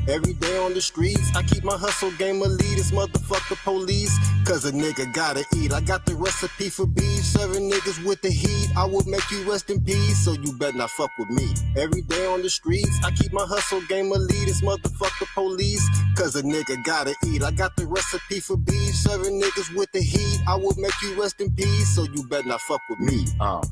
Every day on the streets, I keep my hustle game elite. This motherfucker police, cause a nigga gotta eat. I got the recipe for beef, serving niggas with the heat. I will make you rest in peace, so you better not fuck with me. Every day on the streets, I keep my hustle game elite. This motherfucker police, cause a nigga gotta eat. I got the recipe for beef, serving niggas with the heat. I will make you rest in peace, so you better not fuck with me.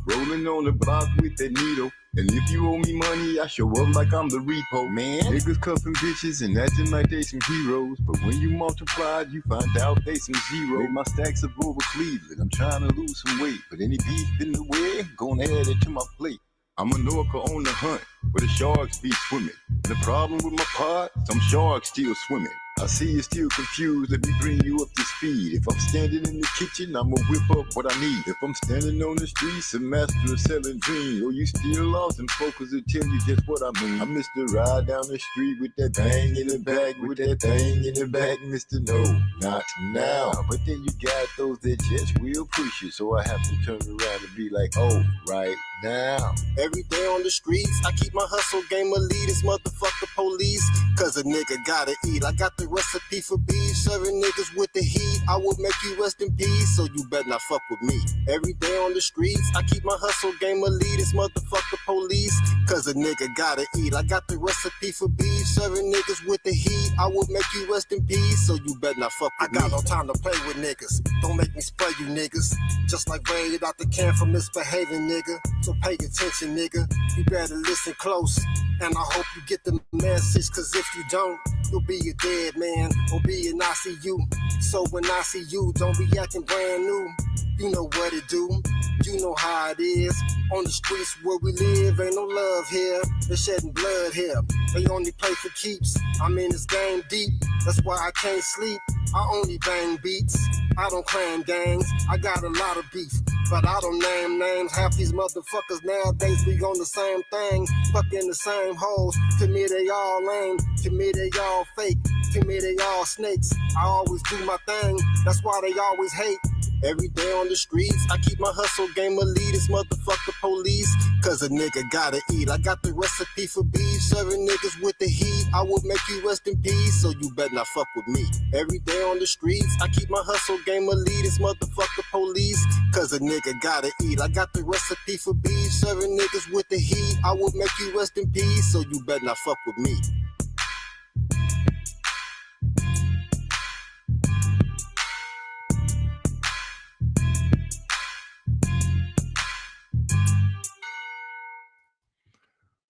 Rolling on the block with that needle. And if you owe me money, I show up like I'm the repo, man. Niggas cuffing bitches and acting like they some heroes. But when you multiply, you find out they some zero. Made my stacks up over Cleveland, I'm trying to lose some weight. But any beef in the way, gonna add it to my plate. I'm a Norca on the hunt, where the sharks be swimming. And the problem with my pod, some sharks still swimming. I see you still confused, let me bring you up to speed. If I'm standing in the kitchen, I'ma whip up what I need. If I'm standing on the streets, a master of selling dreams. Or you still lost, and focus will tell you just what I mean. I'm Mr. Ride down the street with that bang in the back, with that thing in the back, Mr. No, not now. But then you got those that just will push you, so I have to turn around and be like, oh, right now. Every day on the streets, I keep my hustle game elite. This motherfucker police, cause a nigga gotta eat. I got the recipe for beef, serving niggas with the heat. I will make you rest in peace, so you better not fuck with me. Every day on the streets, I keep my hustle game elite. This motherfucker police, cause a nigga gotta eat. I got the recipe for beef, serving niggas with the heat. I will make you rest in peace, so you better not fuck with me. I got no time to play with niggas. Don't make me spray you niggas. Just like raid out the can for misbehaving, nigga. So pay attention, nigga. You better listen close. And I hope you get the message, cause if you don't, you'll be a dead man or be an ICU. So when I see you, don't be acting brand new. You know what it do, you know how it is. On the streets where we live, ain't no love here. They're shedding blood here. They only play for keeps. I'm in this game deep, that's why I can't sleep. I only bang beats, I don't claim gangs. I got a lot of beef, but I don't name names. Half these motherfuckers nowadays be on the same thing, fucking the same hoes. To me they all lame, to me they all fake, to me they all snakes. I always do my thing, that's why they always hate. Every day on the streets, I keep my hustle game elite. This motherfucker police, cause a nigga gotta eat. I got the recipe for beef, serving niggas with the heat. I will make you rest in peace, so you better not fuck with me. Every day on the streets, I keep my hustle game elite. This motherfucker police, cause a nigga gotta eat. I got the recipe for beef, serving niggas with the heat. I will make you rest in peace, so you better not fuck with me.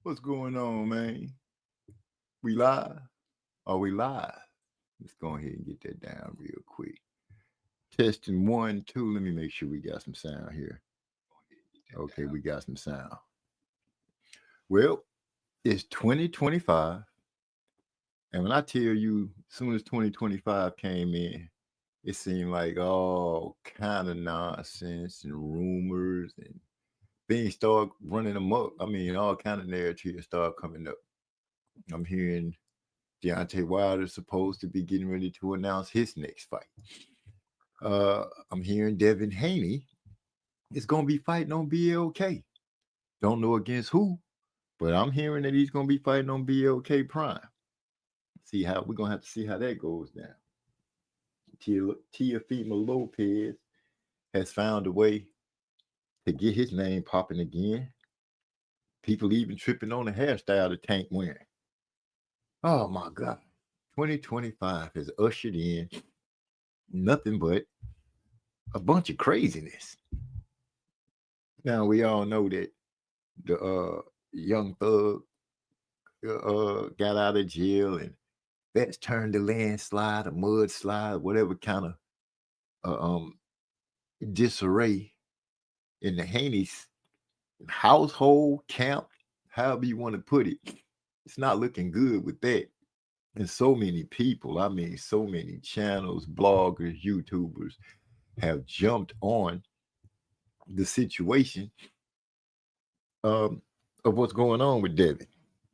What's going on, man? We live? Are we live? Let's go ahead and get that down real quick. Testing 1, 2. Let me make sure we got some sound here. Okay, we got some sound. Well, it's 2025. And when I tell you, as soon as 2025 came in, it seemed like all kind of nonsense and rumors and things start running amok. I mean, all kind of narratives start coming up. I'm hearing Deontay Wilder supposed to be getting ready to announce his next fight. I'm hearing Devin Haney is going to be fighting on BLK. Don't know against who, but I'm hearing that he's going to be fighting on BLK Prime. See how we're going to have to see how that goes down. Teofimo Lopez has found a way to get his name popping again. People even tripping on the hairstyle that Tank wearing. Oh my God. 2025 has ushered in nothing but a bunch of craziness. Now we all know that the young thug got out of jail, and that's turned the landslide, a mudslide, whatever kind of disarray in the Haney's household, camp, however you want to put it. It's not looking good with that. And so many people, I mean, so many channels, bloggers, YouTubers have jumped on the situation of what's going on with Devin.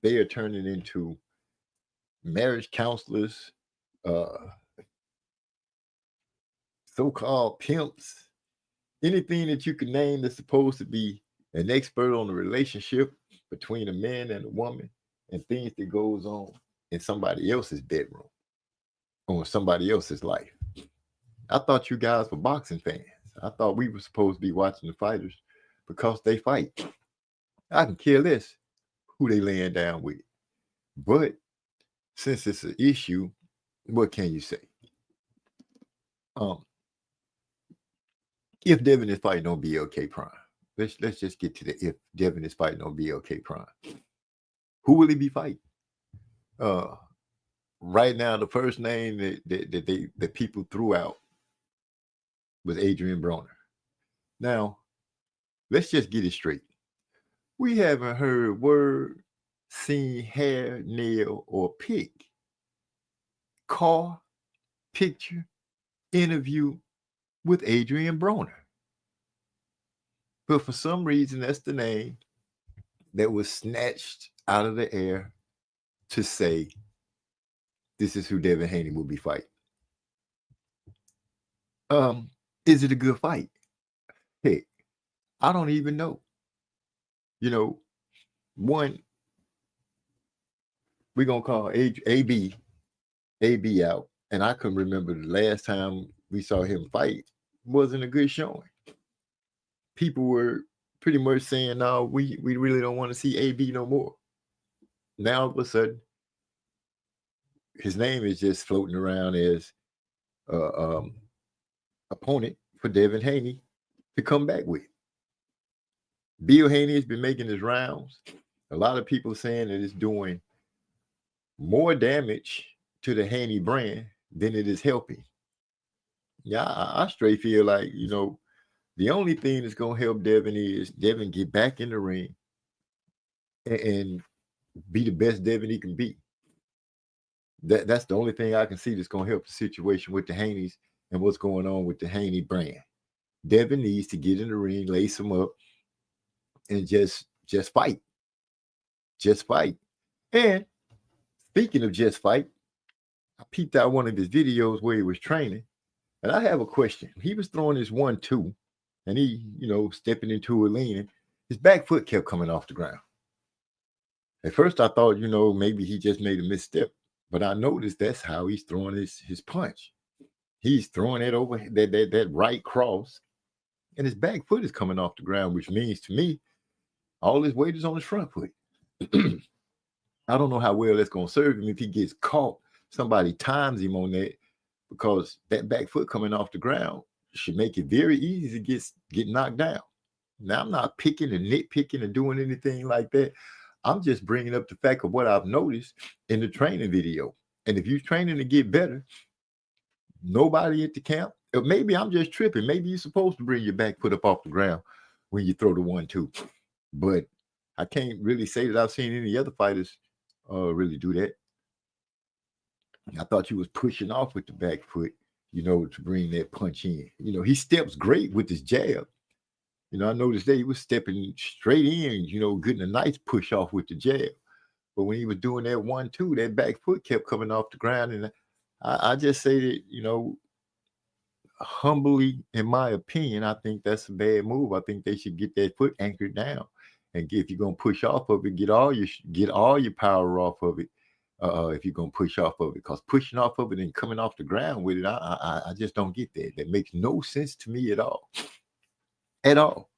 They are turning into marriage counselors, so-called pimps, anything that you can name that's supposed to be an expert on the relationship between a man and a woman and things that goes on in somebody else's bedroom or somebody else's life. I thought you guys were boxing fans. I thought we were supposed to be watching the fighters because they fight. I can care less who they laying down with. But since it's an issue, what can you say? If Devin is fighting on BLK Prime, let's just get to the if Devin is fighting on BLK Prime. Who will he be fighting? Right now, the first name that people threw out was Adrian Broner. Now, let's just get it straight. We haven't heard word, seen hair, nail, or pic, call, picture, interview with Adrian Broner. But for some reason, that's the name that was snatched out of the air to say, this is who Devin Haney will be fighting. Is it a good fight? Heck, I don't even know. You know, one, we're going to call AB out. And I couldn't remember the last time we saw him fight. Wasn't a good showing. People were pretty much saying, no, we really don't want to see AB no more. Now, all of a sudden, his name is just floating around as opponent for Devin Haney to come back with. Bill Haney has been making his rounds. A lot of people saying that it's doing more damage to the Haney brand than it is helping. Yeah, I straight feel like, you know, the only thing that's going to help Devin is Devin get back in the ring and be the best Devin he can be. That's the only thing I can see that's going to help the situation with the Haneys and what's going on with the Haney brand. Devin needs to get in the ring, lace him up, and just fight. Just fight. And speaking of just fight, I peeped out one of his videos where he was training, and I have a question. He was throwing his 1-2, and he, you know, stepping into a leaning. His back foot kept coming off the ground. At first, I thought, you know, maybe he just made a misstep, but I noticed that's how he's throwing his punch. He's throwing it over that right cross, and his back foot is coming off the ground, which means to me, all his weight is on his front foot. I don't know how well that's going to serve him if he gets caught. Somebody times him on that, because that back foot coming off the ground should make it very easy to get knocked down. Now, I'm not picking and nitpicking and doing anything like that. I'm just bringing up the fact of what I've noticed in the training video. And if you're training to get better, nobody at the camp, or maybe I'm just tripping. Maybe you're supposed to bring your back foot up off the ground when you throw the 1-2. But I can't really say that I've seen any other fighters really do that. I thought you was pushing off with the back foot, you know, to bring that punch in. You know, he steps great with his jab. You know, I noticed that he was stepping straight in, you know, getting a nice push off with the jab. But when he was doing that 1-2, that back foot kept coming off the ground. And I just say that, you know, humbly, in my opinion, I think that's a bad move. I think they should get that foot anchored down. And if you're going to push off of it, get all your power off of it. If you're going to push off of it, because pushing off of it and coming off the ground with it, I just don't get that. That makes no sense to me at all. At all.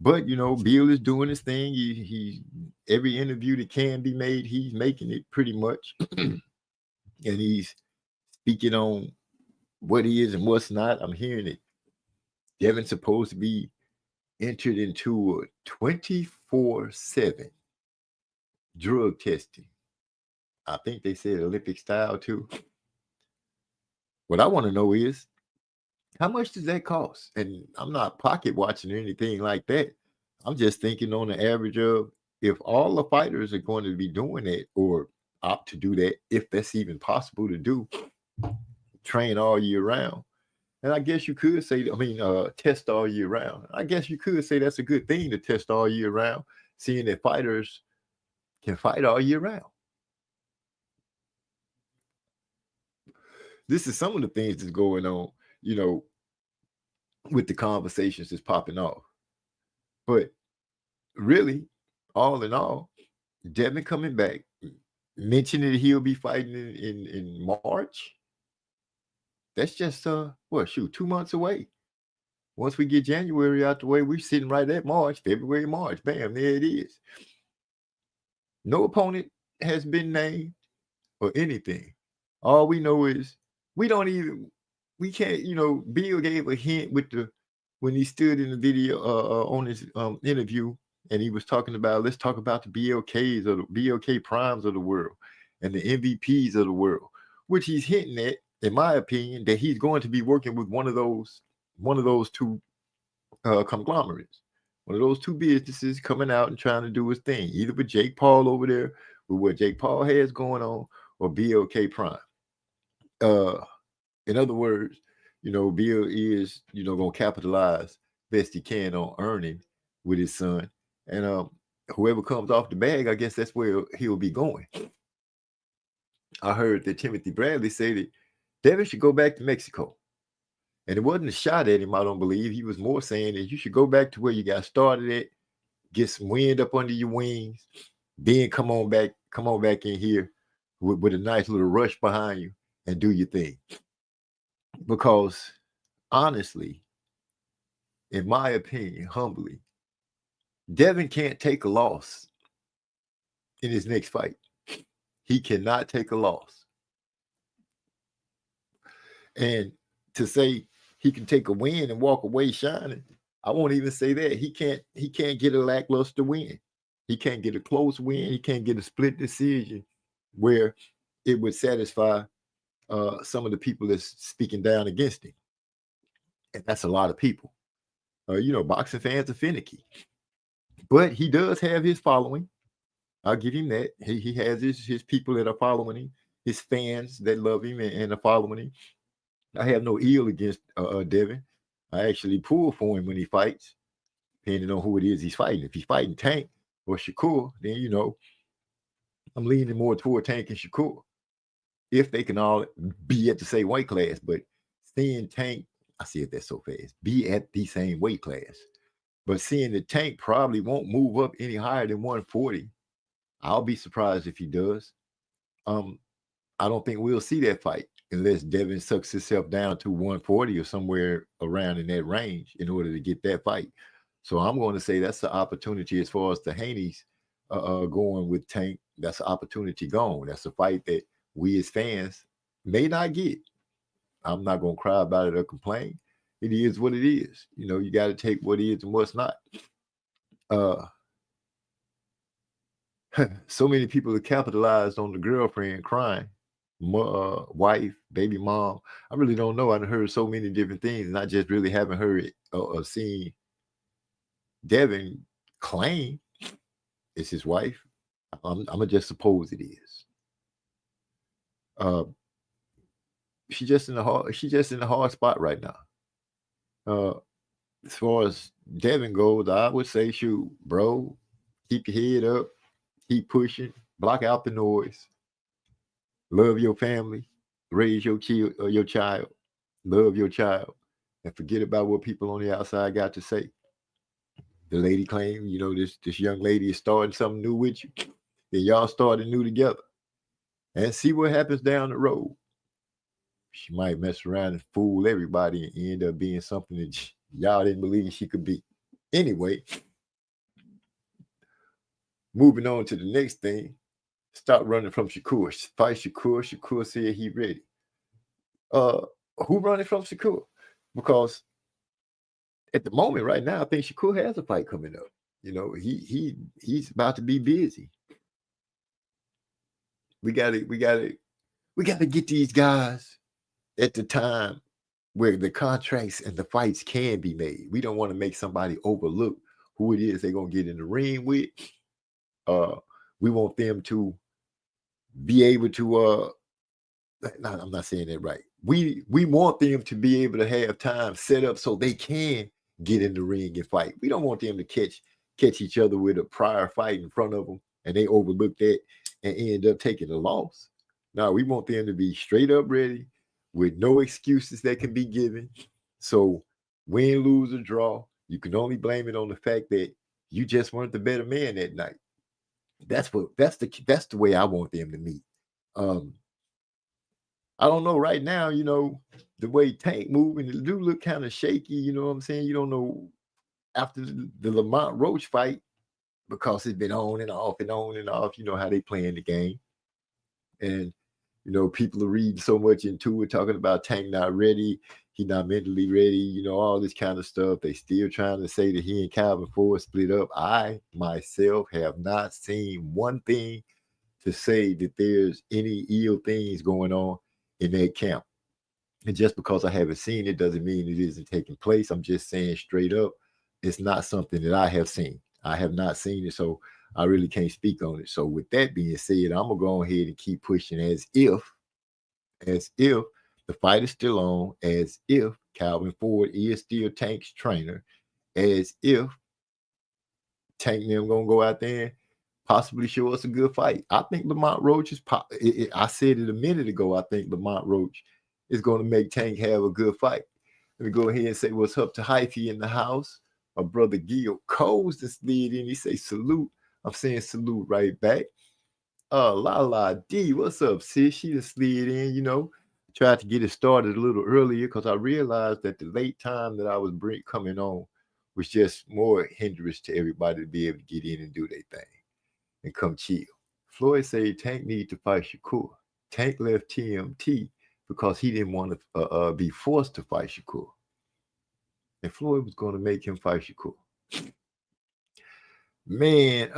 But, you know, Bill is doing his thing. He every interview that can be made, he's making it pretty much. And he's speaking on what he is and what's not. I'm hearing it. Devin's supposed to be entered into a 24/7 drug testing. I think they said Olympic style too. What I want to know is, how much does that cost? And I'm not pocket watching or anything like that. I'm just thinking on the average of, if all the fighters are going to be doing it or opt to do that, if that's even possible to do, train all year round. And I guess you could say, test all year round. I guess you could say that's a good thing to test all year round, seeing that fighters can fight all year round. This is some of the things that's going on, you know, with the conversations that's popping off. But really, all in all, Devin coming back, mentioning that he'll be fighting in March. That's just 2 months away. Once we get January out the way, we're sitting right at March, February, March. Bam, there it is. No opponent has been named or anything. All we know is we can't, Bill gave a hint when he stood in the video on his interview, and he was talking about, let's talk about the BLKs or the BLK primes of the world and the MVPs of the world, which he's hinting at, in my opinion, that he's going to be working with one of those two conglomerates, one of those two businesses coming out and trying to do his thing, either with Jake Paul over there with what Jake Paul has going on, or BLK Prime. In other words, Bill is, going to capitalize best he can on earning with his son. And whoever comes off the bag, I guess that's where he'll be going. I heard that Timothy Bradley say that Devin should go back to Mexico. And it wasn't a shot at him, I don't believe. He was more saying that you should go back to where you got started at, get some wind up under your wings, then come on back in here with a nice little rush behind you and do your thing. Because honestly, in my opinion, humbly, Devin can't take a loss in his next fight. He cannot take a loss. And to say he can take a win and walk away shining, I won't even say that. He can't get a lackluster win. He can't get a close win. He can't get a split decision where it would satisfy some of the people that's speaking down against him. And that's a lot of people. Boxing fans are finicky. But he does have his following. I'll give him that. He has his people that are following him, his fans that love him and are following him. I have no ill against Devin. I actually pull for him when he fights, depending on who it is he's fighting. If he's fighting Tank or Shakur, then, I'm leaning more toward Tank and Shakur, if they can all be at the same weight class. But seeing Tank, I see it that so fast, be at the same weight class. But seeing the Tank probably won't move up any higher than 140. I'll be surprised if he does. I don't think we'll see that fight unless Devin sucks himself down to 140 or somewhere around in that range in order to get that fight. So I'm going to say that's the opportunity as far as the Haney's going with Tank. That's an opportunity gone. That's a fight that we as fans may not get. I'm not going to cry about it or complain. It is what it is. You got to take what is and what's not. So many people have capitalized on the girlfriend crying, wife, baby mom. I really don't know. I've heard so many different things, and I just really haven't heard it or seen Devin claim it's his wife. I'm gonna just suppose it is. She's just in a hard spot right now. As far as Devin goes, I would say, shoot, bro, keep your head up, keep pushing, block out the noise, love your family, raise your child, love your child, and forget about what people on the outside got to say. The lady claimed, this young lady is starting something new with you. Then y'all started new together. And see what happens down the road. She might mess around and fool everybody and end up being something that y'all didn't believe she could be. Anyway, moving on to the next thing. Stop running from Shakur. Fight Shakur. Shakur said he ready. Who running from Shakur? Because at the moment right now, I think Shakur has a fight coming up. He's about to be busy. We gotta get these guys at the time where the contracts and the fights can be made. We don't want to make somebody overlook who it is they're gonna get in the ring with. We want them to be able to I'm not saying that right. We want them to be able to have time set up so they can get in the ring and fight. We don't want them to catch each other with a prior fight in front of them and they overlook that and end up taking a loss. No, we want them to be straight up ready with no excuses that can be given. So win, lose, or draw, you can only blame it on the fact that you just weren't the better man that night. That's the way I want them to meet. I don't know right now, the way Tank moving, it do look kind of shaky, you know what I'm saying? You don't know after the Lamont Roach fight, because it's been on and off and on and off, you know how they playing the game. And people are reading so much into it, talking about Tank not ready, he not mentally ready, all this kind of stuff. They still trying to say that he and Calvin Ford split up. I myself have not seen one thing to say that there's any ill things going on in that camp. And just because I haven't seen it doesn't mean it isn't taking place. I'm just saying straight up, it's not something that I have seen. I have not seen it, so I really can't speak on it. So with that being said, I'm gonna go ahead and keep pushing as if the fight is still on, as if Calvin Ford is still Tank's trainer, as if Tank and them gonna go out there and possibly show us a good fight. I think Lamont Roach is I said it a minute ago. I think Lamont Roach is going to make Tank have a good fight. Let me go ahead and say what's up to Hyphy in the house. My brother Gil Coles just slid in. He say salute. I'm saying salute right back. La D, what's up, sis? She just slid in, tried to get it started a little earlier because I realized that the late time that I was coming on was just more hindrance to everybody to be able to get in and do their thing and come chill. Floyd said Tank need to fight Shakur. Tank left TMT because he didn't want to be forced to fight Shakur. And Floyd was going to make him fight Shakur. Man,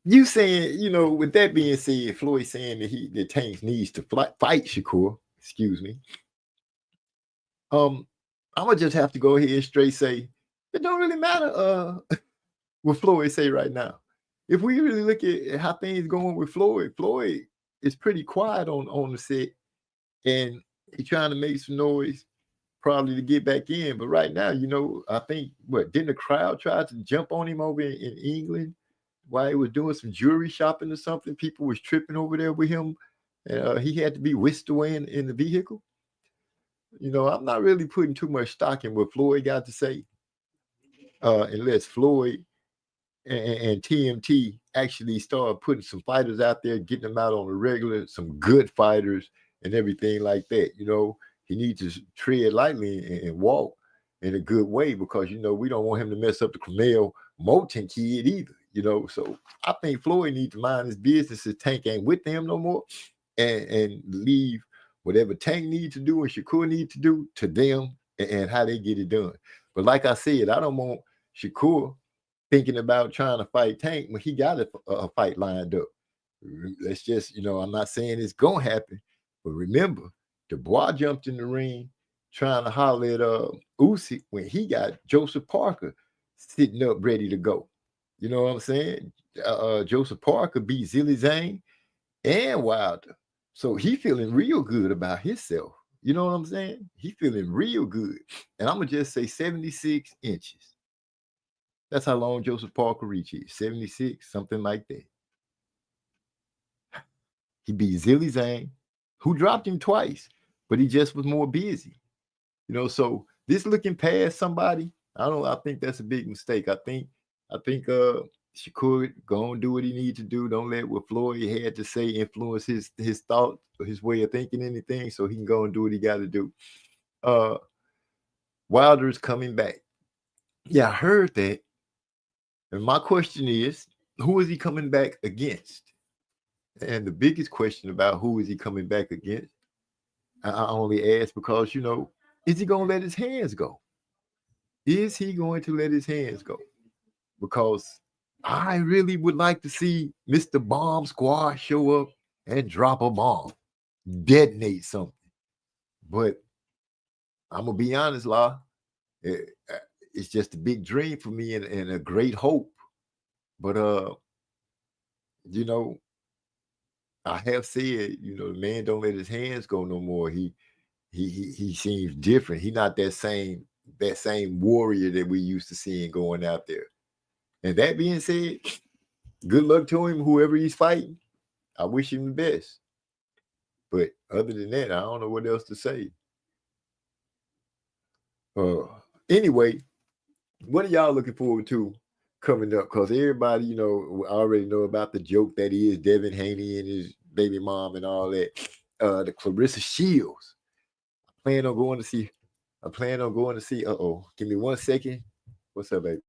you saying, with that being said, Floyd saying that Tank needs to fight Shakur, excuse me. I'm gonna just have to go ahead and straight say it don't really matter what Floyd say right now. If we really look at how things going with Floyd is pretty quiet on the set, and he's trying to make some noise probably to get back in. But right now, I think didn't the crowd try to jump on him over in England while he was doing some jewelry shopping or something? People was tripping over there with him, and he had to be whisked away in the vehicle. I'm not really putting too much stock in what Floyd got to say, unless Floyd and TMT actually start putting some fighters out there, getting them out on the regular, some good fighters and everything like that. He needs to tread lightly and walk in a good way, because, we don't want him to mess up the Camille Moulton kid either, So I think Floyd needs to mind his business if Tank ain't with them no more, and leave whatever Tank needs to do and Shakur needs to do to them and how they get it done. But like I said, I don't want Shakur thinking about trying to fight Tank when he got a fight lined up. Let's just, I'm not saying it's going to happen, but remember, Dubois jumped in the ring trying to holler at Usyk when he got Joseph Parker sitting up ready to go. You know what I'm saying? Joseph Parker beat Zilly Zane and Wilder. So he feeling real good about himself. You know what I'm saying? He feeling real good. And I'm going to just say 76 inches. That's how long Joseph Parker reaches. 76, something like that. He beat Zilly Zane, who dropped him twice, but he just was more busy. So this looking past somebody, I think that's a big mistake. I think Shakur go and do what he needs to do. Don't let what Floyd had to say influence his thought or his way of thinking anything, so he can go and do what he got to do. Wilder is coming back. Yeah, I heard that. And my question is, who is he coming back against? And the biggest question about who is he coming back against, I only ask because, is he going to let his hands go? Is he going to let his hands go? Because I really would like to see Mr. Bomb Squad show up and drop a bomb, detonate something. But I'm going to be honest, La, it's just a big dream for me and a great hope. But, I have said, the man don't let his hands go no more. He seems different. He's not that same warrior that we used to seeing going out there. And that being said, good luck to him, whoever he's fighting. I wish him the best. But other than that, I don't know what else to say. Anyway, what are y'all looking forward to coming up because everybody, already know about the joke that is Devin Haney and his baby mom and all that. The Clarissa Shields. I plan on going to see. I plan on going to see. Give me 1 second. What's up, baby?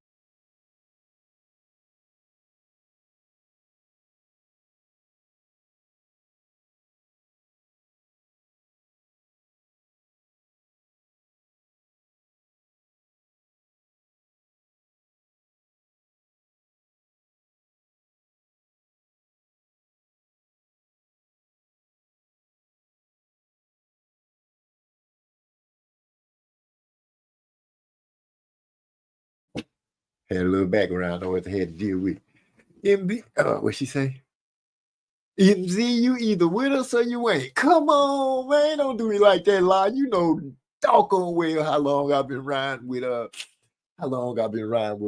Had a little background on what they had to deal with. MB, what she say? MZ, you either with us or you ain't. Come on, man, don't do me like that, lie. You know, doggone well how long I've been riding with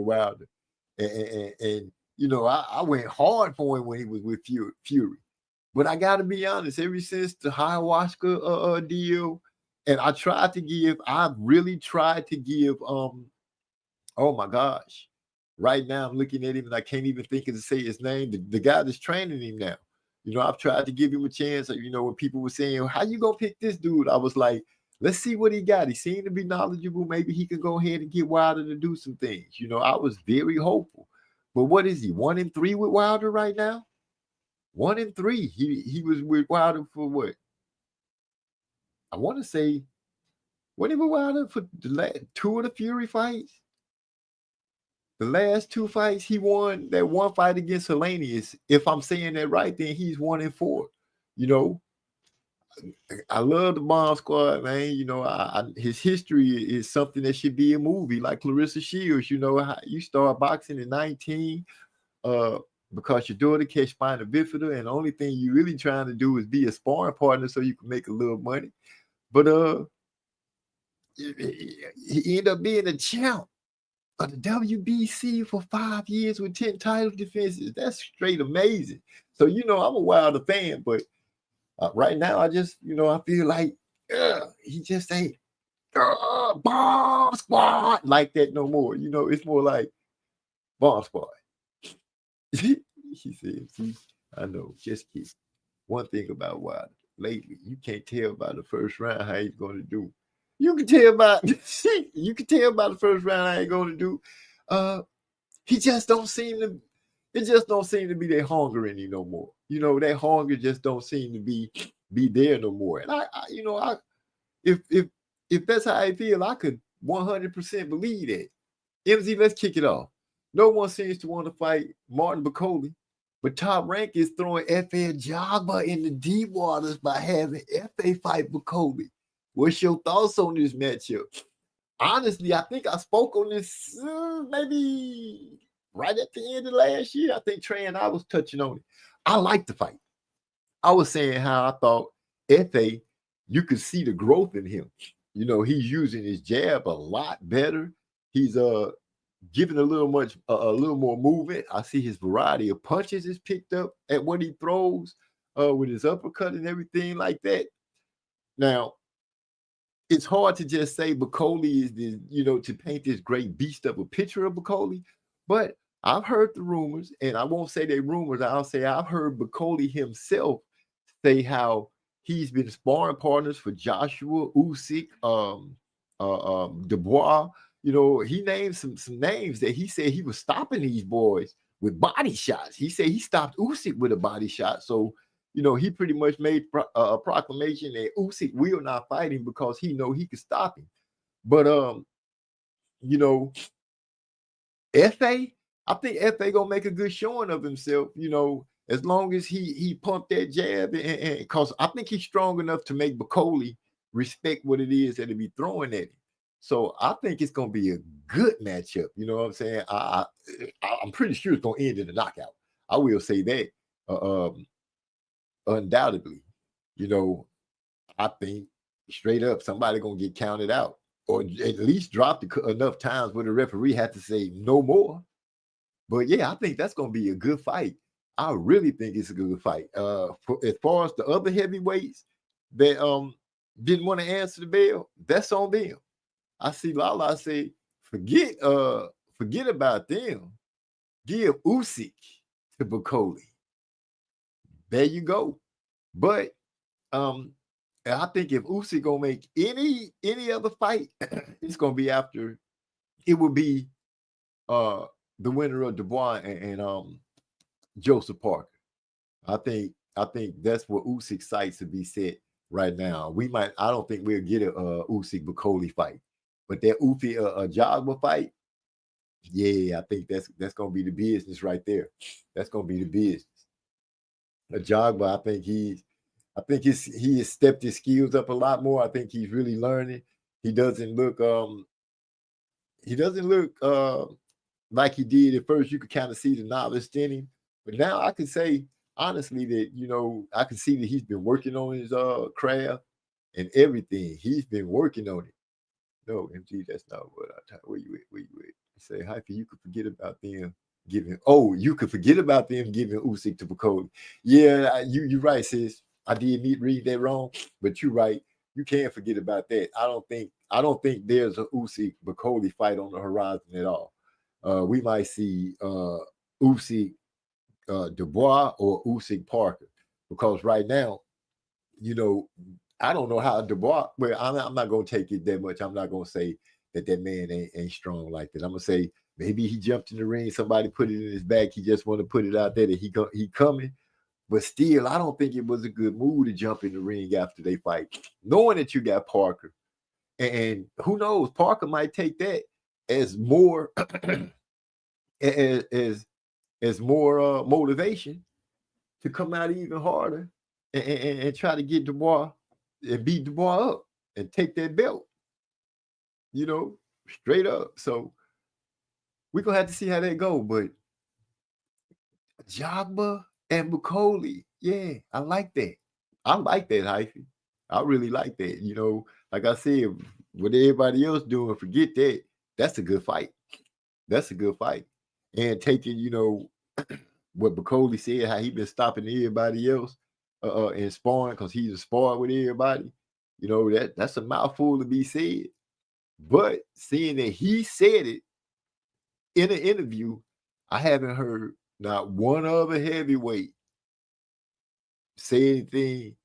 Wilder, and I went hard for him when he was with Fury. But I got to be honest, ever since the ayahuasca deal, and I really tried to give, oh my gosh, right now I'm looking at him and I can't even think of to say his name. The guy that's training him now. I've tried to give him a chance. When people were saying, how you gonna pick this dude? I was like, let's see what he got. He seemed to be knowledgeable. Maybe he could go ahead and get Wilder to do some things. I was very hopeful. But what is he? 1-3 with Wilder right now? 1-3. He was with Wilder for what? I want to say, what he with Wilder for the last 2 of the Fury fights? The last 2 fights he won, that one fight against Helenius, if I'm saying that right, then he's 1-4. I love the Bomb Squad, man. His history is something that should be a movie, like Clarissa Shields. How you start boxing at 19, because your daughter catch spina bifida, and the only thing you really trying to do is be a sparring partner so you can make a little money. But he ended up being a champ of the WBC for 5 years with 10 title defenses. That's straight amazing. So, I'm a Wilder fan, but right now I just, I feel like he just ain't Bomb Squad like that no more. It's more like Bomb Squad. He said, see, I know, just kidding. One thing about Wilder, lately, you can't tell by the first round how he's going to do. You can tell by the first round how he's going to do. He just don't seem to. It just don't seem to be that hunger in him no more. That hunger just don't seem to be there no more. And if that's how I feel, I could 100% believe that. MZ, let's kick it off. No one seems to want to fight Martin Bakole, but Top Rank is throwing F.A. Jagba in the deep waters by having F.A. fight Bakole. What's your thoughts on this matchup? Honestly, I think I spoke on this maybe right at the end of last year. I think Trey and I was touching on it. I like the fight. I was saying how I thought F.A., you could see the growth in him. He's using his jab a lot better. He's giving a little more movement. I see his variety of punches is picked up at what he throws with his uppercut and everything like that. Now, it's hard to just say Bakole is to paint this great beast of a picture of Bakole, but I've heard the rumors, and I won't say they're rumors. I'll say I've heard Bakole himself say how he's been sparring partners for Joshua, Usyk, Dubois. He named some names that he said he was stopping these boys with body shots. He said he stopped Usyk with a body shot. So, he pretty much made a proclamation that Usyk will not fight him because he know he could stop him. But F.A., I think F.A. gonna make a good showing of himself. As long as he pumped that jab, and because I think he's strong enough to make Bakole respect what it is that he be throwing at him. So I think it's gonna be a good matchup. You know what I'm saying? I'm pretty sure it's gonna end in a knockout. I will say that. Undoubtedly, I think straight up somebody gonna get counted out, or at least dropped enough times where the referee had to say no more. But yeah, I think that's gonna be a good fight. I really think it's a good fight. As far as the other heavyweights that didn't want to answer the bell, that's on them. I see Lala say, forget about them. Give Usyk to Bakoli. There you go. But I think if Usyk gonna make any other fight, it's gonna be after. It will be the winner of Dubois and Joseph Parker. I think that's what Usyk's sights to be set right now. I don't think we'll get a Usyk Bakoli fight, but that Jogba fight, yeah, I think that's gonna be the business right there. That's gonna be the business. Jogba, I think he has stepped his skills up a lot more. I think he's really learning. He doesn't look like he did at first. You could kind of see the novice in him, but now I can say honestly that I can see that he's been working on his craft and everything. He's been working on it. No, MG, that's not what I tell. Where you at? Say, Hyphy, you could forget about them giving. Oh, you could forget about them giving Usyk to Bakoli. Yeah, you're right, sis. I did read that wrong, but you're right. You can't forget about that. I don't think there's a Usyk Bakoli fight on the horizon at all. We might see Usyk Dubois or Usyk Parker, because right now, I don't know how Dubois. Well, I'm not gonna take it that much. I'm not gonna say that man ain't strong like that. I'm gonna say maybe he jumped in the ring, somebody put it in his back. He just want to put it out there that he coming. But still, I don't think it was a good move to jump in the ring after they fight, knowing that you got Parker. And who knows, Parker might take that as more as more motivation to come out even harder and try to get Dubois and beat Dubois up and take that belt, straight up. So we're gonna have to see how that go. But Jogba and Bakoli, yeah, I like that. I like that, Hyphy. I really like that. Like I said, what everybody else doing, forget that. That's a good fight. That's a good fight. And taking, what Bakoli said, how he been stopping everybody else in sparring, because he's a spar with everybody. That's a mouthful to be said. But seeing that he said it in an interview, I haven't heard not one other heavyweight say anything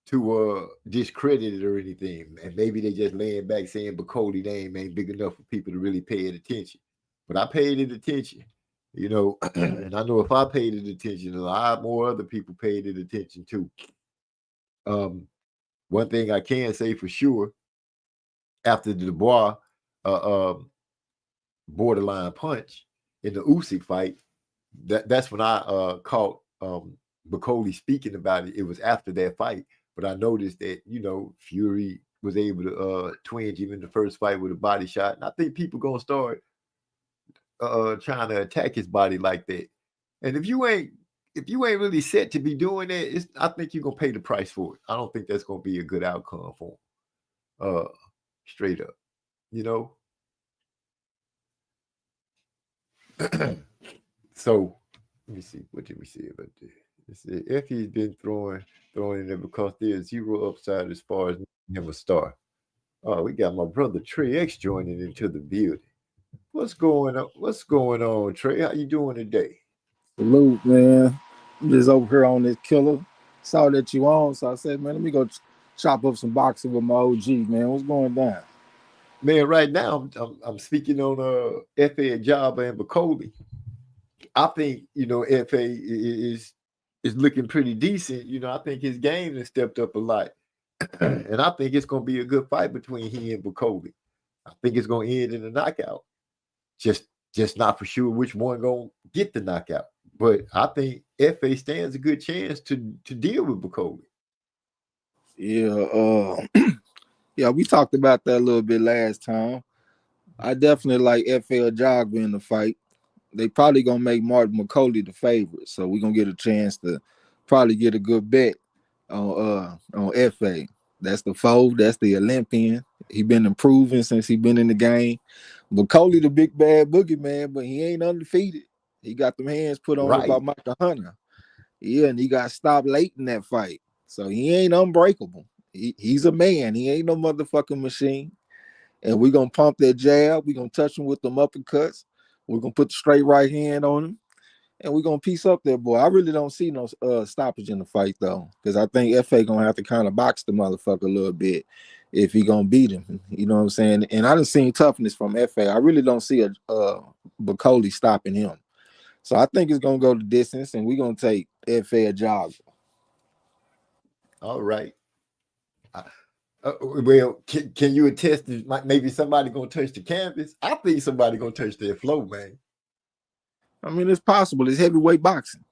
to discredit it or anything. And maybe they just laying back saying Bakoli name ain't big enough for people to really pay it attention. But I paid it attention, and I know if I paid it attention, a lot more other people paid it attention too. One thing I can say for sure, after the Dubois borderline punch in the Usyk fight, that's when I caught Bakoli speaking about it. It was after that fight, but I noticed that Fury was able to twinge him in the first fight with a body shot, and I think people gonna start trying to attack his body like that. And if you ain't really set to be doing that, I think you're gonna pay the price for it. I don't think that's gonna be a good outcome for him. Straight up, So let me see. What did we see about this? If he's been throwing in there because there's zero upside as far as never star. Oh, we got my brother Trey X joining into the building. What's going on, Trey? How you doing today? Salute, man. I'm just over here on this killer. Saw that you on, so I said, man, let me go chop up some boxing with my OG, man. What's going down? Man, right now I'm speaking on F.A. Jogba and Bakoli. I think F.A. is looking pretty decent. I think his game has stepped up a lot, and I think it's going to be a good fight between he and Bakoli. I think it's going to end in a knockout. Just not for sure which one going to get the knockout, but I think F.A. stands a good chance to deal with Bakoli. Yeah, yeah, we talked about that a little bit last time. I definitely like F.A. Jogba in the fight. They probably gonna make Martin McCauley the favorite, so we're gonna get a chance to probably get a good bet on F.A. That's the foe. That's the Olympian. He been improving since he been in the game. McCauley the big bad boogeyman, but he ain't undefeated. He got them hands put on Right. about Michael Hunter. Yeah, and he got stopped late in that fight, so he ain't unbreakable. He's a man. He ain't no motherfucking machine. And we're gonna pump that jab. We're gonna touch him with them uppercuts. We're gonna put the straight right hand on him, and we're gonna piece up that boy. I really don't see no stoppage in the fight though, because I think FA gonna have to kind of box the motherfucker a little bit if he gonna beat him. You know what I'm saying? And I done seen toughness from FA. I really don't see a Bacoli stopping him. So I think it's gonna go the distance, and we're gonna take FA a jog. All right. Well, can you attest to maybe somebody gonna touch the canvas? I think somebody gonna touch their flow, man. I mean, it's possible. It's heavyweight boxing,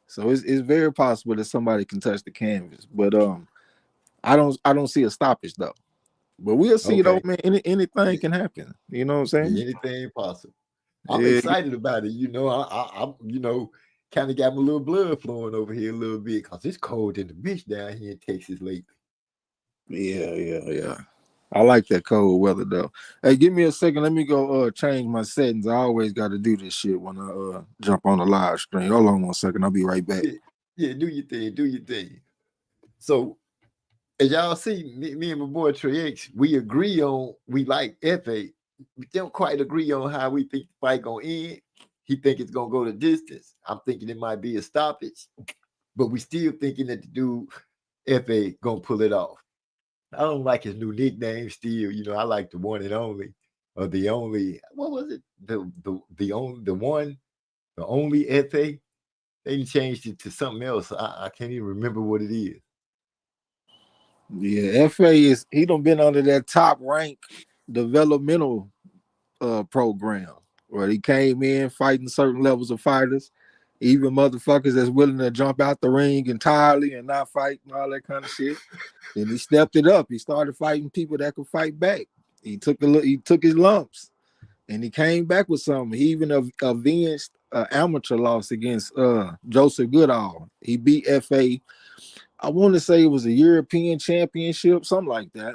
so it's very possible that somebody can touch the canvas. But I don't see a stoppage though. But we'll see though, man. Anything can happen. You know what I'm saying? Anything possible. I'm excited about it. You know, I kind of got my little blood flowing over here a little bit because it's cold in the bitch down here in Texas lately. Yeah. I like that cold weather though. Hey, give me a second. Let me go change my settings. I always got to do this shit when I jump on the live stream. Hold on 1 second. I'll be right back. Yeah, do your thing. So as y'all see, me and my boy Trey X, we like FA. We don't quite agree on how we think the fight gonna end. He think it's gonna go the distance. I'm thinking it might be a stoppage, but we still thinking that the dude FA gonna pull it off. I don't like his new nickname still. You know, I like the one and only, or the only. What was it? The only FA. They changed it to something else. I can't even remember what it is. Yeah, FA he done been under that Top Rank developmental program where he came in fighting certain levels of fighters, even motherfuckers that's willing to jump out the ring entirely and not fight and all that kind of shit. Then he stepped it up. He started fighting people that could fight back. He took his lumps, and he came back with something. He even avenged an amateur loss against Joseph Goodall. He beat FA. I want to say it was a European championship, something like that.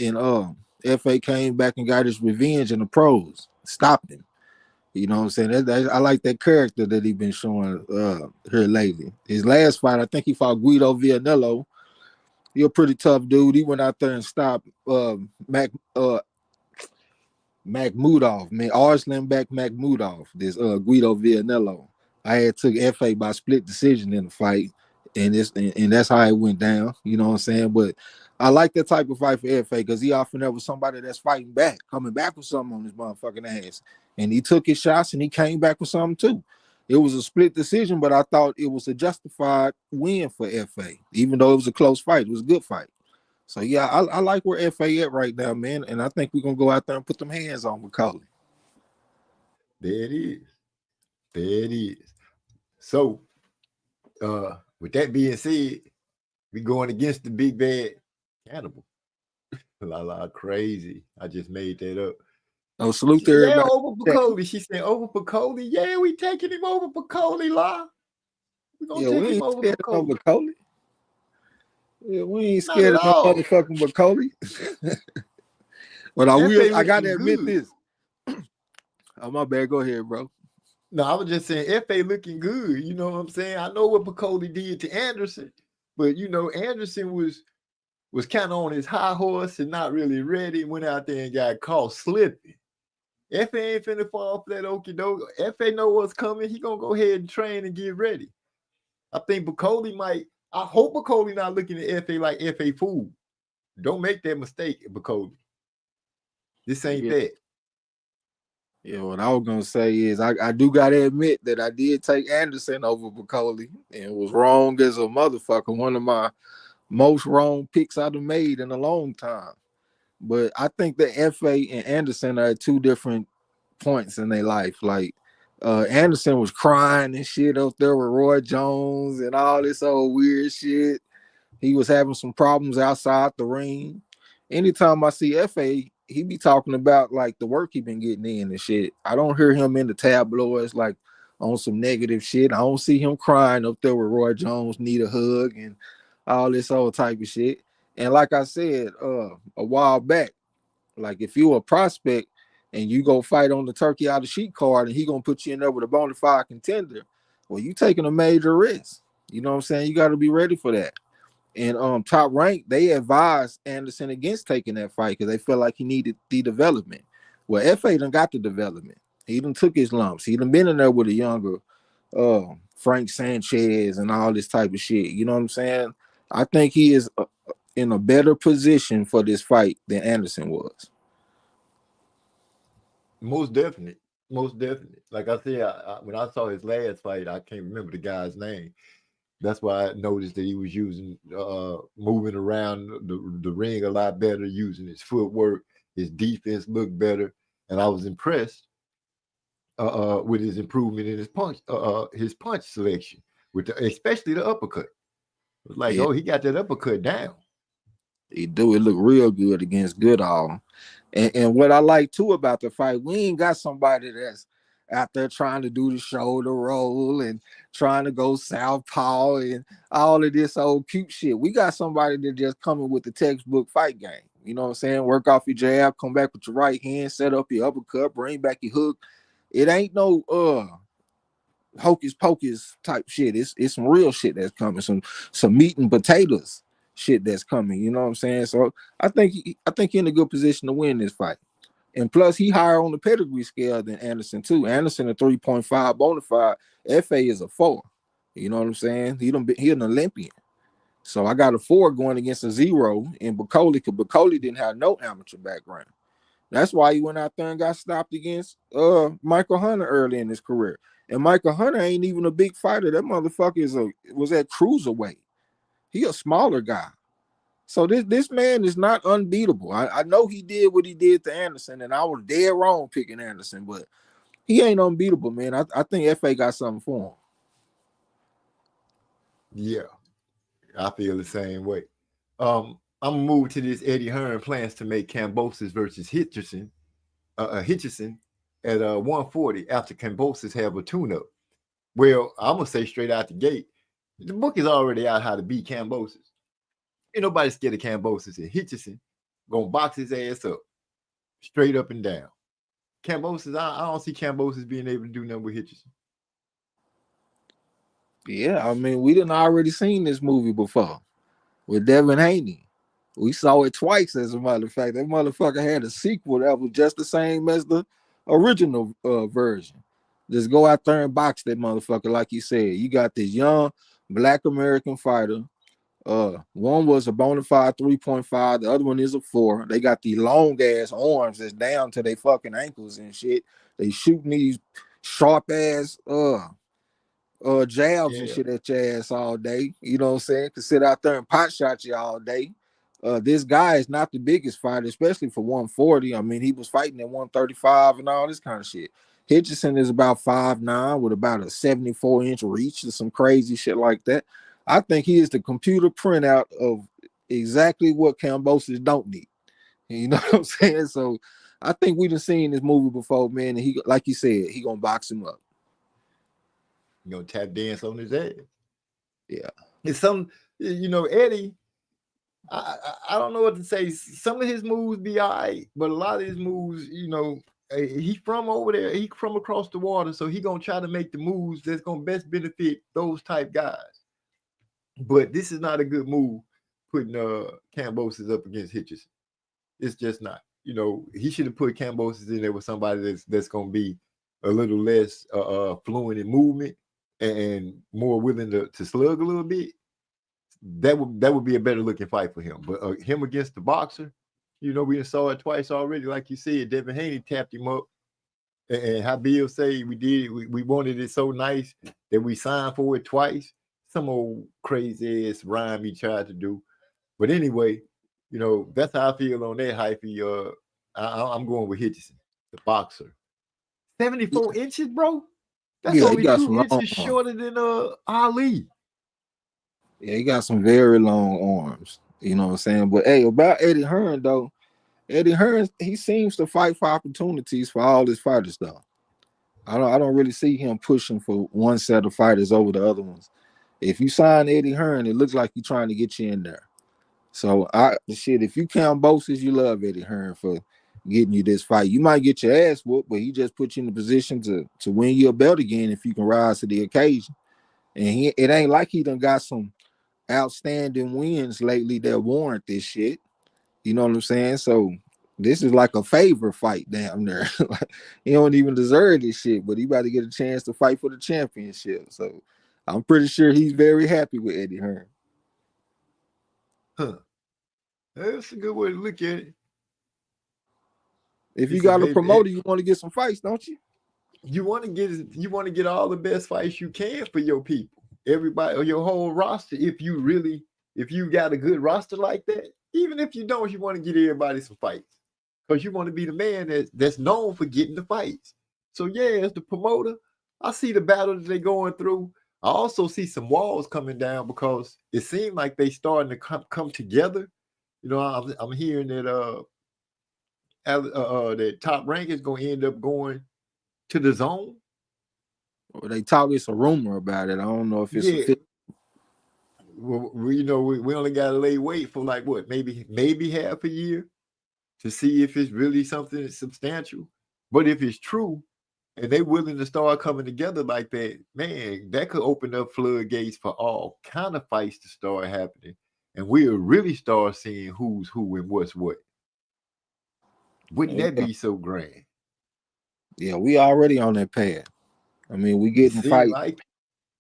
And FA came back and got his revenge in the pros, stopped him. You know what I'm saying? I like that character that he's been showing here lately. His last fight, I think he fought Guido Vianello. He's a pretty tough dude. He went out there and stopped Makhmudov, man. Arslan Makhmudov, this Guido Vianello. I had took FA by split decision in the fight, and that's how it went down. You know what I'm saying? But I like that type of fight for FA because he often there was somebody that's fighting back, coming back with something on his motherfucking ass. And he took his shots and he came back with something too. It was a split decision, but I thought it was a justified win for FA, even though it was a close fight. It was a good fight. So yeah, I like where FA at right now, man. And I think we're gonna go out there and put them hands on Bacoli. There it is. So with that being said, we going against the big bad cannibal. La crazy. I just made that up. Oh, salute to everybody. Yeah, over Bacoli. She said over Bacoli. Yeah, we taking him over Bacoli, La. We ain't scared of no Bacoli. Yeah, we ain't scared of no motherfucking Bacoli. But I gotta admit this. Oh, my bad. Go ahead, bro. No, I was just saying FA looking good. You know what I'm saying? I know what Bacoli did to Anderson, but you know, Anderson was kind of on his high horse and not really ready. Went out there and got caught slipping. FA ain't finna fall off that okie doke. FA know what's coming. He gonna go ahead and train and get ready. I think Bacoli might. I hope Bacoli not looking at FA like FA fool. Don't make that mistake, Bacoli. This ain't that. Yeah, what I was gonna say is I do gotta admit that I did take Anderson over Bacoli and was wrong as a motherfucker. One of my most wrong picks I've made in a long time. But I think that FA and Anderson are at two different points in their life. Like Anderson was crying and shit up there with Roy Jones and all this old weird shit. He was having some problems outside the ring. Anytime I see FA, he be talking about like the work he been getting in and shit. I don't hear him in the tabloids like on some negative shit. I don't see him crying up there with Roy Jones, need a hug and all this old type of shit. And like I said a while back, like if you're a prospect and you go fight on the turkey out of sheet card and he gonna put you in there with a bona fide contender, well, you taking a major risk. You know what I'm saying? You got to be ready for that. And Top Rank, they advised Anderson against taking that fight because they felt like he needed the development. Well, FA done got the development. He done took his lumps. He done been in there with a younger Frank Sanchez and all this type of shit. You know what I'm saying? I think he is in a better position for this fight than Anderson was. Most definitely. Most definitely. Like I said, when I saw his last fight, I can't remember the guy's name. That's why I noticed that he was using moving around the ring a lot better, using his footwork. His defense looked better, and I was impressed with his improvement in his punch selection, with especially the uppercut. It was like, Yeah. oh, he got that uppercut down. He do. It look real good against Goodall. And what I like too about the fight, we ain't got somebody that's out there trying to do the shoulder roll and trying to go southpaw and all of this old cute shit. We got somebody that just coming with the textbook fight game. You know what I'm saying? Work off your jab, come back with your right hand, set up your uppercut, bring back your hook. It ain't no hocus pocus type shit. It's some real shit that's coming, some meat and potatoes shit that's coming. You know what I'm saying? So I think he in a good position to win this fight. And plus, he higher on the pedigree scale than Anderson too. Anderson a 3.5 bona fide. FA is a 4. You know what I'm saying? He an Olympian. So I got a 4 going against a 0 in Bacoli, because Bacoli didn't have no amateur background. That's why he went out there and got stopped against Michael Hunter early in his career. And Michael Hunter ain't even a big fighter. That motherfucker was at cruiserweight. He a smaller guy. So this man is not unbeatable. I know he did what he did to Anderson, and I was dead wrong picking Anderson, but he ain't unbeatable, man. I think FA got something for him. Yeah, I feel the same way. I'm gonna move to this. Eddie Hearn plans to make Kambosos versus Hitchison at 140 after Kambosos have a tune-up. Well, I'm gonna say straight out the gate, the book is already out how to beat Kambosos. Ain't nobody scared of Kambosos, and Hitchison gonna box his ass up, straight up and down. Kambosos, I don't see Kambosos being able to do nothing with Hitchison. Yeah, I mean, we done already seen this movie before with Devin Haney. We saw it twice, as a matter of fact. That motherfucker had a sequel that was just the same as the original version. Just go out there and box that motherfucker, like you said. You got this young Black American fighter. One was a bona fide 3.5, the other one is a 4. They got the long ass arms that's down to their fucking ankles and shit. They shooting these sharp ass jabs and shit at your ass all day. You know what I'm saying? Could sit out there and pot shot you all day. This guy is not the biggest fighter, especially for 140. I mean, he was fighting at 135 and all this kind of shit. Hitchison is about 5'9" with about a 74-inch reach or some crazy shit like that. I think he is the computer printout of exactly what Kambosos don't need. You know what I'm saying? So I think we done seen this movie before, man. And he, like you said, he gonna box him up. You gonna tap dance on his ass. Yeah. It's some, Eddie. I don't know what to say. Some of his moves be all right, but a lot of his moves, he's from over there. He from across the water, so he gonna try to make the moves that's gonna best benefit those type guys. But this is not a good move, putting Kambosos up against Hitchison. It's just not. He should have put Kambosos in there with somebody that's gonna be a little less fluent in movement and more willing to slug a little bit. That would be a better looking fight for him. But him against the boxer, we saw it twice already. Like you said, Devin Haney tapped him up. And how Bill say we wanted it so nice that we signed for it twice. Some old crazy ass rhyme he tried to do. But anyway, that's how I feel on that hyphy. I'm going with Hitchison, the boxer. 74 inches, bro. That's only 2 inches shorter than Ali. Yeah, he got some very long arms. You know what I'm saying? But hey, about Eddie Hearn though, Eddie Hearn, he seems to fight for opportunities for all his fighters though. I don't really see him pushing for one set of fighters over the other ones. If you sign Eddie Hearn, it looks like he's trying to get you in there. So if you count Kambosos, you love Eddie Hearn for getting you this fight. You might get your ass whooped, but he just put you in the position to win you a belt again if you can rise to the occasion. And it ain't like he done got some outstanding wins lately that warrant this shit. You know what I'm saying? So This is like a favor fight down there. Like, he don't even deserve this shit, but he about to get a chance to fight for the championship. So I'm pretty sure he's very happy with Eddie Hearn. Huh. That's a good way to look at it. If you got a promoter, you want to get some fights, don't you? You want to get all the best fights you can for your people, everybody, or your whole roster. If you got a good roster like that, even if you don't, you want to get everybody some fights. Because you want to be the man that's known for getting the fights. So yeah, as the promoter, I see the battle that they're going through. I also see some walls coming down because it seemed like they starting to come together. You know, I'm hearing that that Top Rank is going to end up going to the zone. Well, they talk, it's a rumor about it. I don't know if it's official. Well, we only got to wait for like what, maybe half a year to see if it's really something substantial. But if it's true and they willing to start coming together like that, man, that could open up floodgates for all kind of fights to start happening. And we'll really start seeing who's who and what's what. Wouldn't that be so grand? Yeah, we already on that path. I mean, we getting fights.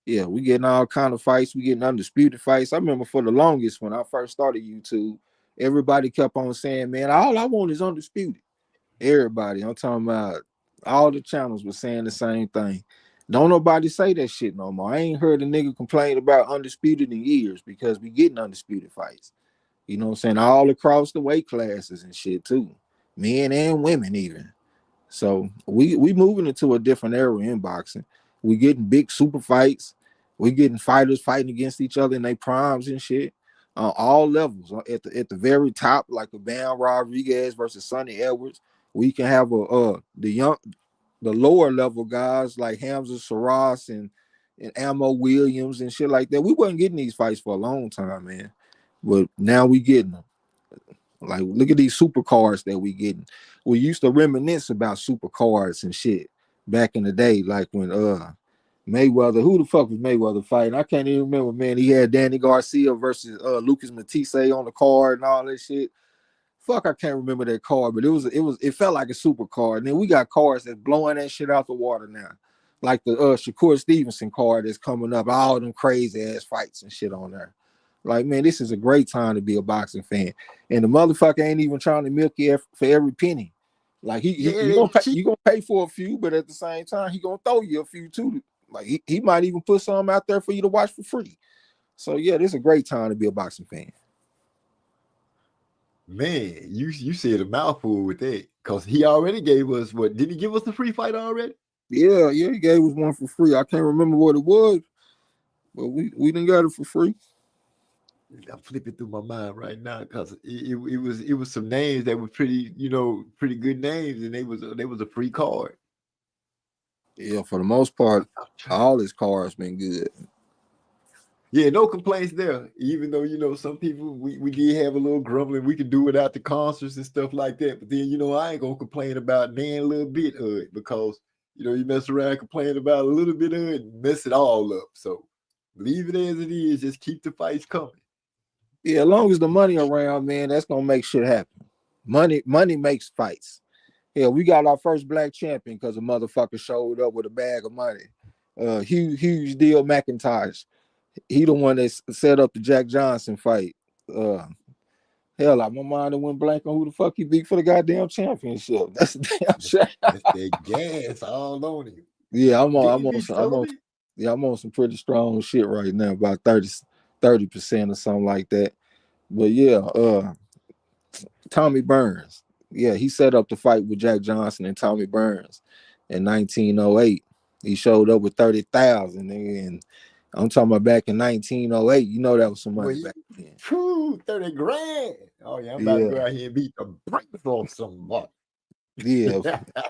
Yeah, we getting all kind of fights. We getting undisputed fights. I remember for the longest when I first started YouTube, everybody kept on saying, man, all I want is undisputed. Everybody, I'm talking about all the channels were saying the same thing. Don't nobody say that shit no more. I ain't heard a nigga complain about undisputed in years because we getting undisputed fights. You know what I'm saying? All across the weight classes and shit too. Men and women even. So we moving into a different era in boxing. We getting big super fights. We getting fighters fighting against each other in their primes and shit. All levels. At the very top, like a Bam Rodriguez versus Sonny Edwards. We can have the lower level guys like Hamza Saras and Ammo Williams and shit like that. We wasn't getting these fights for a long time, man. But now we getting them. Like, look at these super cards that we getting. We used to reminisce about super cards and shit back in the day, like when Mayweather, who the fuck was Mayweather fighting? I can't even remember, man. He had Danny Garcia versus Lucas Matisse on the card and all that shit. Fuck, I can't remember that card, but it felt like a super card. And then we got cards that's blowing that shit out the water now. Like the Shakur Stevenson card that's coming up, all them crazy ass fights and shit on there. Like, man, this is a great time to be a boxing fan. And the motherfucker ain't even trying to milk you for every penny. Like, you gonna pay for a few, but at the same time, he gonna throw you a few too. Like, he might even put some out there for you to watch for free. So yeah, this is a great time to be a boxing fan. Man, you said a mouthful with that, because he already gave us what? Did he give us the free fight already? Yeah, he gave us one for free. I can't remember what it was, but we done got it for free. I'm flipping through my mind right now because it was some names that were pretty good names, and they was a free card. Yeah, for the most part, all his cards been good. Yeah, no complaints there. Even though some people we did have a little grumbling, we could do without the concerts and stuff like that. But then I ain't gonna complain about a little bit of it, because you mess around and complain about a little bit of it and mess it all up. So leave it as it is. Just keep the fights coming. Yeah, as long as the money around, man, that's gonna make shit happen. Money makes fights. Yeah, we got our first black champion because a motherfucker showed up with a bag of money. Huge deal, McIntosh. He the one that set up the Jack Johnson fight. Hell, my mind went blank on who the fuck he beat for the goddamn championship. That's the damn shit. That's that gas all on him. Yeah, I'm on some pretty strong shit right now, about 30% or something like that. But yeah, Tommy Burns. Yeah, he set up the fight with Jack Johnson and Tommy Burns in 1908. He showed up with 30,000, and I'm talking about back in 1908. That was some money back then. 30 grand. Oh yeah, I'm about to go out here and beat the brakes off somebody. Yeah,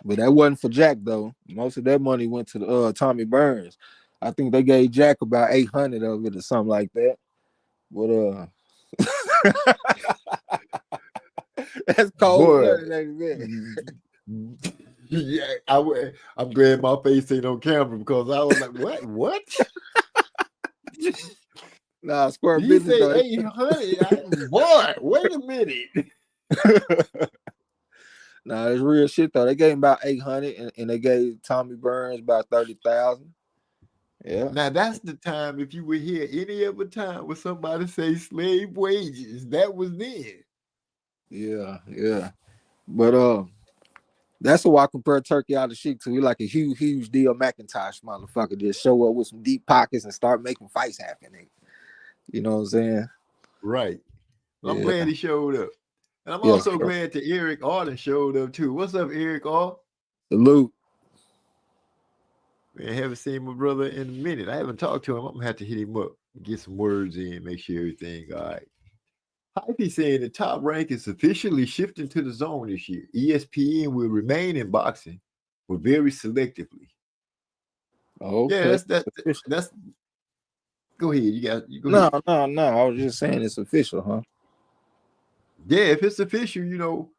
but that wasn't for Jack though. Most of that money went to the Tommy Burns. I think they gave Jack about 800 of it or something like that. But that's cold. Yeah, I'm glad my face ain't on camera, because I was like, what? Nah, square you business. Say 800. Boy, wait a minute. Nah, it's real shit though. They gave him about 800, and they gave Tommy Burns about 30,000. Yeah. Now that's the time. If you would hear any other time where somebody say slave wages, that was then. Yeah. But that's why I compare Turkey out of Sheik to. He like a huge Dio McIntosh motherfucker. Just show up with some deep pockets and start making fights happen. You know what I'm saying? Right. I'm Yeah. glad he showed up. And I'm Yeah, also sure. glad that Eric Arden showed up too. What's up, Eric Arden? Salute. Man, I haven't seen my brother in a minute. I haven't talked to him. I'm gonna have to hit him up, get some words in, make sure everything all right. Hype saying the Top Rank is officially shifting to the zone this year. ESPN will remain in boxing, but very selectively. Okay. Yeah, that's. Go ahead. You go No. ahead. I was just saying it's official, huh? Yeah, if it's official,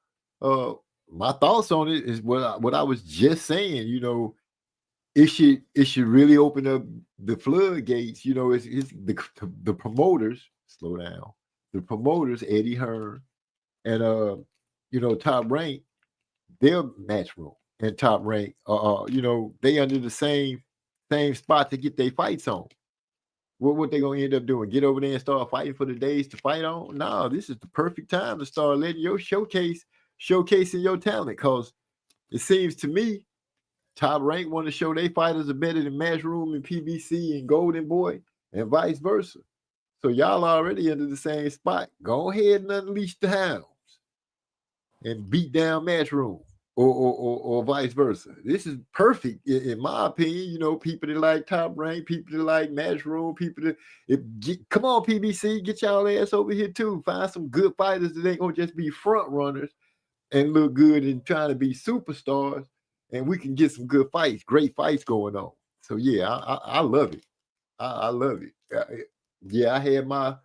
my thoughts on it is what I was just saying. It should really open up the floodgates. It's the promoters. Slow down. The promoters, Eddie Hearn and Top Rank, their match room and Top Rank, they under the same spot to get their fights on. What they gonna end up doing? Get over there and start fighting for the days to fight on? No, this is the perfect time to start letting your showcasing your talent. Cause it seems to me, Top Rank want to show they fighters are better than Matchroom and PBC and Golden Boy, and vice versa. So y'all already under the same spot. Go ahead and unleash the hounds and beat down Matchroom. Or vice versa. This is perfect in my opinion. People that like Top Rank, people that like Matchroom, people that come on, PBC, get y'all ass over here too. Find some good fighters that ain't gonna just be front runners and look good and trying to be superstars, and we can get some good fights, great fights going on. So yeah, I love it. I love it. Yeah, I had my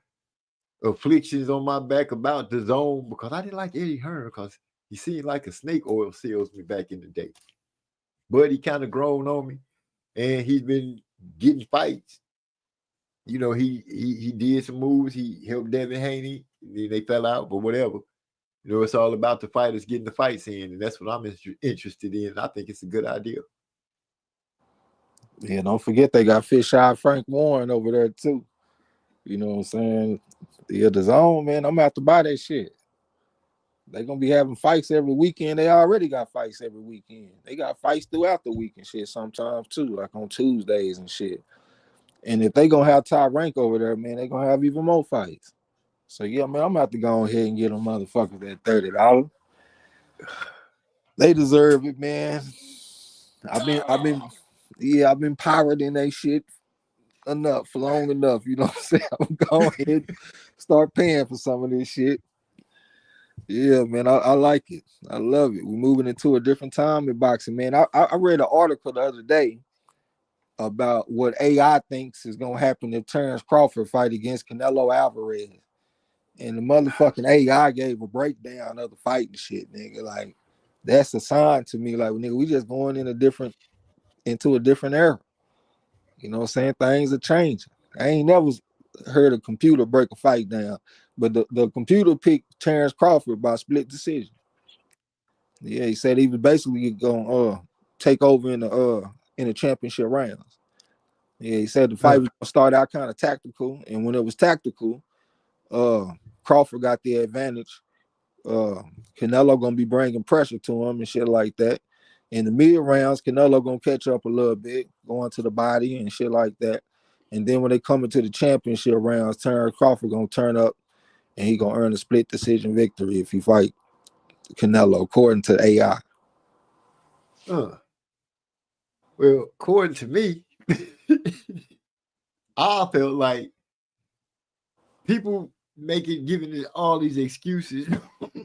afflictions on my back about the zone because I didn't like Eddie Hearn because he seemed like a snake oil salesman back in the day. But he kind of grown on me, and he's been getting fights. He did some moves. He helped Devin Haney. They fell out, but whatever. It's all about the fighters getting the fights in, and that's what I'm interested in. I think it's a good idea. Yeah, don't forget they got Fish-Eye Frank Warren over there too. You know what I'm saying? Yeah, the zone, man. I'm gonna have to buy that shit. They're gonna be having fights every weekend. They already got fights every weekend. They got fights throughout the week and shit sometimes too, like on Tuesdays and shit. And if they gonna have Top Rank over there, man, they gonna have even more fights. So yeah, man, I'm gonna have to go ahead and get them motherfuckers that $30. They deserve it, man. I've been pirating that shit enough for long enough. You know what I'm saying? I'm going ahead and start paying for some of this shit. Yeah, man, I like it. I love it. We're moving into a different time in boxing, man. I read an article the other day about what AI thinks is gonna happen if Terrence Crawford fight against Canelo Alvarez. And the motherfucking AI gave a breakdown of the fight and shit, nigga. Like, that's a sign to me, like, nigga, we just going into a different era. You know what I'm saying? Things are changing. I ain't never heard a computer break a fight down, but the computer picked Terrence Crawford by split decision. Yeah, he said he was basically gonna take over in the championship rounds. Yeah, he said the fight was gonna start out kind of tactical, and when it was tactical, Crawford got the advantage. Canelo gonna be bringing pressure to him and shit like that. In the mid rounds, Canelo gonna catch up a little bit, going to the body and shit like that. And then when they come into the championship rounds, Terrence Crawford gonna turn up and he gonna earn a split decision victory if he fight Canelo, according to AI. Well, according to me, I felt like people giving all these excuses.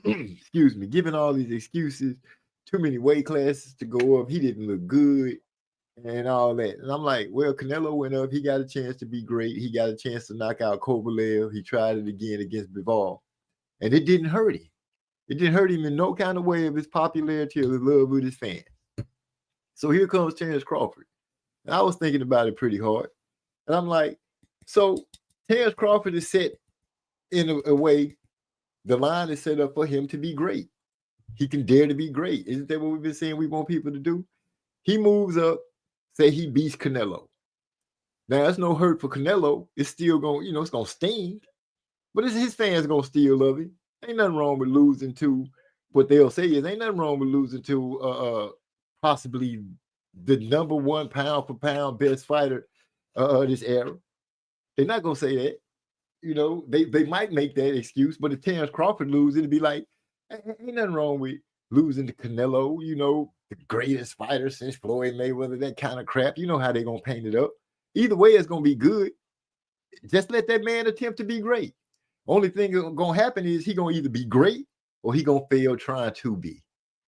Excuse me, giving all these excuses. Too many weight classes to go up. He didn't look good and all that. And I'm like, well, Canelo went up. He got a chance to be great. He got a chance to knock out Kovalev. He tried it again against Bivol. And it didn't hurt him. It didn't hurt him in no kind of way of his popularity or the love with his fans. So here comes Terrence Crawford. And I was thinking about it pretty hard. And I'm like, so Terrence Crawford is set in a way, the line is set up for him to be great. he can dare to be great. Isn't that what we've been saying we want people to do? He moves up, say he beats Canelo. Now, that's no hurt for Canelo. It's still going, it's going to sting. But his fans going to still love him. Ain't nothing wrong with losing to, what they'll say is, ain't nothing wrong with losing to possibly the number one pound for pound best fighter this era. They're not going to say that. They might make that excuse, but if Terrence Crawford loses, it'd be like, ain't nothing wrong with losing to Canelo, the greatest fighter since Floyd Mayweather, that kind of crap. You know how they're going to paint it up. Either way, it's going to be good. Just let that man attempt to be great. Only thing that's going to happen is he going to either be great or he going to fail trying to be.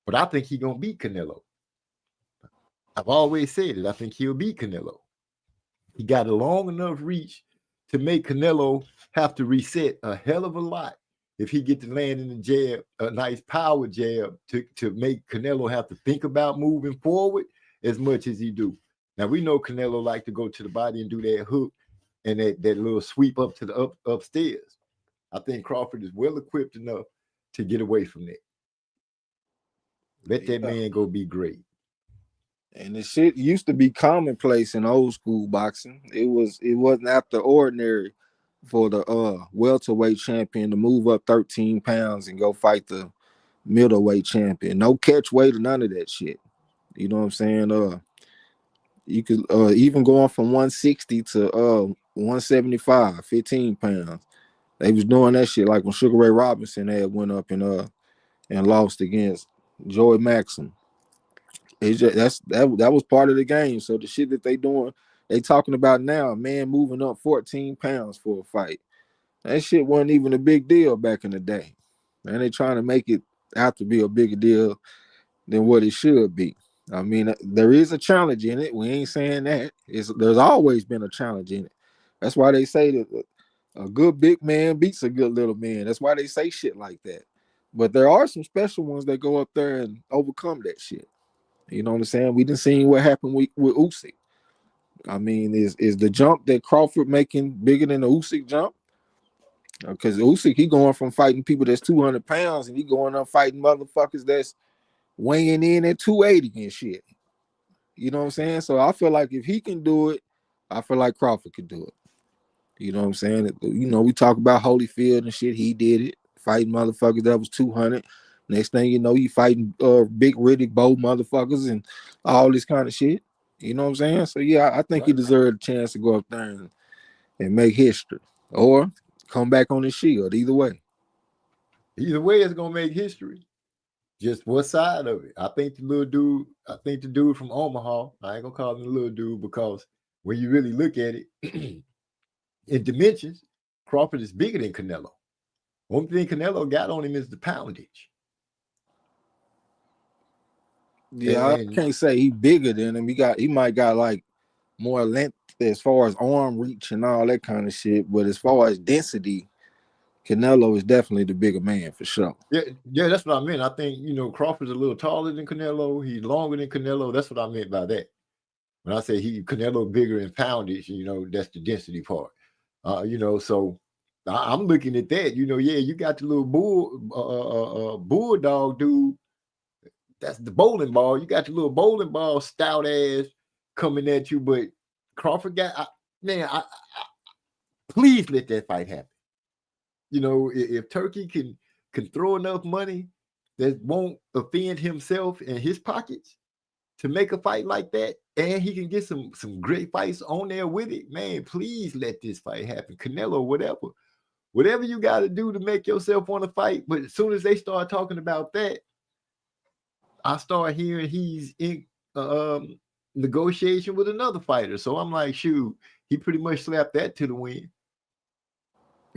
But I think he going to beat Canelo. I've always said it. I think he'll beat Canelo. He got a long enough reach to make Canelo have to reset a hell of a lot if he get to land in the jab, a nice power jab, to make Canelo have to think about moving forward as much as he do. Now, we know Canelo like to go to the body and do that hook and that little sweep up to the upstairs. I think Crawford is well equipped enough to get away from that. Let that man go be great. And the shit used to be commonplace in old school boxing. It wasn't out the ordinary for the welterweight champion to move up 13 pounds and go fight the middleweight champion. No catch weight or none of that shit. You know what I'm saying? You could even going from 160 to 175, 15 pounds. They was doing that shit like when Sugar Ray Robinson had went up and lost against Joey Maxim. It's just, that was part of the game. So the shit that they talking about now, a man moving up 14 pounds for a fight. That shit wasn't even a big deal back in the day. And they trying to make it out to be a bigger deal than what it should be. I mean, there is a challenge in it. We ain't saying that. There's always been a challenge in it. That's why they say that a good big man beats a good little man. That's why they say shit like that. But there are some special ones that go up there and overcome that shit. You know what I'm saying? We didn't see what happened with Usyk. I mean, is the jump that Crawford making bigger than the Usyk jump? Because Usyk, he going from fighting people that's 200 pounds and he going up fighting motherfuckers that's weighing in at 280 and shit. You know what I'm saying? So I feel like if he can do it, I feel like Crawford could do it. You know what I'm saying? We talk about Holyfield and shit. He did it, fighting motherfuckers that was 200. Next thing you know, you fighting big Riddick Bowe motherfuckers and all this kind of shit. You know what I'm saying? So yeah, I think he deserved a chance to go up there and make history, or come back on his shield. Either way, it's gonna make history. Just what side of it? I think the dude from Omaha. I ain't gonna call him the little dude because when you really look at it in dimensions, Crawford is bigger than Canelo. One thing Canelo got on him is the poundage. Yeah, I can't say he bigger than him. He might got like more length as far as arm reach and all that kind of shit. But as far as density, Canelo is definitely the bigger man for sure. Yeah, that's what I meant. I think Crawford's a little taller than Canelo. He's longer than Canelo. That's what I meant by that. When I say Canelo bigger in poundage, that's the density part. So I'm looking at that. You got the little bulldog dude. That's the bowling ball. You got the little bowling ball stout ass coming at you, but Crawford got please let that fight happen. If Turkey can throw enough money that won't offend himself and his pockets to make a fight like that, and he can get some great fights on there with it, man, please let this fight happen. Canelo, whatever you got to do to make yourself want to fight. But as soon as they start talking about that, I start hearing he's in negotiation with another fighter. So I'm like, shoot, he pretty much slapped that to the wind.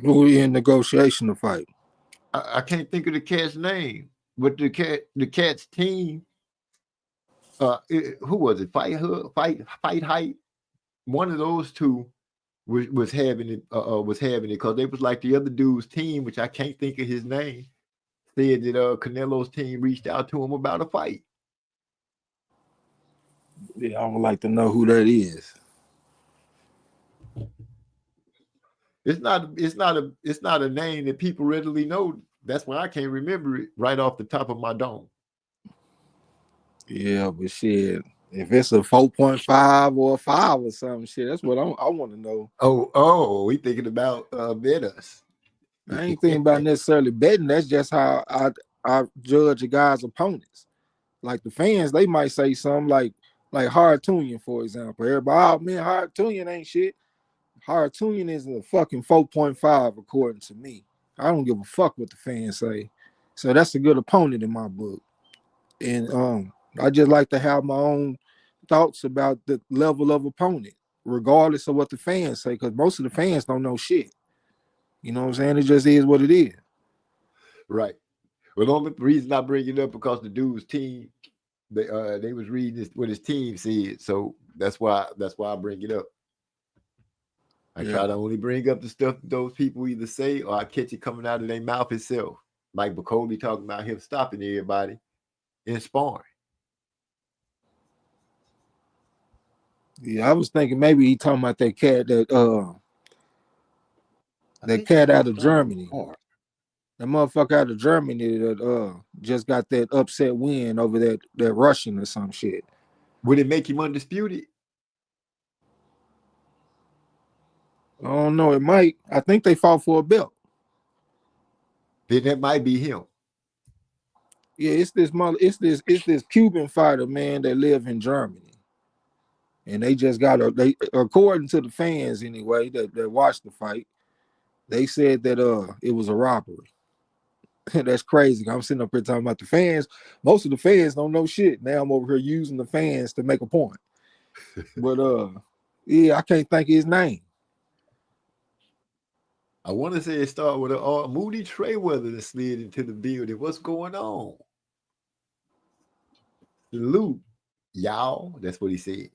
Who he in negotiation to fight? I can't think of the cat's name, but the cat's team. Who was it? Fight Hype. One of those two was having it because they was like the other dude's team, which I can't think of his name. Said that Canelo's team reached out to him about a fight. Yeah, I would like to know who that is. It's not a name that people readily know That's why I can't remember it right off the top of my dome. Yeah, but shit, if it's a 4.5 or a 5 or something, shit, that's what I want to know. Oh, we thinking about bet us. I ain't thinking about necessarily betting. That's just how I judge a guy's opponents. Like the fans, they might say something like Hard Tunian, for example. Everybody, oh man, Hard Tunian ain't shit. Hard Tunian is a fucking 4.5 according to me. I don't give a fuck what the fans say. So that's a good opponent in my book. And I just like to have my own thoughts about the level of opponent, regardless of what the fans say, because most of the fans don't know shit. You know what I'm saying? It just is what it is. Right. Well, the only reason I bring it up because the dude's team, they was reading what his team said, so that's why I bring it up. I try to only bring up the stuff that those people either say or I catch it coming out of their mouth itself. Like Bacoli talking about him stopping everybody in sparring. Yeah, I was thinking maybe he talking about that cat that cat out of Germany. That motherfucker out of Germany that just got that upset win over that Russian or some shit. Would it make him undisputed? I don't know. It might. I think they fought for a belt. Then that might be him. Yeah, it's this Cuban fighter, man, that live in Germany. And they just they according to the fans anyway that watched the fight, they said that it was a robbery. That's crazy. I'm sitting up here talking about the fans. Most of the fans don't know shit. Now I'm over here using the fans to make a point. But yeah, I can't think of his name. I want to say it started with a Moody Trayweather that slid into the building. What's going on? Salute, y'all. That's what he said.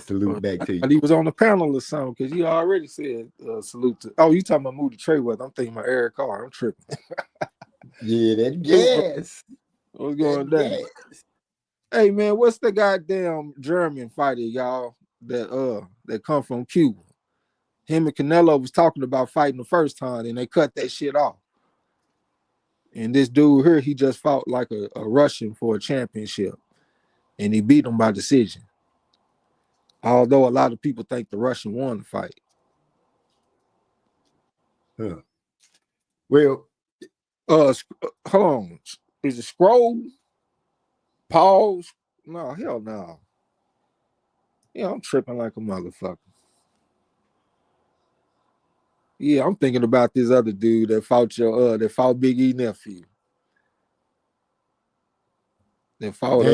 Salute back to you. He was on the panel or something because he already said salute to. Oh, you talking about Moody Trayweather? I'm thinking about Eric Carr. I'm tripping. Yeah, that gas. What's going down? Hey man, what's the goddamn German fighter, y'all, that come from Cuba? Him and Canelo was talking about fighting the first time, and they cut that shit off. And this dude here, he just fought like a Russian for a championship, and he beat him by decision. Although a lot of people think the Russian won the fight. Huh. Well, hold on. Is it Scroll? Pause? No, hell no. Yeah, I'm tripping like a motherfucker. Yeah, I'm thinking about this other dude that fought Big E nephew. That fought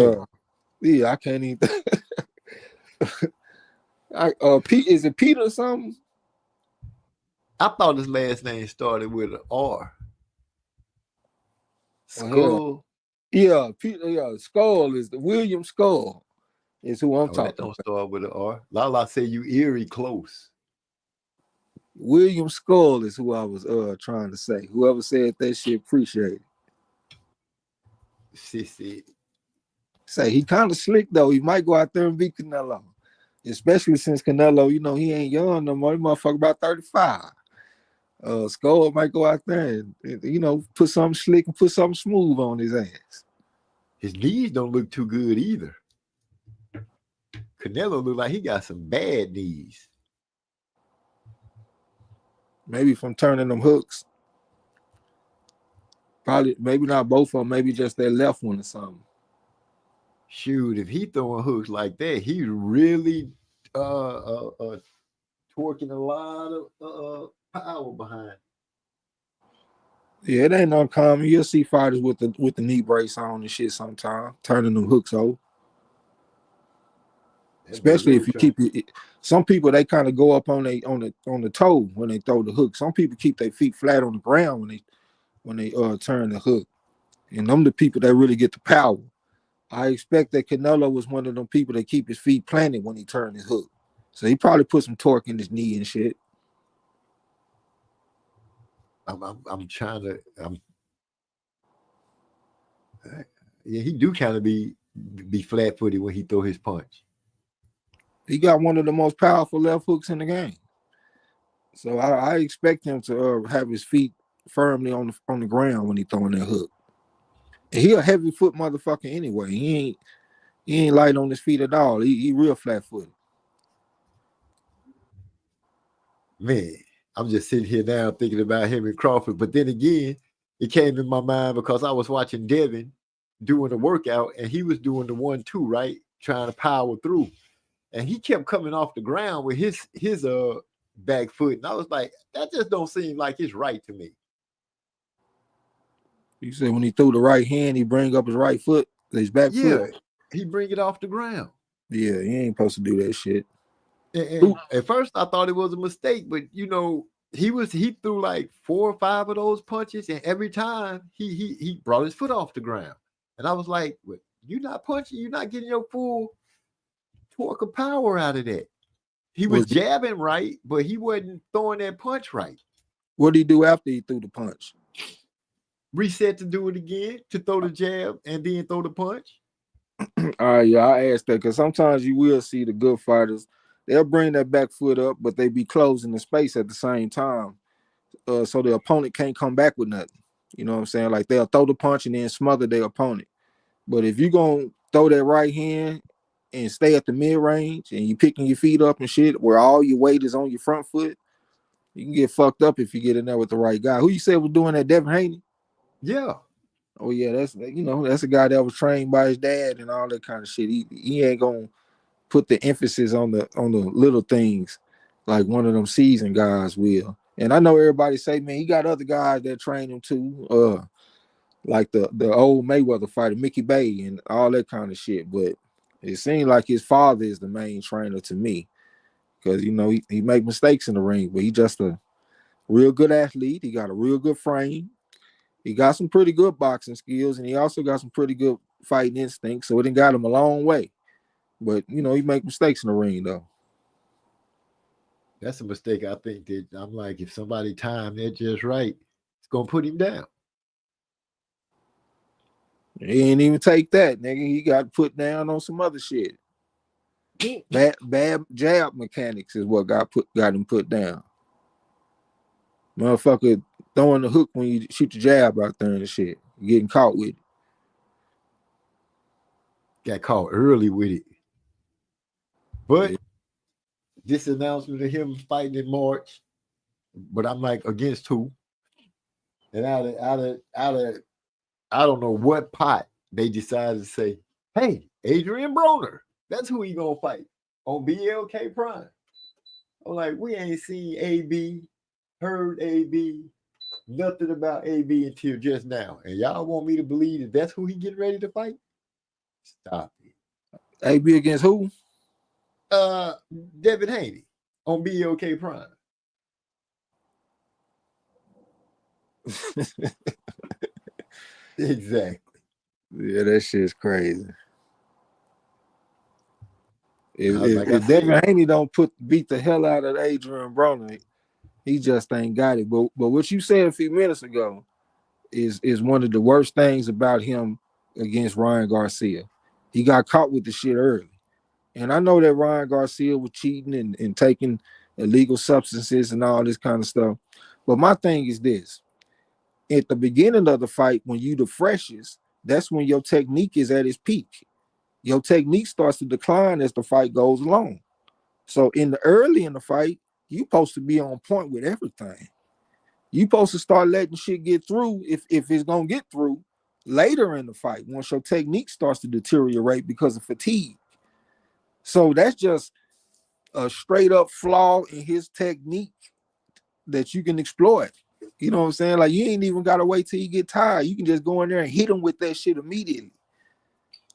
yeah, I can't even Pete, is it Peter or something? I thought his last name started with an R. Skull. Yeah, Peter. Yeah, Skull is the William Skull. Is who I'm talking. That don't start with an R. Lala say you eerie close. William Skull is who I was trying to say. Whoever said that shit, appreciate it. Sissy. Say he kind of slick though. He might go out there and beat Canelo, especially since Canelo, you know, he ain't young no more. He motherfucker about 35. Skull might go out there and you know put something slick and put something smooth on his ass. His knees don't look too good either. Canelo look like he got some bad knees. Maybe from turning them hooks. Probably, maybe not both of them. Maybe just that left one or something. Shoot, if he throwing hooks like that, he really twerking a lot of power behind. Yeah, it ain't uncommon. You'll see fighters with the knee brace on and shit sometimes, turning them hooks over. Especially if you keep it. Some people they kind of go up on the toe when they throw the hook. Some people keep their feet flat on the ground when they turn the hook, and them the people that really get the power. I expect that Canelo was one of them people that keep his feet planted when he turned his hook, so he probably put some torque in his knee and shit. I'm trying to. Yeah, he do kind of be flat-footed when he throw his punch. He got one of the most powerful left hooks in the game. So I expect him to have his feet firmly on the ground when he throwing that hook. And he a heavy foot motherfucker anyway. He ain't light on his feet at all. He real flat footed. Man, I'm just sitting here now thinking about Henry Crawford. But then again, it came in my mind because I was watching Devin doing a workout and he was doing the 1-2, right? Trying to power through. And he kept coming off the ground with his back foot. And I was like, that just don't seem like it's right to me. You said when he threw the right hand, he bring up his right foot, his back foot. He bring it off the ground. Yeah, he ain't supposed to do that shit. And at first I thought it was a mistake, but you know, he threw like 4 or 5 of those punches, and every time he brought his foot off the ground. And I was like, you're not punching, you're not getting your full torque of power out of that. He was jabbing right, but he wasn't throwing that punch right. What did he do after he threw the punch? Reset to do it again, to throw the jab and then throw the punch. Yeah, I asked that because sometimes you will see the good fighters, they'll bring that back foot up, but they be closing the space at the same time. So the opponent can't come back with nothing. You know what I'm saying? Like they'll throw the punch and then smother their opponent. But if you're going to throw that right hand and stay at the mid-range and you picking your feet up and shit where all your weight is on your front foot, you can get fucked up if you get in there with the right guy. Who you said was doing that, Devin Haney? Yeah. Oh, yeah, that's a guy that was trained by his dad and all that kind of shit. He ain't going to put the emphasis on the little things like one of them seasoned guys will. And I know everybody say, man, he got other guys that train him too, like the old Mayweather fighter, Mickey Bay, and all that kind of shit. But it seems like his father is the main trainer to me because, you know, he make mistakes in the ring, but he just a real good athlete. He got a real good frame. He got some pretty good boxing skills, and he also got some pretty good fighting instinct, so it done got him a long way. But, you know, he make mistakes in the ring, though. That's a mistake. I think that I'm like, if somebody timed it just right, it's going to put him down. He ain't even take that, nigga. He got put down on some other shit. Bad jab mechanics is what got him put down. Motherfucker throwing the hook when you shoot the jab out there and shit. Getting caught with it. Got caught early with it. But this announcement of him fighting in March, but I'm like, against who? And out of I don't know what pot they decided to say, hey, Adrian Broner, that's who he gonna fight on BLK Prime. I'm like, we ain't seen AB, heard AB, nothing about AB until just now. And y'all want me to believe that that's who he getting ready to fight? Stop it. AB against who? Devin Haney on BLK Prime. Exactly. Yeah, that shit's crazy. If Devin Haney don't beat the hell out of Adrian Broner, he just ain't got it. But what you said a few minutes ago is one of the worst things about him against Ryan Garcia. He got caught with the shit early. And I know that Ryan Garcia was cheating and taking illegal substances and all this kind of stuff. But my thing is this. At the beginning of the fight, when you the freshest, that's when your technique is at its peak. Your technique starts to decline as the fight goes along. So early in the fight, you supposed to be on point with everything. You supposed to start letting shit get through if it's gonna get through later in the fight, once your technique starts to deteriorate because of fatigue. So that's just a straight up flaw in his technique that you can exploit. You know what I'm saying? Like, you ain't even gotta wait till you get tired. You can just go in there and hit him with that shit immediately.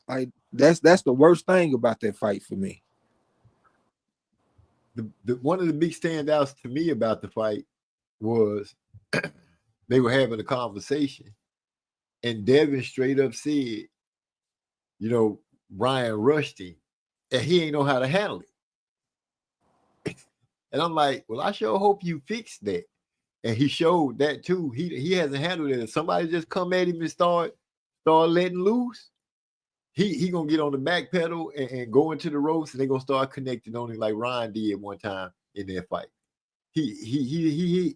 Like, that's the worst thing about that fight for me. The one of the big standouts to me about the fight was they were having a conversation, and Devin straight up said, you know, Ryan rushed him, and he ain't know how to handle it. And I'm like, well, I sure hope you fixed that. And he showed that too. He hasn't handled it. If somebody just come at him and start letting loose, he gonna get on the back pedal and go into the ropes, and they gonna start connecting on him like Ryan did one time in their fight. He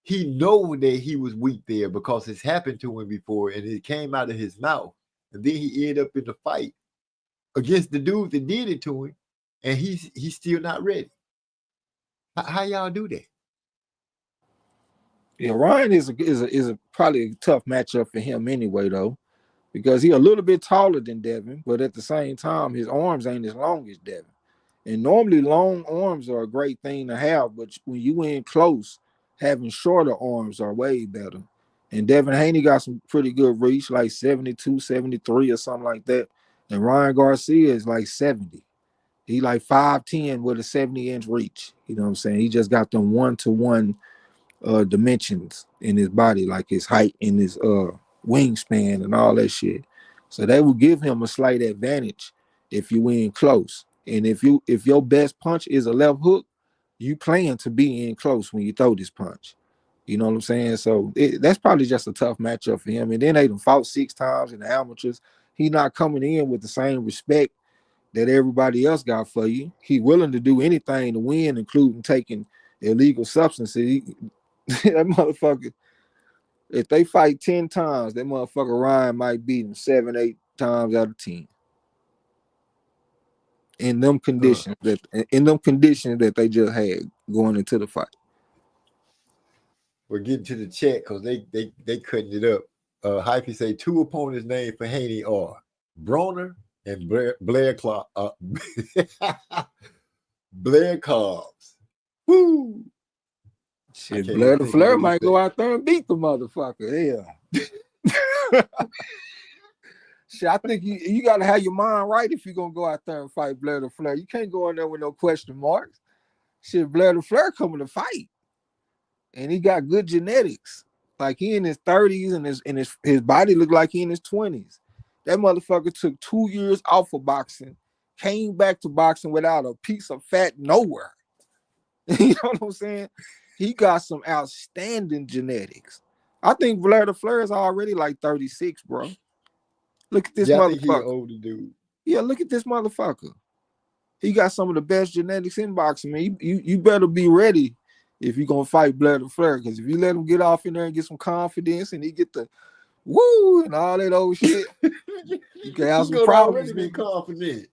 he know that he was weak there because it's happened to him before and it came out of his mouth. And then he ended up in the fight against the dude that did it to him, and he's still not ready. How y'all do that? Yeah, Ryan is a probably a tough matchup for him anyway, though, because he's a little bit taller than Devin, but at the same time, his arms ain't as long as Devin. And normally, long arms are a great thing to have, but when you in close, having shorter arms are way better. And Devin Haney got some pretty good reach, like 72, 73 or something like that. And Ryan Garcia is like 70. He like 5'10 with a 70-inch reach. You know what I'm saying? He just got them one-to-one dimensions in his body, like his height and his wingspan and all that shit. So that will give him a slight advantage if you in close. And if your best punch is a left hook, you plan to be in close when you throw this punch. You know what I'm saying? So that's probably just a tough matchup for him. And then they done fought 6 times in the amateurs. He not coming in with the same respect that everybody else got for you. He willing to do anything to win, including taking illegal substances. That motherfucker, if they fight 10 times, that motherfucker Ryan might beat him 7, 8 times out of 10. In them conditions that they just had going into the fight. We're getting to the chat because they cutting it up. Hyphy say 2 opponents named for Haney are Broner and Blair Clark. Blair Cobbs. Woo! Shit, Blair the Flair might go out there and beat the motherfucker. Yeah. Shit, I think you got to have your mind right if you're going to go out there and fight Blair the Flair. You can't go in there with no question marks. Shit, Blair the Flair coming to fight. And he got good genetics. Like he in his 30s and his body looked like he in his 20s. That motherfucker took 2 years off of boxing, came back to boxing without a piece of fat nowhere. You know what I'm saying? He got some outstanding genetics. I think Blair the Flair is already like 36, bro. Look at this motherfucker. I think he's an older dude. Yeah, look at this motherfucker. He got some of the best genetics in boxing, man. You better be ready if you're going to fight Blair the Flair, because if you let him get off in there and get some confidence and he get the woo and all that old shit, you can have some problems. Be confident.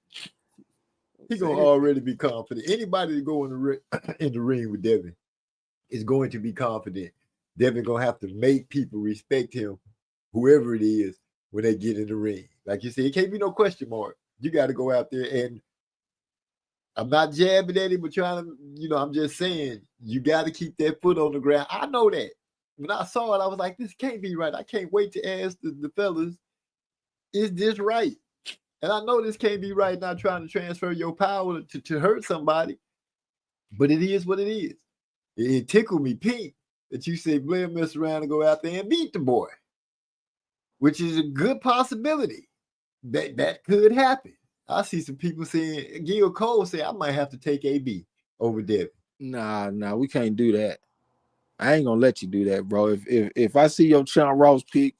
He's going to already be confident. Anybody that go in the ring with Devin is going to be confident. Devin going to have to make people respect him, whoever it is, when they get in the ring. Like you said, it can't be no question mark. You got to go out there, and I'm not jabbing at him, but trying to, I'm just saying, you got to keep that foot on the ground. I know that. When I saw it, I was like, this can't be right. I can't wait to ask the fellas, is this right? And I know this can't be right, not trying to transfer your power to hurt somebody, but it is what it is. It tickled me pink that you said Blair mess around and go out there and beat the boy, which is a good possibility. That could happen. I see some people saying, Gil Cole say, I might have to take AB over Devin. Nah, we can't do that. I ain't gonna let you do that, bro. If I see your Sean Ross pick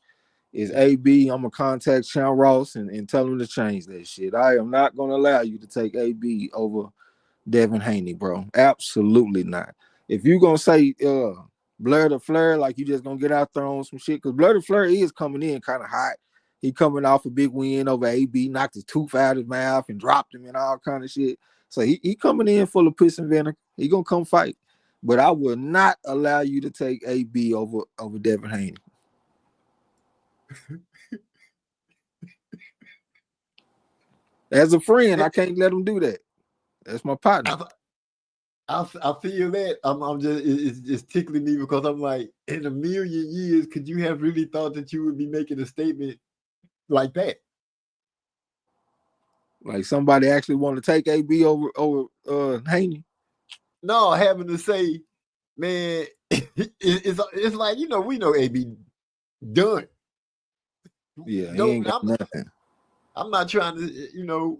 is AB, I'm gonna contact Sean Ross and tell him to change that shit. I am not gonna allow you to take AB over Devin Haney, bro. Absolutely not. If you gonna say Blair the Flair, like you just gonna get out there on some shit, because Blair the Flair is coming in kind of hot. He coming off a big win over AB, knocked his tooth out of his mouth and dropped him and all kind of shit. So he coming in full of piss and vinegar. He gonna come fight. But I will not allow you to take AB over Devin Haney. As a friend, I can't let him do that. That's my partner. I feel that. I'm just it's tickling me because I'm like, in a million years, could you have really thought that you would be making a statement like that? Like somebody actually want to take AB over Haney? No, having to say, man, it's like, we know AB done. Yeah, he ain't got nothing. I'm not trying to,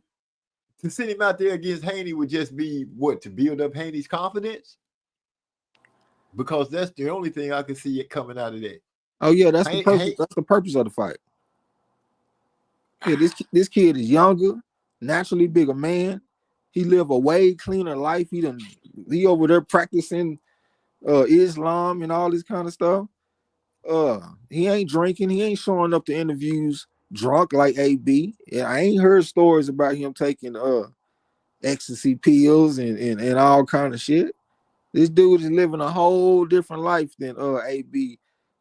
to send him out there against Haney would just be to build up Haney's confidence, because that's the only thing I can see it coming out of that. Oh yeah, that's the purpose. That's the purpose of the fight. Yeah, this kid is younger, naturally bigger man. He live a way cleaner life. He over there practicing Islam and all this kind of stuff. He ain't drinking. He ain't showing up to interviews drunk like AB. And I ain't heard stories about him taking ecstasy pills and all kind of shit. This dude is living a whole different life than AB,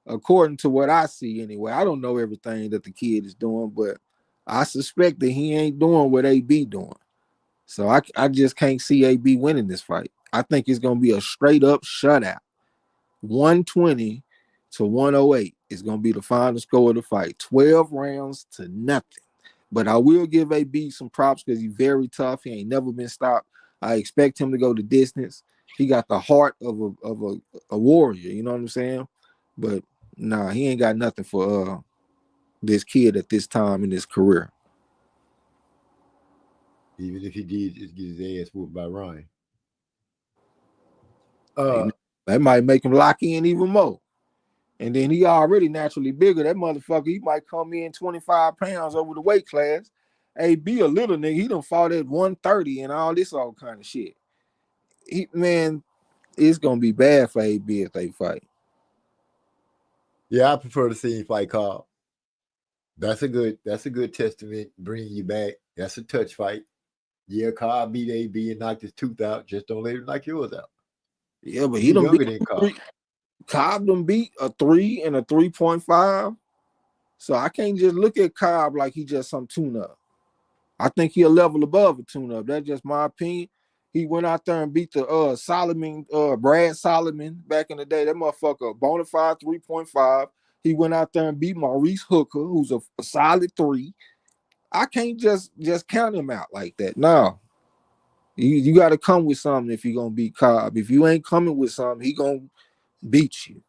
according to what I see anyway. I don't know everything that the kid is doing, but I suspect that he ain't doing what AB doing. So I just can't see AB winning this fight. I think it's gonna be a straight up shutout. 120 to 108 is gonna be the final score of the fight. 12 rounds to nothing. But I will give AB some props because he's very tough. He ain't never been stopped. I expect him to go the distance. He got the heart of a warrior, you know what I'm saying? But nah, he ain't got nothing for this kid at this time in his career. Even if he did just get his ass whooped by Ryan. That might make him lock in even more. And then he already naturally bigger. That motherfucker, he might come in 25 pounds over the weight class. AB a little nigga, he done fought at 130 and all this all kind of shit. Man, it's gonna be bad for AB if they fight. Yeah, I prefer to see him fight Cobb. That's a good testament, bringing you back. That's a touch fight. Yeah, Cobb beat AB and knocked his tooth out. Just don't let him knock yours out. Yeah, but he done beat Cobb. Cobb done beat a 3 and a 3.5. So I can't just look at Cobb like he just some tune-up. I think he a level above a tune-up. That's just my opinion. He went out there and beat the Solomon, Brad Solomon back in the day. That motherfucker, bona fide 3.5. He went out there and beat Maurice Hooker, who's a solid 3. I can't just count him out like that. No. You got to come with something if you're going to beat Cobb. If you ain't coming with something, he going to beat you.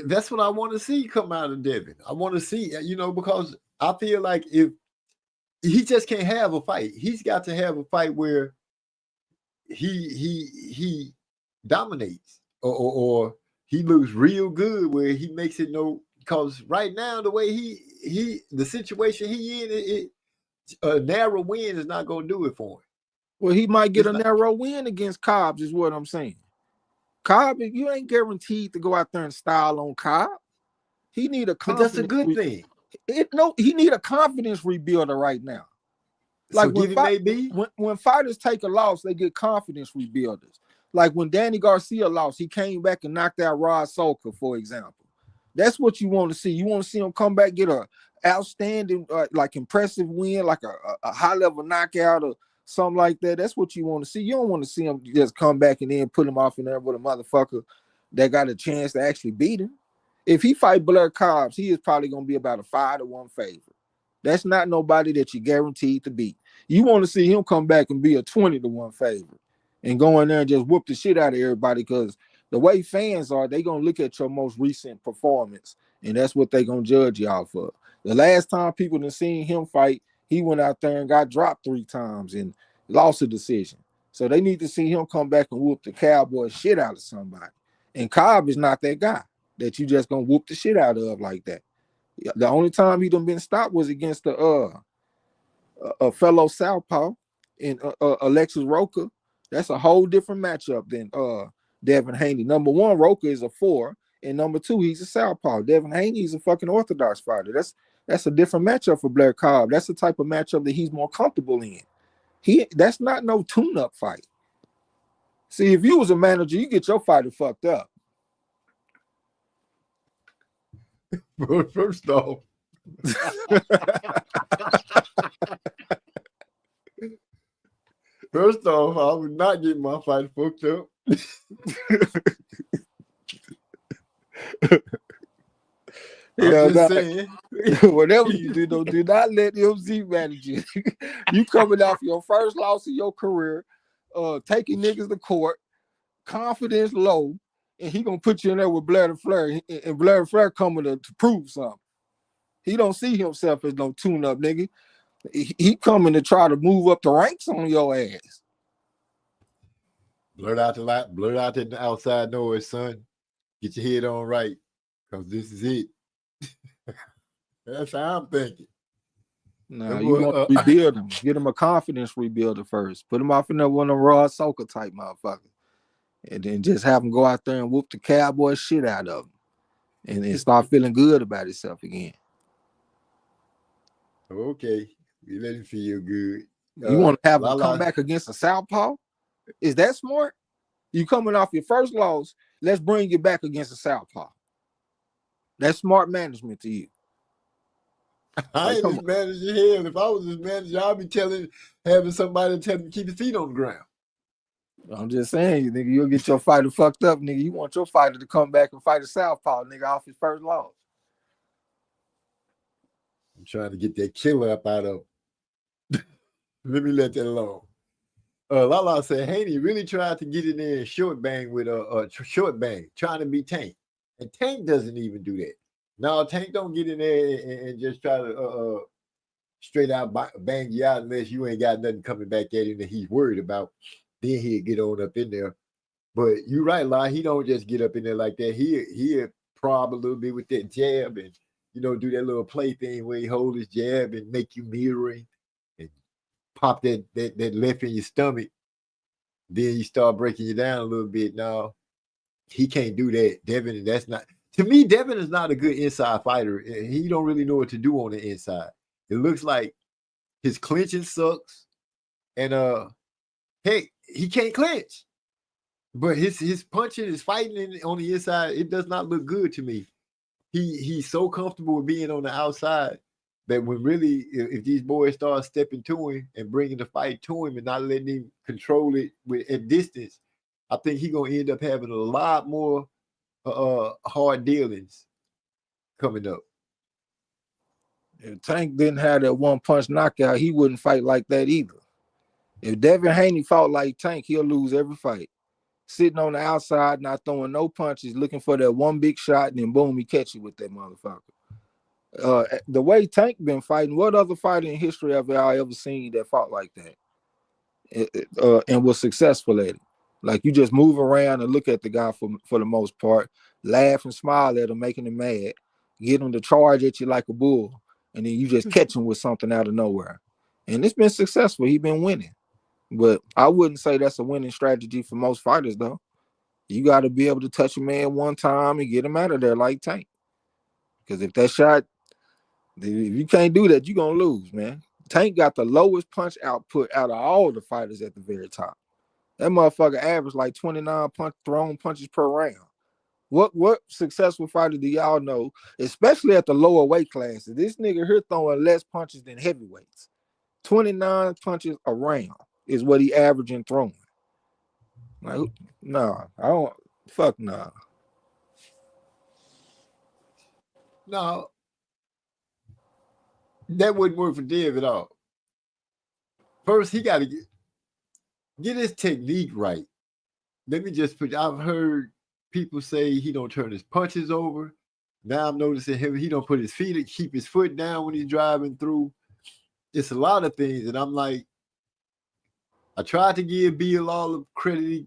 That's what I want to see come out of Devin. I want to see, because I feel like if he just can't have a fight, he's got to have a fight where he dominates or he looks real good where he makes it because right now the way the situation he in, a narrow win is not going to do it for him. Well, he might get a narrow win against Cobb, is what I'm saying. Cobb, you ain't guaranteed to go out there and style on Cobb. He need a confidence. But that's a good thing. He need a confidence rebuilder right now. Like so when fighters take a loss, they get confidence rebuilders. Like when Danny Garcia lost, he came back and knocked out Rod Solka, for example. That's what you want to see. You want to see him come back, get a outstanding, impressive win, like a high level knockout or something like that. That's what you want to see. You don't want to see him just come back and then put him off in there with a motherfucker that got a chance to actually beat him. If he fight Blair Cobbs, he is probably going to be about a 5-1 favorite. That's not nobody that you guaranteed to beat. You want to see him come back and be a 20-1 favorite and go in there and just whoop the shit out of everybody, because the way fans are, they going to look at your most recent performance, and that's what they going to judge you off of. The last time people done seen him fight, he went out there and got dropped 3 times and lost a decision. So they need to see him come back and whoop the cowboy shit out of somebody. And Cobb is not that guy that you just going to whoop the shit out of like that. The only time he done been stopped was against a fellow southpaw in Alexis Roca. That's a whole different matchup than Devin Haney. Number 1, Roca is a 4, and number 2, he's a southpaw. Devin Haney is a fucking orthodox fighter. That's a different matchup for Blair Cobb. That's the type of matchup that he's more comfortable in. That's not no tune-up fight. See, if you was a manager, you get your fighter fucked up. First off, I would not get my fight fucked up. Whatever you do, do not let MZ manage you. You coming off your first loss of your career, taking niggas to court, confidence low, and he gonna put you in there with Blair Flair, and Blair Flair coming to prove something. He don't see himself as no tune-up nigga. He coming to try to move up the ranks on your ass. Blurt out the outside noise, son. Get your head on right, because this is it. That's how I'm thinking. No, you want to rebuild him. Get him a confidence rebuilder first. Put him off in there with a Raw Soka type motherfucker. and then just have him go out there and whoop the Cowboy shit out of him, and then start feeling good about himself again. Okay, we let him feel good. You want to have him come back against a southpaw? Is that smart? You coming off your first loss, let's bring you back against a southpaw. That's smart management to you. I ain't his manager here. If I was his manager, I'd be having somebody tell him to keep his feet on the ground. I'm just saying, nigga, you'll get your fighter fucked up, nigga. You want your fighter to come back and fight a southpaw, nigga, off his first loss. I'm trying to get that killer up out of him. Let me let that alone. Lala said Haney really tried to get in there and short bang with short bang, trying to be Tank. And Tank doesn't even do that. No, Tank don't get in there and just try to straight out bang you out unless you ain't got nothing coming back at him that he's worried about. Then he'll get on up in there. But you're right, La. He don't just get up in there like that. He'll prob a little bit with that jab and, do that little play thing where he hold his jab and make you mirroring and pop that left in your stomach. Then you start breaking you down a little bit. No, he can't do that. Devin, that's not. To me, Devin is not a good inside fighter. He don't really know what to do on the inside. It looks like his clinching sucks. And, hey, he can't clinch. But his punching, his fighting on the inside, it does not look good to me. He's so comfortable with being on the outside that when really, if these boys start stepping to him and bringing the fight to him and not letting him control it at distance, I think he's going to end up having a lot more hard dealings coming up. If Tank didn't have that one punch knockout, he wouldn't fight like that either. If Devin Haney fought like Tank, he'll lose every fight. Sitting on the outside, not throwing no punches, looking for that one big shot, and then boom, he catch you with that motherfucker. The way Tank been fighting, what other fighter in history have I ever seen that fought like that and was successful at it? Like, you just move around and look at the guy for the most part, laugh and smile at him, making him mad, get him to charge at you like a bull, and then you just catch him with something out of nowhere. And it's been successful. He's been winning. But I wouldn't say that's a winning strategy for most fighters, though. You got to be able to touch a man one time and get him out of there like Tank. Because if that shot, if you can't do that, you're going to lose, man. Tank got the lowest punch output out of all the fighters at the very top. That motherfucker averaged like 29 thrown punches per round. What successful fighter do y'all know, especially at the lower weight classes? This nigga here throwing less punches than heavyweights. 29 punches a round is what he averaging throwing. Like, nah, I don't. Fuck nah. No, that wouldn't work for Dev at all. First, he got to get his technique right. Let me just I've heard people say he don't turn his punches over. Now I'm noticing him, he don't put his feet, keep his foot down when he's driving through. It's a lot of things, and I'm like, I tried to give Bill all the credit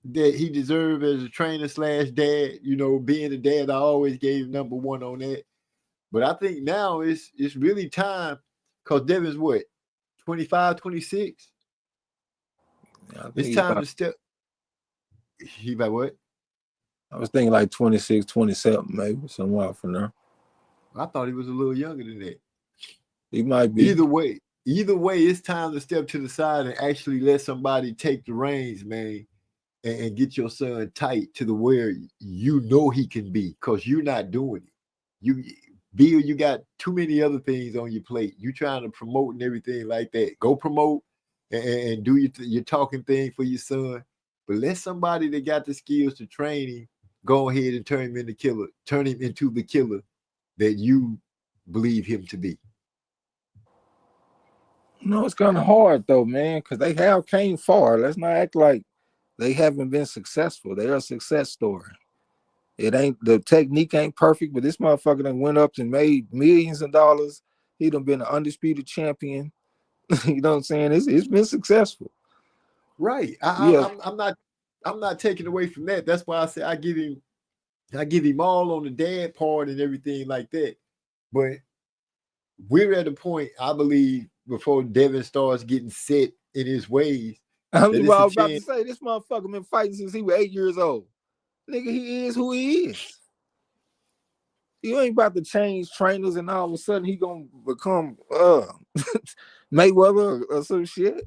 that he deserved as a trainer / dad. Being a dad, I always gave number one on that. But I think now it's really time, because Devin's what, 25, 26? Yeah, it's time to step. He about what? I was thinking like 26, 27, maybe, somewhere from there. I thought he was a little younger than that. He might be. Either way, it's time to step to the side and actually let somebody take the reins, man, and get your son tight to the where he can be, because you're not doing it. Bill, you got too many other things on your plate. You trying to promote and everything like that. Go promote and do your talking thing for your son. But let somebody that got the skills to train him go ahead and turn him into the killer that you believe him to be. No, it's kind of hard though, man, because they have came far. Let's not act like they haven't been successful. They're a success story. The technique ain't perfect, but this motherfucker done went up and made millions of dollars. He done been an undisputed champion. You know what I'm saying? It's been successful. Right. I'm not taking away from that. That's why I say I give him all on the dad part and everything like that. But we're at a point, I believe, before Devin starts getting set in his ways, I That was it's a about to chance. say this motherfucker been fighting since he was 8 years old. Nigga, he is who he is. You ain't about to change trainers and all of a sudden he gonna become Mayweather or some shit.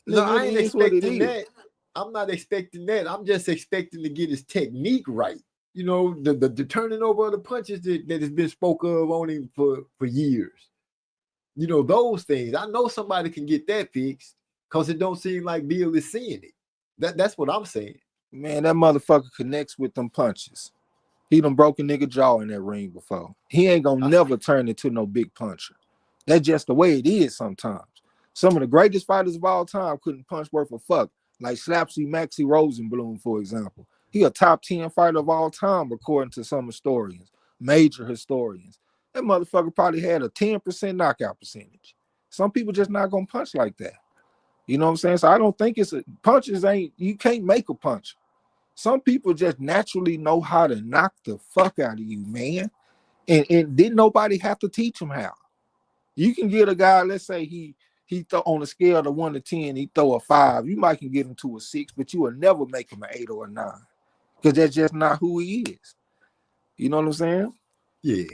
No, Nigga, I it ain't is what it expecting is. that. I'm not expecting that. I'm just expecting to get his technique right. You know, the turning over of the punches that has been spoke of on him for years. You know, those things. I know somebody can get that fixed because it don't seem like Bill is seeing it. That's what I'm saying. Man, that motherfucker connects with them punches. He done broke a nigga jaw in that ring before. He ain't gonna never turn into no big puncher. That's just the way it is sometimes. Some of the greatest fighters of all time couldn't punch worth a fuck, like Slapsy Maxie Rosenblum, for example. He a top 10 fighter of all time, according to some historians, major historians. That motherfucker probably had a 10% knockout percentage. Some people just not gonna punch like that. You know what I'm saying? So I don't think punches ain't, you can't make a punch. Some people just naturally know how to knock the fuck out of you, man. And didn't nobody have to teach him how. You can get a guy, let's say he throw on a scale of 1 to 10, he throw a 5. You might can get him to a 6, but you will never make him an 8 or a 9. Because that's just not who he is. You know what I'm saying? Yeah.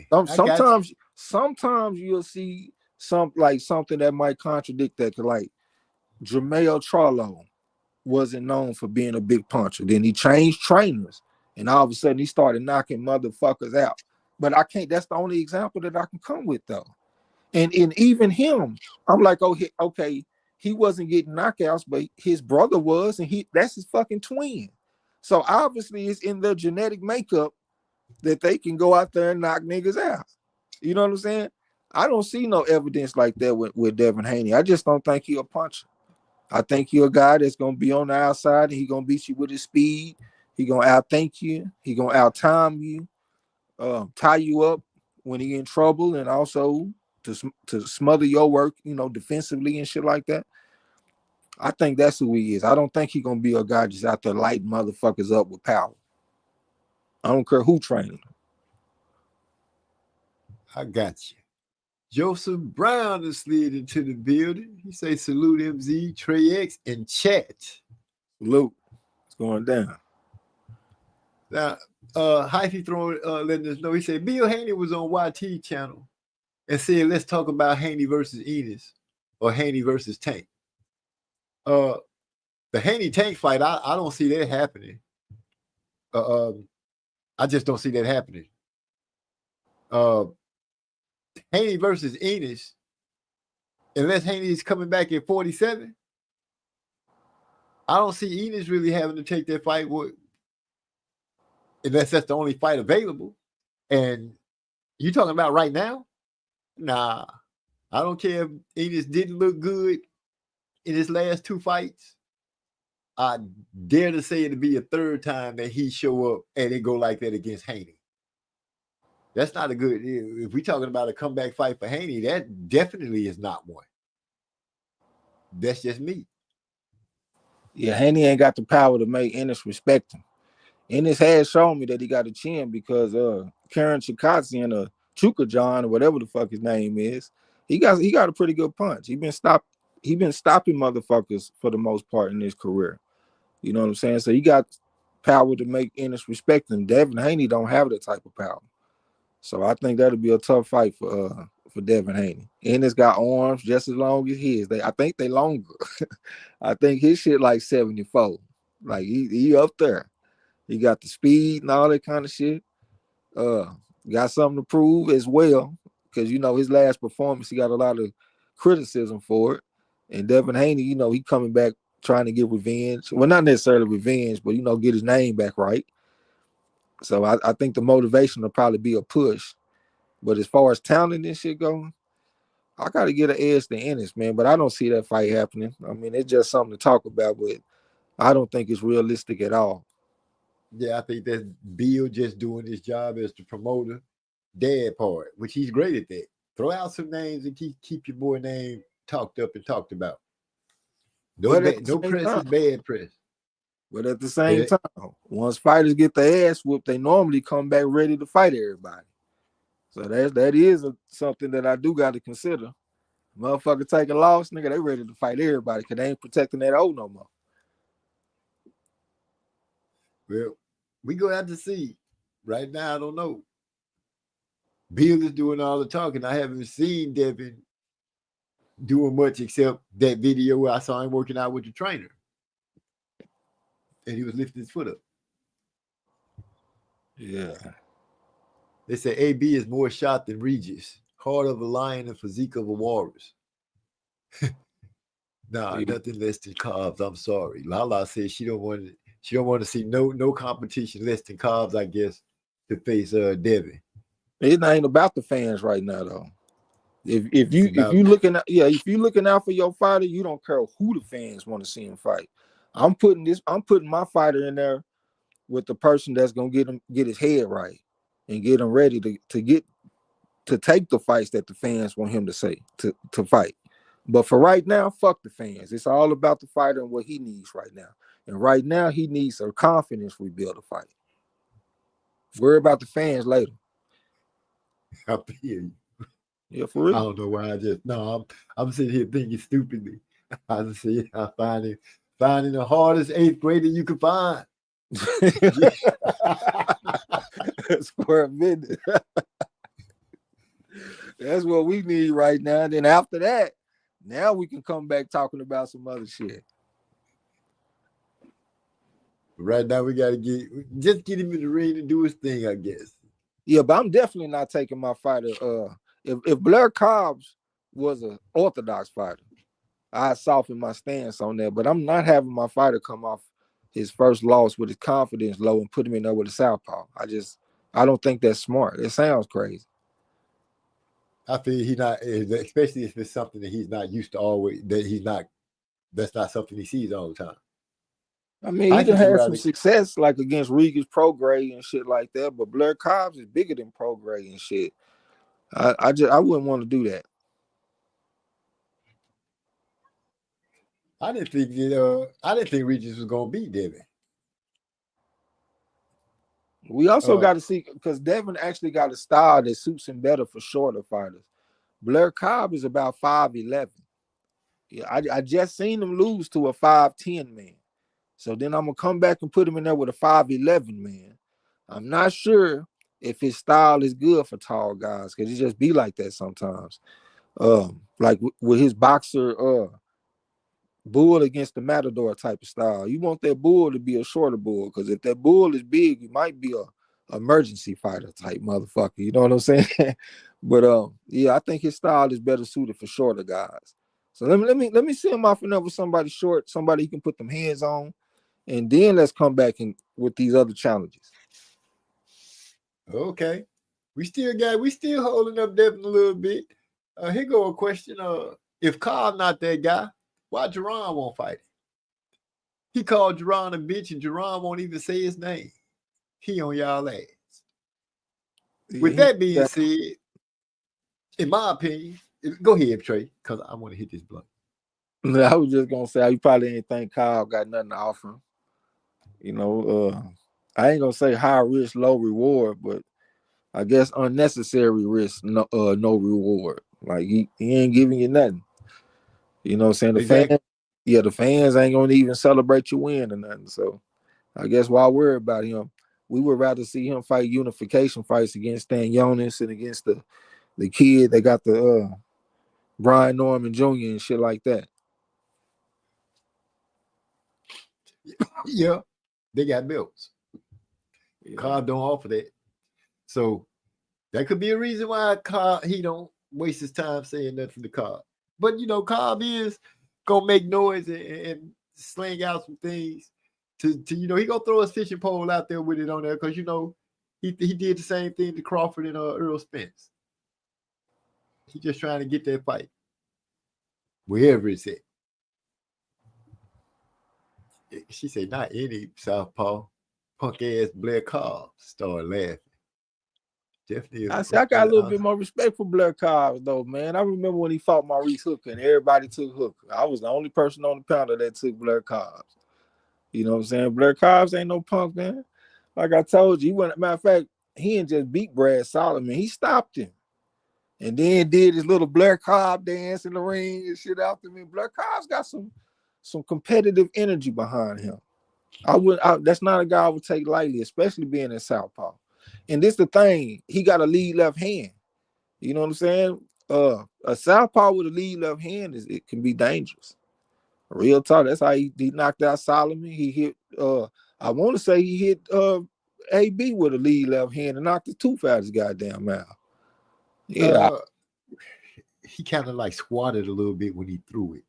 Sometimes you'll see something that might contradict that, like Jermell Charlo wasn't known for being a big puncher. Then he changed trainers, and all of a sudden he started knocking motherfuckers out. But I can't. That's the only example that I can come with, though. And even him, I'm like, oh, okay, he wasn't getting knockouts, but his brother was, and that's his fucking twin. So obviously, it's in their genetic makeup that they can go out there and knock niggas out. You know what I'm saying? I don't see no evidence like that with Devin Haney. I just don't think he's a puncher. I think you're a guy that's gonna be on the outside and he's gonna beat you with his speed. He's gonna outthink you. He's gonna out-time you, tie you up when he's in trouble, and also to smother your work, you know, defensively and shit like that. I think that's who he is. I don't think he's gonna be a guy just out there lighting motherfuckers up with power. I don't care who trained him. I got you. Joseph Brown has slid into the building. He say salute MZ, Trey X, and chat. Salute. It's going down. Now, Hyphy letting us know. He said Bill Haney was on YT channel and said, let's talk about Haney versus Enos or Haney versus Tank. The Haney Tank fight, I don't see that happening. I just don't see that happening. Haney versus Enos, unless Haney is coming back at 47, I don't see Enos really having to take that fight unless that's the only fight available. And you talking about right now? Nah, I don't care if Enos didn't look good in his last 2 fights. I dare to say it'll be a third time that he show up and it go like that against Haney. That's not a good. If we're talking about a comeback fight for Haney, that definitely is not one. That's just me. Yeah, Haney ain't got the power to make Ennis respect him. Ennis has shown me that he got a chin because Karen Chikadze and Chuka John or whatever the fuck his name is, he got a pretty good punch. He been stopping motherfuckers for the most part in his career. You know what I'm saying? So he got power to make Ennis respect him. Devin Haney don't have that type of power. So I think that'll be a tough fight for Devin Haney. Ennis got arms just as long as his. I think they longer. I think his shit like 74. Like he up there. He got the speed and all that kind of shit. Got something to prove as well. Because you know his last performance, he got a lot of criticism for it. And Devin Haney, you know, he coming back trying to get revenge. Well, not necessarily revenge, but you know, get his name back right. So I think the motivation will probably be a push. But as far as talent and shit going, I got to get an edge to Ennis, man. But I don't see that fight happening. I mean, it's just something to talk about, but I don't think it's realistic at all. Yeah, I think that's Bill just doing his job as the promoter, dad part, which he's great at that. Throw out some names and keep your boy name talked up and talked about. No press is bad press. But at the same time, once fighters get their ass whooped, they normally come back ready to fight everybody. So that is something that I do got to consider. Motherfucker take a loss, nigga, they ready to fight everybody because they ain't protecting that O no more. Well, we gonna have to see. Right now, I don't know. Bill is doing all the talking. I haven't seen Devin doing much except that video where I saw him working out with the trainer. And he was lifting his foot up. Yeah. They say AB is more shot than Regis. Heart of a lion and physique of a walrus. Nah, nothing less than Cobbs. I'm sorry. Lala says she don't want to see no competition less than Cobbs, I guess, to face Devin. It ain't about the fans right now though. If you looking out for your fighter, you don't care who the fans want to see him fight. I'm putting my fighter in there with the person that's gonna get his head right and get him ready to take the fights that the fans want him to fight. But for right now, fuck the fans. It's all about the fighter and what he needs right now. And right now, he needs a confidence rebuild to fight. Worry about the fans later. I feel you. Yeah, for real. I don't know why I'm sitting here thinking stupidly. I just say I'm finding the hardest 8th grader you can find. For a minute. That's what we need right now. And then after that, now we can come back talking about some other shit. Right now, we got to get him in the ring and do his thing, I guess. Yeah, but I'm definitely not taking my fighter. If Blair Cobbs was an orthodox fighter, I'd soften my stance on that. But I'm not having my fighter come off his first loss with his confidence low and put him in there with a southpaw. I don't think that's smart. It sounds crazy. I feel he's not, especially if it's something that he's not used to always, that's not something he sees all the time. I mean, he done had some success like against Regis Prograis and shit like that, but Blair Cobbs is bigger than Prograis and shit. I wouldn't want to do that. I didn't think Regis was gonna beat Devin. We also got to see, because Devin actually got a style that suits him better for shorter fighters. Blair Cobb is about 5'11". Yeah, I just seen him lose to a 5'10" man. So then I'm gonna come back and put him in there with a 5'11" man. I'm not sure if his style is good for tall guys, because it just be like that sometimes. Like with his boxer bull against the matador type of style. You want that bull to be a shorter bull, because if that bull is big, you might be a emergency fighter type motherfucker. You know what I'm saying? But yeah, I think his style is better suited for shorter guys. So let me see him off and up with somebody short, somebody he can put them hands on, and then let's come back with these other challenges. Okay, we still holding up Devin a little bit. Here go a question. If Cobb not that guy, why Jerron won't fight him? He called Jerron a bitch, and Jerron won't even say his name. He on y'all ass. With that being said, in my opinion, go ahead, Trey, because I want to hit this blunt. I was just gonna say, you probably ain't think Kyle got nothing to offer him. You know, I ain't gonna say high risk, low reward, but I guess unnecessary risk, no reward. Like he ain't giving you nothing. You know what I'm saying? The fans ain't gonna even celebrate your win or nothing. So I guess why worry about him? We would rather see him fight unification fights against Stan Jonas and against the kid that got the Brian Norman Jr. and shit like that. Yeah, they got belts. Yeah. Cobb don't offer that. So that could be a reason why he don't waste his time saying nothing to Cobb. But, you know, Cobb is going to make noise and sling out some things to you know, he going to throw his fishing pole out there with it on there because, you know, he did the same thing to Crawford and Earl Spence. He's just trying to get that fight. Wherever it's at. She said, not any southpaw. Punk-ass Blair Cobb started laughing. Definitely. I got a little bit more respect for Blair Cobb, though, man. I remember when he fought Maurice Hooker and everybody took Hooker. I was the only person on the panel that took Blair Cobb. You know what I'm saying? Blair Cobb ain't no punk, man. Like I told you, matter of fact, he didn't just beat Brad Solomon. He stopped him. And then did his little Blair Cobb dance in the ring and shit after me. Blair Cobb's got some competitive energy behind him. That's not a guy I would take lightly, especially being in Southpaw. And this the thing, he got a lead left hand. You know what I'm saying? A Southpaw with a lead left hand it can be dangerous. Real talk. That's how he knocked out Solomon. He hit I want to say he hit AB with a lead left hand and knocked the tooth out his goddamn mouth. Yeah. He kind of like squatted a little bit when he threw it.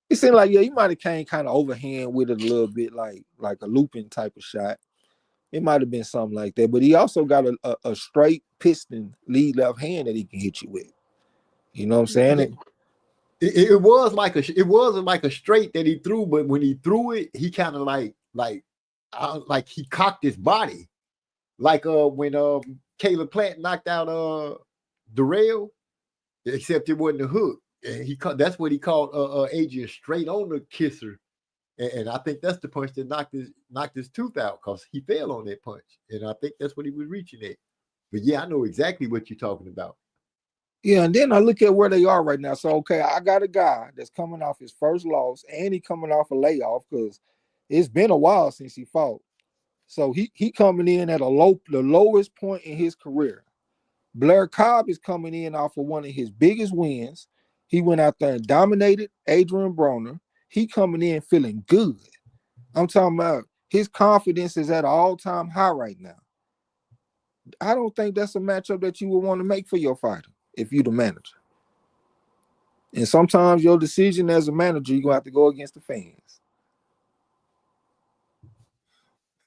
It seemed like, he might have came kind of overhand with it a little bit, like a looping type of shot. It might have been something like that. But he also got a straight piston lead left hand that he can hit you with. You know what I'm saying? It wasn't like a straight that he threw, but when he threw it, he kind of like he cocked his body, like when Caleb Plant knocked out Darrell, except it wasn't a hook, and that's what he called Adrian straight on the kisser, and I think that's the punch that knocked his tooth out because he fell on that punch, and I think that's what he was reaching at. But yeah, I know exactly what you're talking about. Yeah, and then I look at where they are right now. So, okay, I got a guy that's coming off his first loss, and he coming off a layoff because it's been a while since he fought. So he coming in at the lowest point in his career. Blair Cobb is coming in off of one of his biggest wins. He went out there and dominated Adrian Broner. He coming in feeling good. I'm talking about his confidence is at an all-time high right now. I don't think that's a matchup that you would want to make for your fighter if you're the manager. And sometimes your decision as a manager, you're going to have to go against the fans.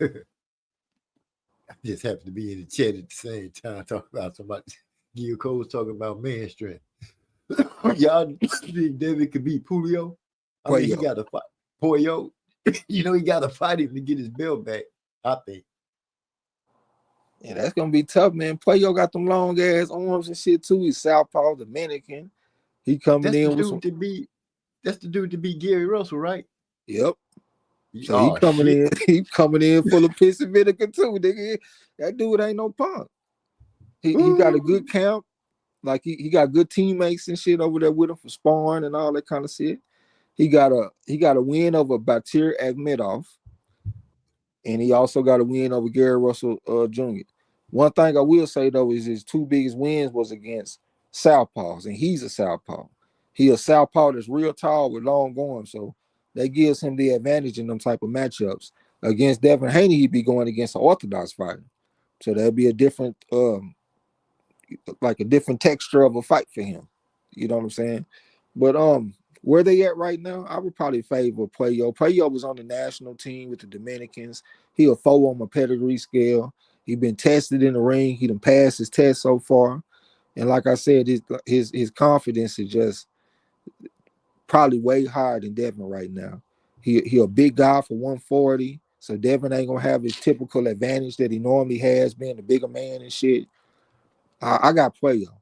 I just happen to be in the chat at the same time talking about somebody. Gil Cole's talking about man strength. Y'all think David could beat Julio? I mean, he got to fight Pollo. He got to fight him to get his belt back, I think. Yeah, that's gonna be tough, man. Pollo got them long ass arms and shit too. He's Southpaw, Dominican. He coming that's in with some. That's the dude to beat Gary Russell, right? Yep. So he coming in. He coming in full of piss and vinegar too, nigga. That dude ain't no punk. He got a good camp. Like he got good teammates and shit over there with him for sparring and all that kind of shit. He got a win over Batir Akhmedov, and he also got a win over Gary Russell Jr. One thing I will say though is his two biggest wins was against Southpaws, and he's a Southpaw. He a Southpaw that's real tall with long arms, so that gives him the advantage in them type of matchups. Against Devin Haney, he'd be going against an orthodox fighter, so that'd be a different, like a different texture of a fight for him. You know what I'm saying? But where they at right now, I would probably favor Pollo. Pollo was on the national team with the Dominicans. He a 4 on my pedigree scale. He been tested in the ring. He done passed his test so far. And like I said, his confidence is just probably way higher than Devin right now. He a big guy for 140. So Devin ain't gonna have his typical advantage that he normally has, being a bigger man and shit. I got Pollo.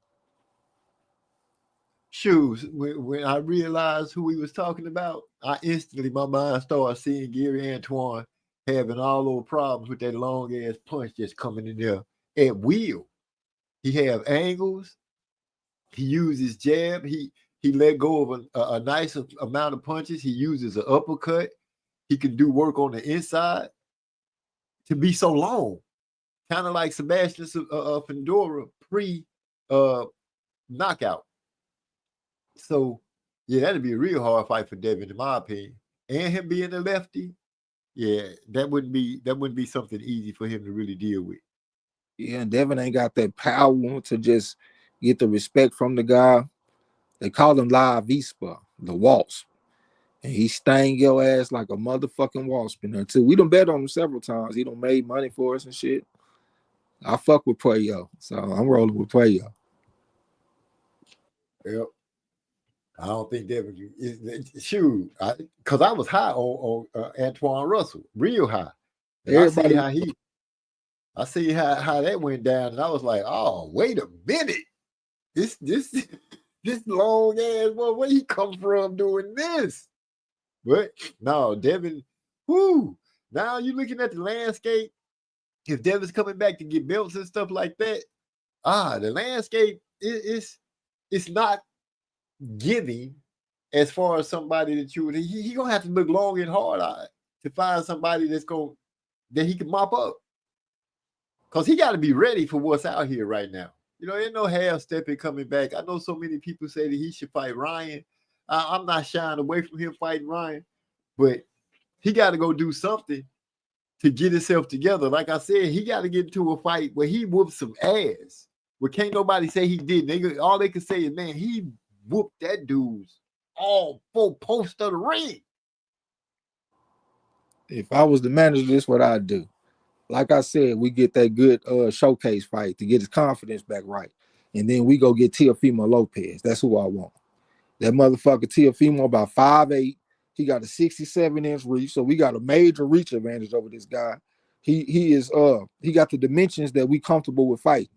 Shoes. When I realized who he was talking about, I instantly, my mind started seeing Gary Antoine having all those problems with that long ass punch just coming in there at will. He have angles. He uses jab. He let go of a nice amount of punches. He uses an uppercut. He can do work on the inside. To be so long, kind of like Sebastian Fundora pre knockout. So yeah, that'd be a real hard fight for Devin, in my opinion. And him being a lefty, yeah, that wouldn't be something easy for him to really deal with. Yeah, and Devin ain't got that power to just get the respect from the guy. They call him La Avispa, the Wasp. And he stung your ass like a motherfucking wasp in there too. We done bet on him several times. He done made money for us and shit. I fuck with Pollo, so I'm rolling with Pollo. Yep. I don't think Devin shoot, because I was high on Antoine Russell, real high. I see how that went down, and I was like, oh, wait a minute. This long ass boy, where he come from doing this? But no, Devin, now you're looking at the landscape. If Devin's coming back to get belts and stuff like that, the landscape it's not giving as far as somebody that he gonna have to look long and hard to find somebody that he can mop up. Because he got to be ready for what's out here right now. You know, ain't no half-stepping coming back. I know so many people say that he should fight Ryan. I'm not shying away from him fighting Ryan, but he got to go do something to get himself together. Like I said, he got to get into a fight where he whooped some ass. Where can't nobody say he didn't. All they can say is, man, he whooped that dude's all 4 posts of the ring. If I was the manager, this is what I'd do. Like I said, we get that good showcase fight to get his confidence back right. And then we go get Teofimo Lopez. That's who I want. That motherfucker Teofimo about 5'8". He got a 67-inch reach, so we got a major reach advantage over this guy. He got the dimensions that we comfortable with fighting.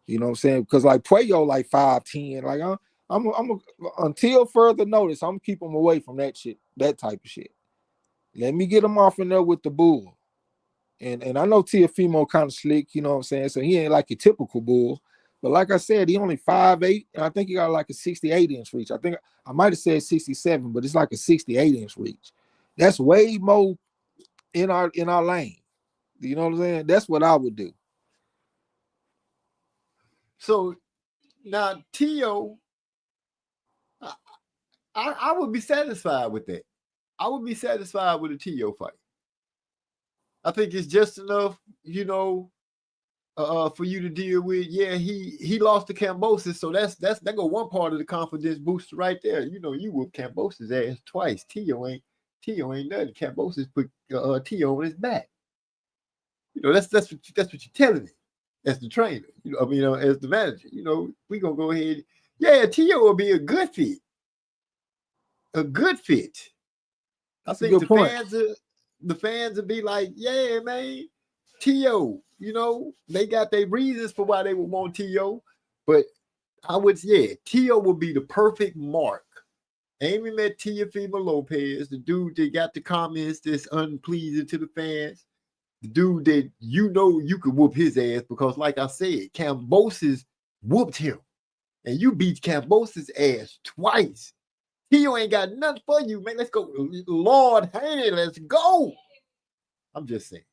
You know what I'm saying? Because like Puello like 5'10". Like I'm until further notice, I'm keep him away from that shit, that type of shit. Let me get him off in there with the bull. And I know Teofimo kind of slick, you know what I'm saying? So he ain't like a typical bull. But like I said, he only 5'8", and I think he got like a 68-inch reach. I think I might have said 67, but it's like a 68-inch reach. That's way more in our lane. You know what I'm saying? That's what I would do. So now Tio, I would be satisfied with that. I would be satisfied with a Tio fight. I think it's just enough, you know, for you to deal with. Yeah, he lost to Kambosos, so that go one part of the confidence booster right there. You know, you whoop Kambosos' ass twice. Tio ain't nothing. Kambosos put Tio on his back. You know, that's what you're telling me as the trainer. You know, as the manager. You know, we gonna go ahead. Yeah, Tio will be a good fit. A good fit. That's I think the fans will be like, yeah, man, Tio, you know, they got their reasons for why they would want Tio, but Tio would be the perfect mark. Amy met Teofimo Lopez, the dude that got the comments that's unpleasing to the fans, the dude that you know you could whoop his ass because, like I said, Kambosos whooped him, and you beat Kambosos' ass twice. Tio ain't got nothing for you, man. Let's go. Lord Haney, let's go. I'm just saying.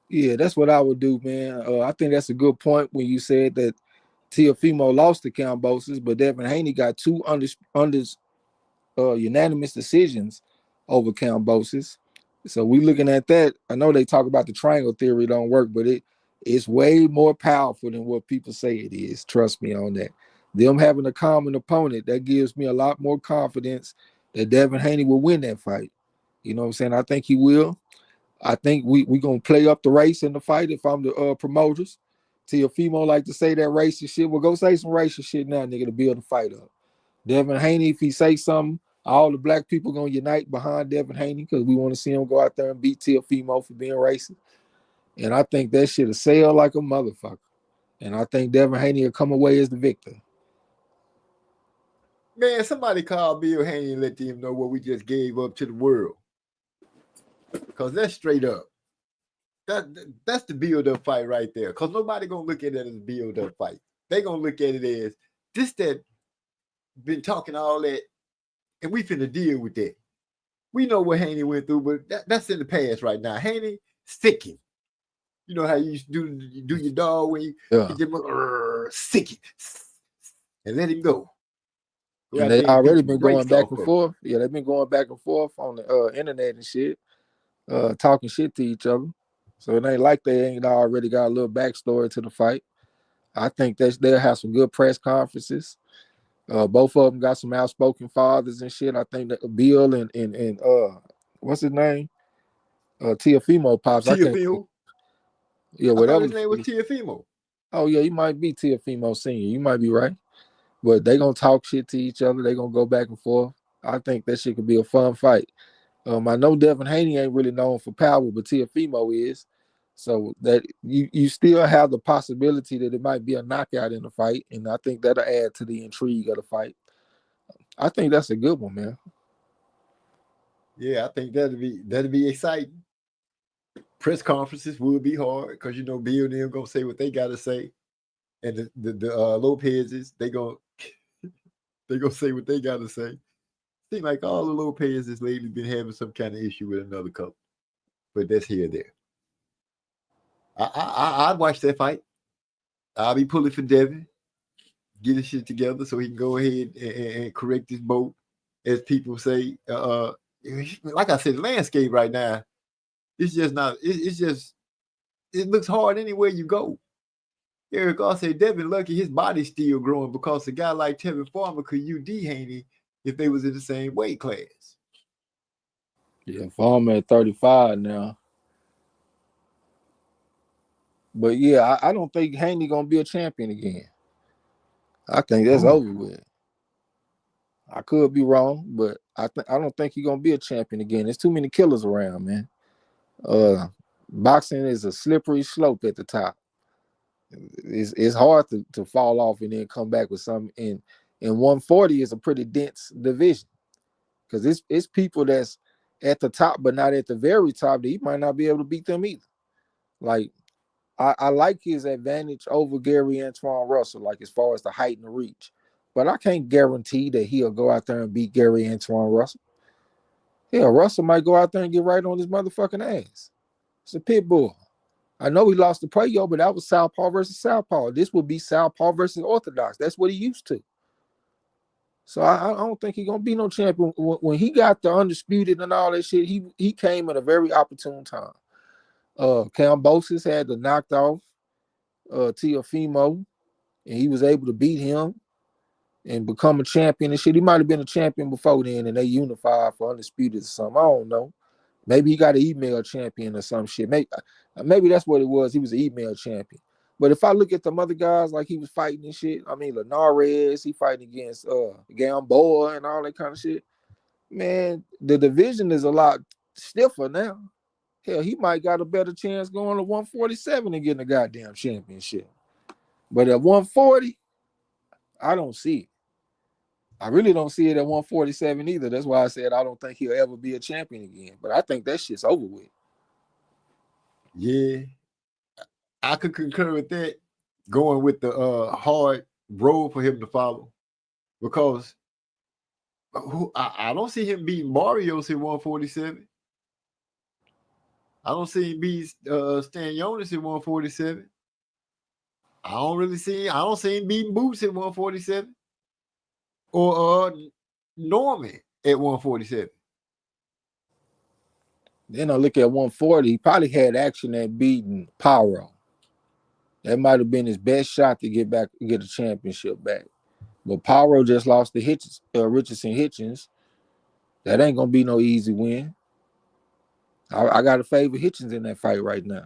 Yeah, that's what I would do, man. I think that's a good point when you said that Teofimo lost to Kambosos, but Devin Haney got 2 unanimous decisions over Kambosos. So we looking at that. I know they talk about the triangle theory don't work, but it's way more powerful than what people say it is. Trust me on that. Them having a common opponent, that gives me a lot more confidence that Devin Haney will win that fight. You know what I'm saying? I think he will. I think we going to play up the race in the fight if I'm the promoters. Teofimo like to say that racist shit. Well, go say some racist shit now, nigga, to build the fight up. Devin Haney, if he say something, all the black people going to unite behind Devin Haney because we want to see him go out there and beat Teofimo for being racist. And I think that shit will sell like a motherfucker. And I think Devin Haney will come away as the victor. Man, somebody call Bill Haney and let them know what we just gave up to the world. Because that's straight up. That's the build-up fight right there. Because nobody going to look at it as a build-up fight. They going to look at it as this that been talking all that, and we finna deal with that. We know what Haney went through, but that's in the past right now. Haney, stick him. You know how you used to do your dog when you hit them, stick it, and let him go. And they already been going back and forth. Yeah, they've been going back and forth on the internet and shit, talking shit to each other. So it ain't like they ain't already got a little backstory to the fight. I think they'll have some good press conferences. Both of them got some outspoken fathers and shit. I think that Bill and what's his name? Teofimo pops. Teofimo? Yeah, whatever. His name was Teofimo. Oh yeah, he might be Teofimo Senior. You might be right. But they gonna talk shit to each other. They gonna go back and forth. I think that shit could be a fun fight. I know Devin Haney ain't really known for power, but Teofimo is. So that you still have the possibility that it might be a knockout in the fight, and I think that'll add to the intrigue of the fight. I think that's a good one, man. Yeah, I think that'd be exciting. Press conferences would be hard because you know Bill and them gonna say what they gotta say, and the Lopez's they gonna say what they gotta say. Seems like all the Lopez has lately been having some kind of issue with another couple, but that's here or there. I'd watch that fight. I'll be pulling for Devin, get his shit together so he can go ahead and correct his boat, as people say. Like I said, the landscape right now, it's just not. It's just it looks hard anywhere you go. Eric also said Devin lucky his body's still growing because a guy like Tevin Farmer could UD Haney if they was in the same weight class. Yeah, Farmer at 35 now. But yeah, I don't think Haney gonna be a champion again. I think that's over with. I could be wrong, but I don't think he's gonna be a champion again. There's too many killers around, man. Boxing is a slippery slope at the top. It's hard to fall off and then come back with something. And 140 is a pretty dense division because it's people that's at the top but not at the very top that he might not be able to beat them either. Like I like his advantage over Gary Antoine Russell, like as far as the height and the reach. But I can't guarantee that he'll go out there and beat Gary Antoine Russell. Yeah, Russell might go out there and get right on his motherfucking ass. It's a pit bull. I know he lost to Prayo, but that was Southpaw versus Southpaw. This would be Southpaw versus Orthodox. That's what he used to. So I don't think he's gonna be no champion. When he got the undisputed and all that shit, he came at a very opportune time. Kambosos had to knocked off Teofimo, and he was able to beat him and become a champion and shit. He might have been a champion before then, and they unified for undisputed or something. I don't know. Maybe he got an email champion or some shit. Maybe that's what it was. He was an email champion. But if I look at them other guys, like he was fighting and shit, I mean, Linares, he fighting against Gamboa and all that kind of shit. Man, the division is a lot stiffer now. Hell, he might got a better chance going to 147 and getting a goddamn championship. But at 140, I don't see it. I really don't see it at 147 either. That's why I said I don't think he'll ever be a champion again. But I think that shit's over with. Yeah, I could concur with that. Going with the hard road for him to follow, because I don't see him beating Barrios at 147. I don't see him beat Stan Jonas at 147. I don't see him beating Boots at 147. Or Norman at 147. Then I look at 140. He probably had action at beating Pyro. That might have been his best shot to get a championship back. But Pyro just lost to Richardson Hitchens. That ain't gonna be no easy win. I got to favor Hitchens in that fight right now.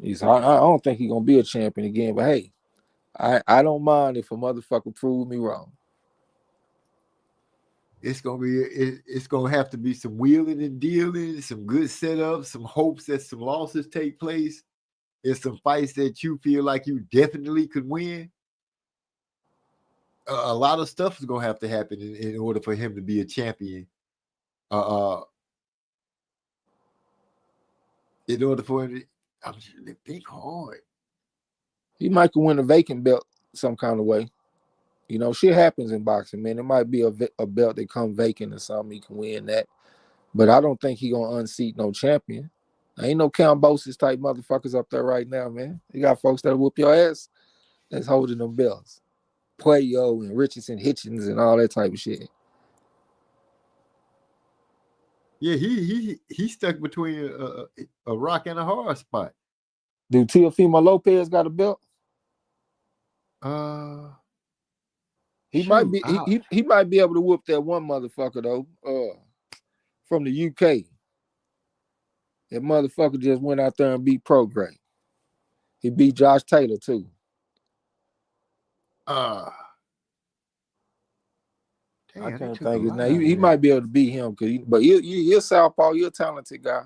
I don't think he's gonna be a champion again. But hey, I don't mind if a motherfucker prove me wrong. It's gonna have to be some wheeling and dealing, some good setups, some hopes that some losses take place, and some fights that you feel like you definitely could win. A lot of stuff is gonna have to happen in order for him to be a champion. In order for him I'm just think hard. He might could win a vacant belt some kind of way. You know, shit happens in boxing, man. It might be a belt that come vacant or something. He can win that. But I don't think he gonna unseat no champion. Ain't no Kambosos type motherfuckers up there right now, man. You got folks that whoop your ass that's holding them belts. Puello and Richardson Hitchens and all that type of shit. Yeah, he stuck between a rock and a hard spot. Do Teofimo Lopez got a belt? He might be able to whoop that one motherfucker though. From the UK. That motherfucker just went out there and beat Prograis. He beat Josh Taylor too. I can't think his name. He might be able to beat him, but you're Southpaw. You're a talented guy.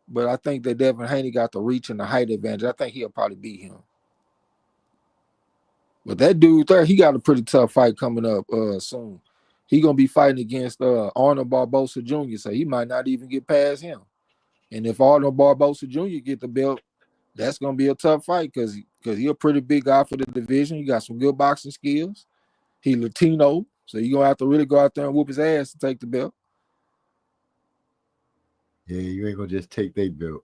But I think that Devin Haney got the reach and the height advantage. I think he'll probably beat him. But that dude there, he got a pretty tough fight coming up soon. He gonna be fighting against Arnold Barbosa Jr., so he might not even get past him. And if Arnold Barbosa Jr. get the belt, that's gonna be a tough fight because he's a pretty big guy for the division. He got some good boxing skills. He Latino. So you're gonna have to really go out there and whoop his ass to take the belt. Yeah, you ain't gonna just take their belt.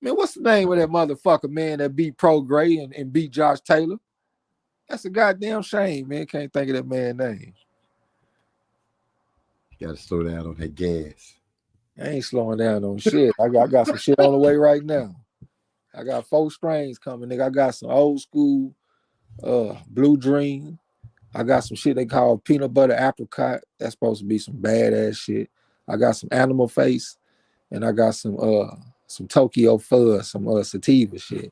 Man, what's the name of that motherfucker, man, that beat Pro Gray and beat Josh Taylor? That's a goddamn shame, man. Can't think of that man's name. You gotta slow down on that gas. I ain't slowing down on shit. I got some shit on the way right now. I got 4 strains coming, nigga. I got some old school Blue Dream. I got some shit they call peanut butter apricot. That's supposed to be some badass shit. I got some Animal Face, and I got some Tokyo Fuzz, some sativa shit.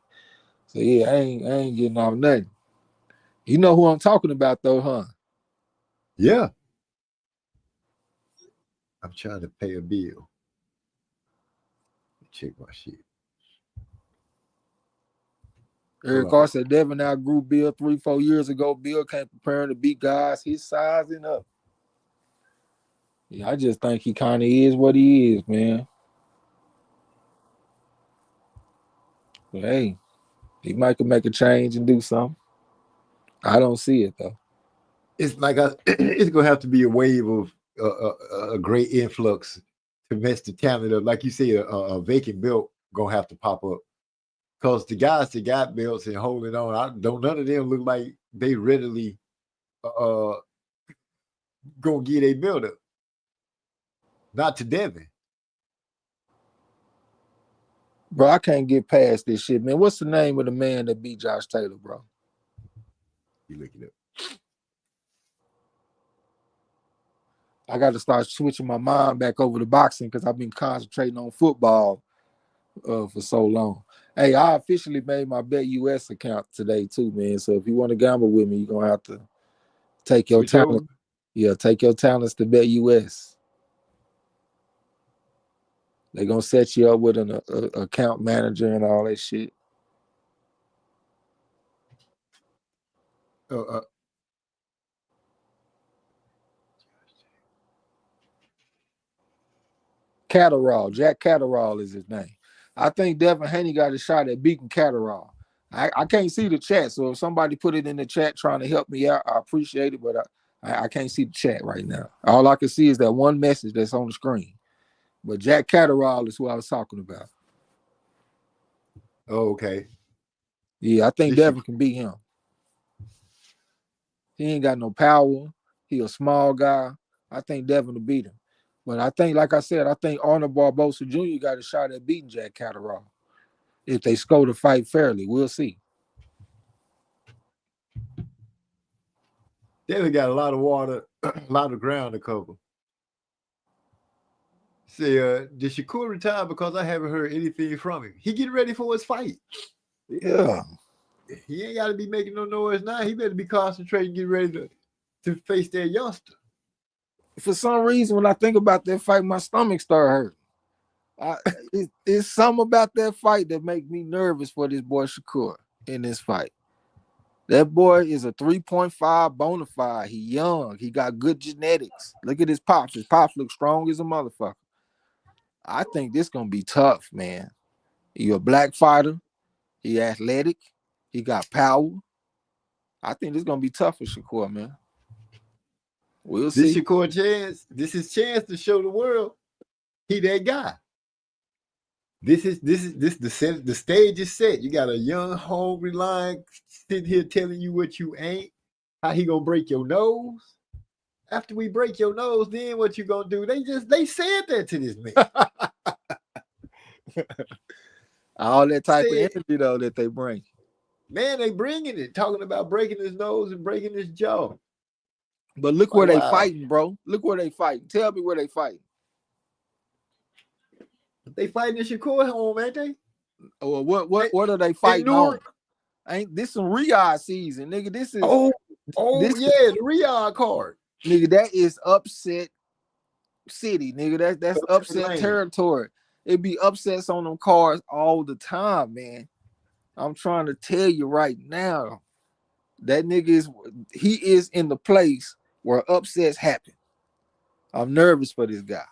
So yeah, I ain't getting off nothing. You know who I'm talking about though, huh? Yeah. I'm trying to pay a bill. Check my shit. Eric Carr said Devin outgrew Bill 3-4 years ago. Bill came preparing to beat guys his size and up. Yeah, I just think he kind of is what he is, man. But hey, he might could make a change and do something. I don't see it though. It's like it's gonna have to be a wave of a great influx to mess the talent up. Like you say, a vacant belt gonna have to pop up. Because the guys that got belts and holding on, none of them look like they readily gonna get a belt up. Not to Devin. Bro, I can't get past this shit, man. What's the name of the man that beat Josh Taylor, bro? You look it up. I got to start switching my mind back over to boxing because I've been concentrating on football for so long. Hey, I officially made my Bet US account today too, man. So if you want to gamble with me, you're gonna have to take your talent. Yeah, take your talents to Bet US. They're gonna set you up with an account manager and all that shit. Catterall, Jack Catterall is his name. I think Devin Haney got a shot at beating Catterall. I can't see the chat, so if somebody put it in the chat trying to help me out, I appreciate it, but I can't see the chat right now. All I can see is that one message that's on the screen. But Jack Catterall is who I was talking about. Oh, okay. Yeah, I think Devin can beat him. He ain't got no power. He a small guy. I think Devin will beat him. But I think, like I said, I think Arnold Barbosa Jr. got a shot at beating Jack Catterall. If they score the fight fairly, we'll see. Devin got a lot of water, a lot of ground to cover. Say, did Shakur retire because I haven't heard anything from him? He getting ready for his fight. Yeah. He ain't got to be making no noise now. He better be concentrating, getting ready to face that youngster. For some reason, when I think about that fight, my stomach start hurting. It's something about that fight that make me nervous for this boy Shakur in this fight. That boy is a 3.5 bona fide. He young. He got good genetics. Look at his pops. His pops look strong as a motherfucker. I think this gonna be tough, man. He a black fighter. He athletic. He got power. I think this gonna be tough for Shakur, man. We'll see. This Shakur chance. This is chance to show the world he that guy. This the stage is set. You got a young, hungry lion sitting here telling you what you ain't. How he gonna break your nose? After we break your nose, then what you gonna do? They said that to this man. All that type of energy though that they bring. Man, they bringing it, talking about breaking his nose and breaking his jaw. But look where they fighting, bro. Look where they fighting. Tell me where they fighting. They fighting in Shakur home, ain't they? Oh, what are they fighting on? Ain't this some Riyadh season, nigga? This is the Riyadh card. Nigga, that is upset city, nigga. That's upset territory. It be upsets on them cards all the time, man. I'm trying to tell you right now, that nigga is in the place where upsets happen. I'm nervous for this guy.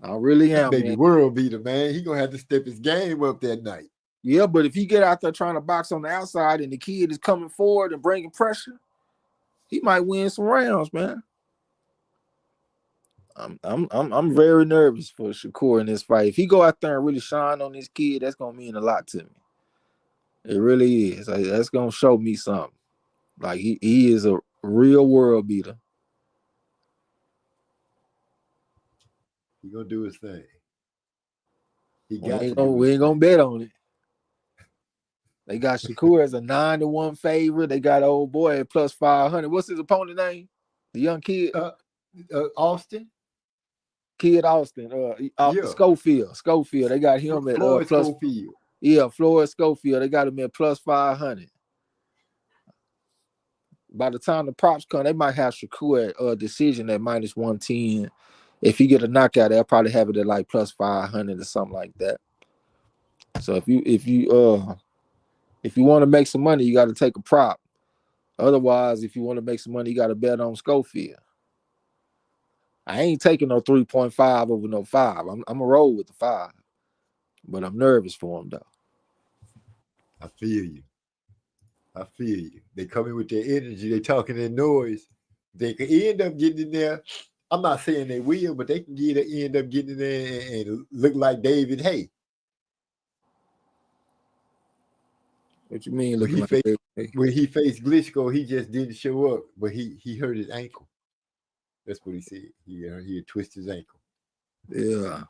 I really am. Baby world beater, man. He gonna have to step his game up that night. Yeah, but if he get out there trying to box on the outside and the kid is coming forward and bringing pressure, He might win some rounds, man. I'm very nervous for Shakur in this fight. If he go out there and really shine on this kid, that's gonna mean a lot to me. It really is. That's gonna show me something. Like he is a real world beater. He gonna do his thing. We ain't gonna bet on it. They got Shakur as a 9-1 favorite. They got old boy at plus 500. What's his opponent name? The young kid. Austin. Kid Austin. Schofield. They got him at Floyd plus. Schofield. Yeah, Floyd Schofield. They got him at plus 500. By the time the props come, they might have Shakur at a decision at minus 110. If he get a knockout, they'll probably have it at like plus 500 or something like that. So if you want to make some money, you got to take a prop. Otherwise, if you want to make some money, you got to bet on Schofield. I ain't taking no 3.5 over no 5. I'm gonna roll with the 5, but I'm nervous for him though. I feel you. They come in with their energy. They talking their noise. They can end up getting in there. I'm not saying they will, but they can end up getting in there and look like David Haye. What you mean? When he faced Klitschko, he just didn't show up, but he hurt his ankle. That's what he said. He had twisted his ankle. Yeah.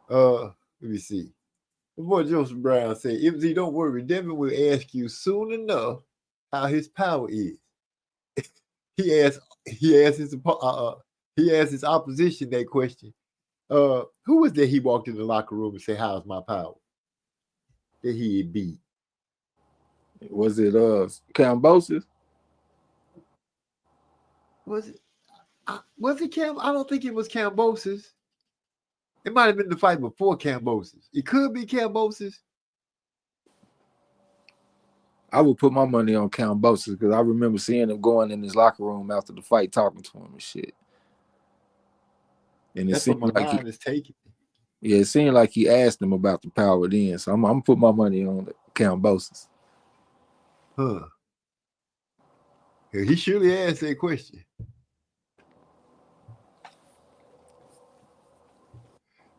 Let me see. Boy, Joseph Brown said, "MZ, don't worry. Devin will ask you soon enough how his power is." He asked his opposition that question. Who was that he walked in the locker room and said, "How's my power?" That he had beat. Was it Kambosos? Was it Cam? I don't think it was Kambosos. It might have been the fight before Kambosos. It could be Kambosos. I would put my money on Kambosos because I remember seeing him going in his locker room after the fight, talking to him and shit. And it seemed like it seemed like he asked him about the power then. So I'm gonna put my money on Kambosos. Huh. Yeah, he surely asked that question.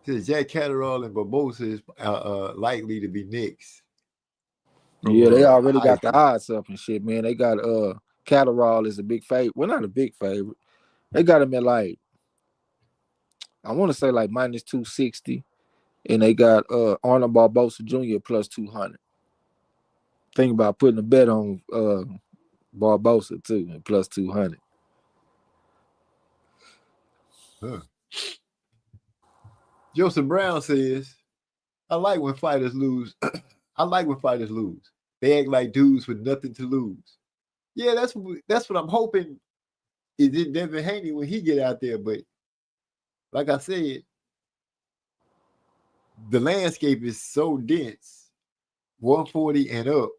Says Jack Catterall and Barbosa is likely to be next. Yeah, they already got the odds up and shit, man. They got Catterall is a big favorite. Well, not a big favorite. They got him at like, I want to say like minus 260. And they got Arnold Barbosa Jr. plus 200. Think about putting a bet on Barbosa too, and plus 200. Huh. Joseph Brown says, I like when fighters lose. They act like dudes with nothing to lose. Yeah, that's what I'm hoping is in Devin Haney when he get out there. But like I said, the landscape is so dense, 140 and up.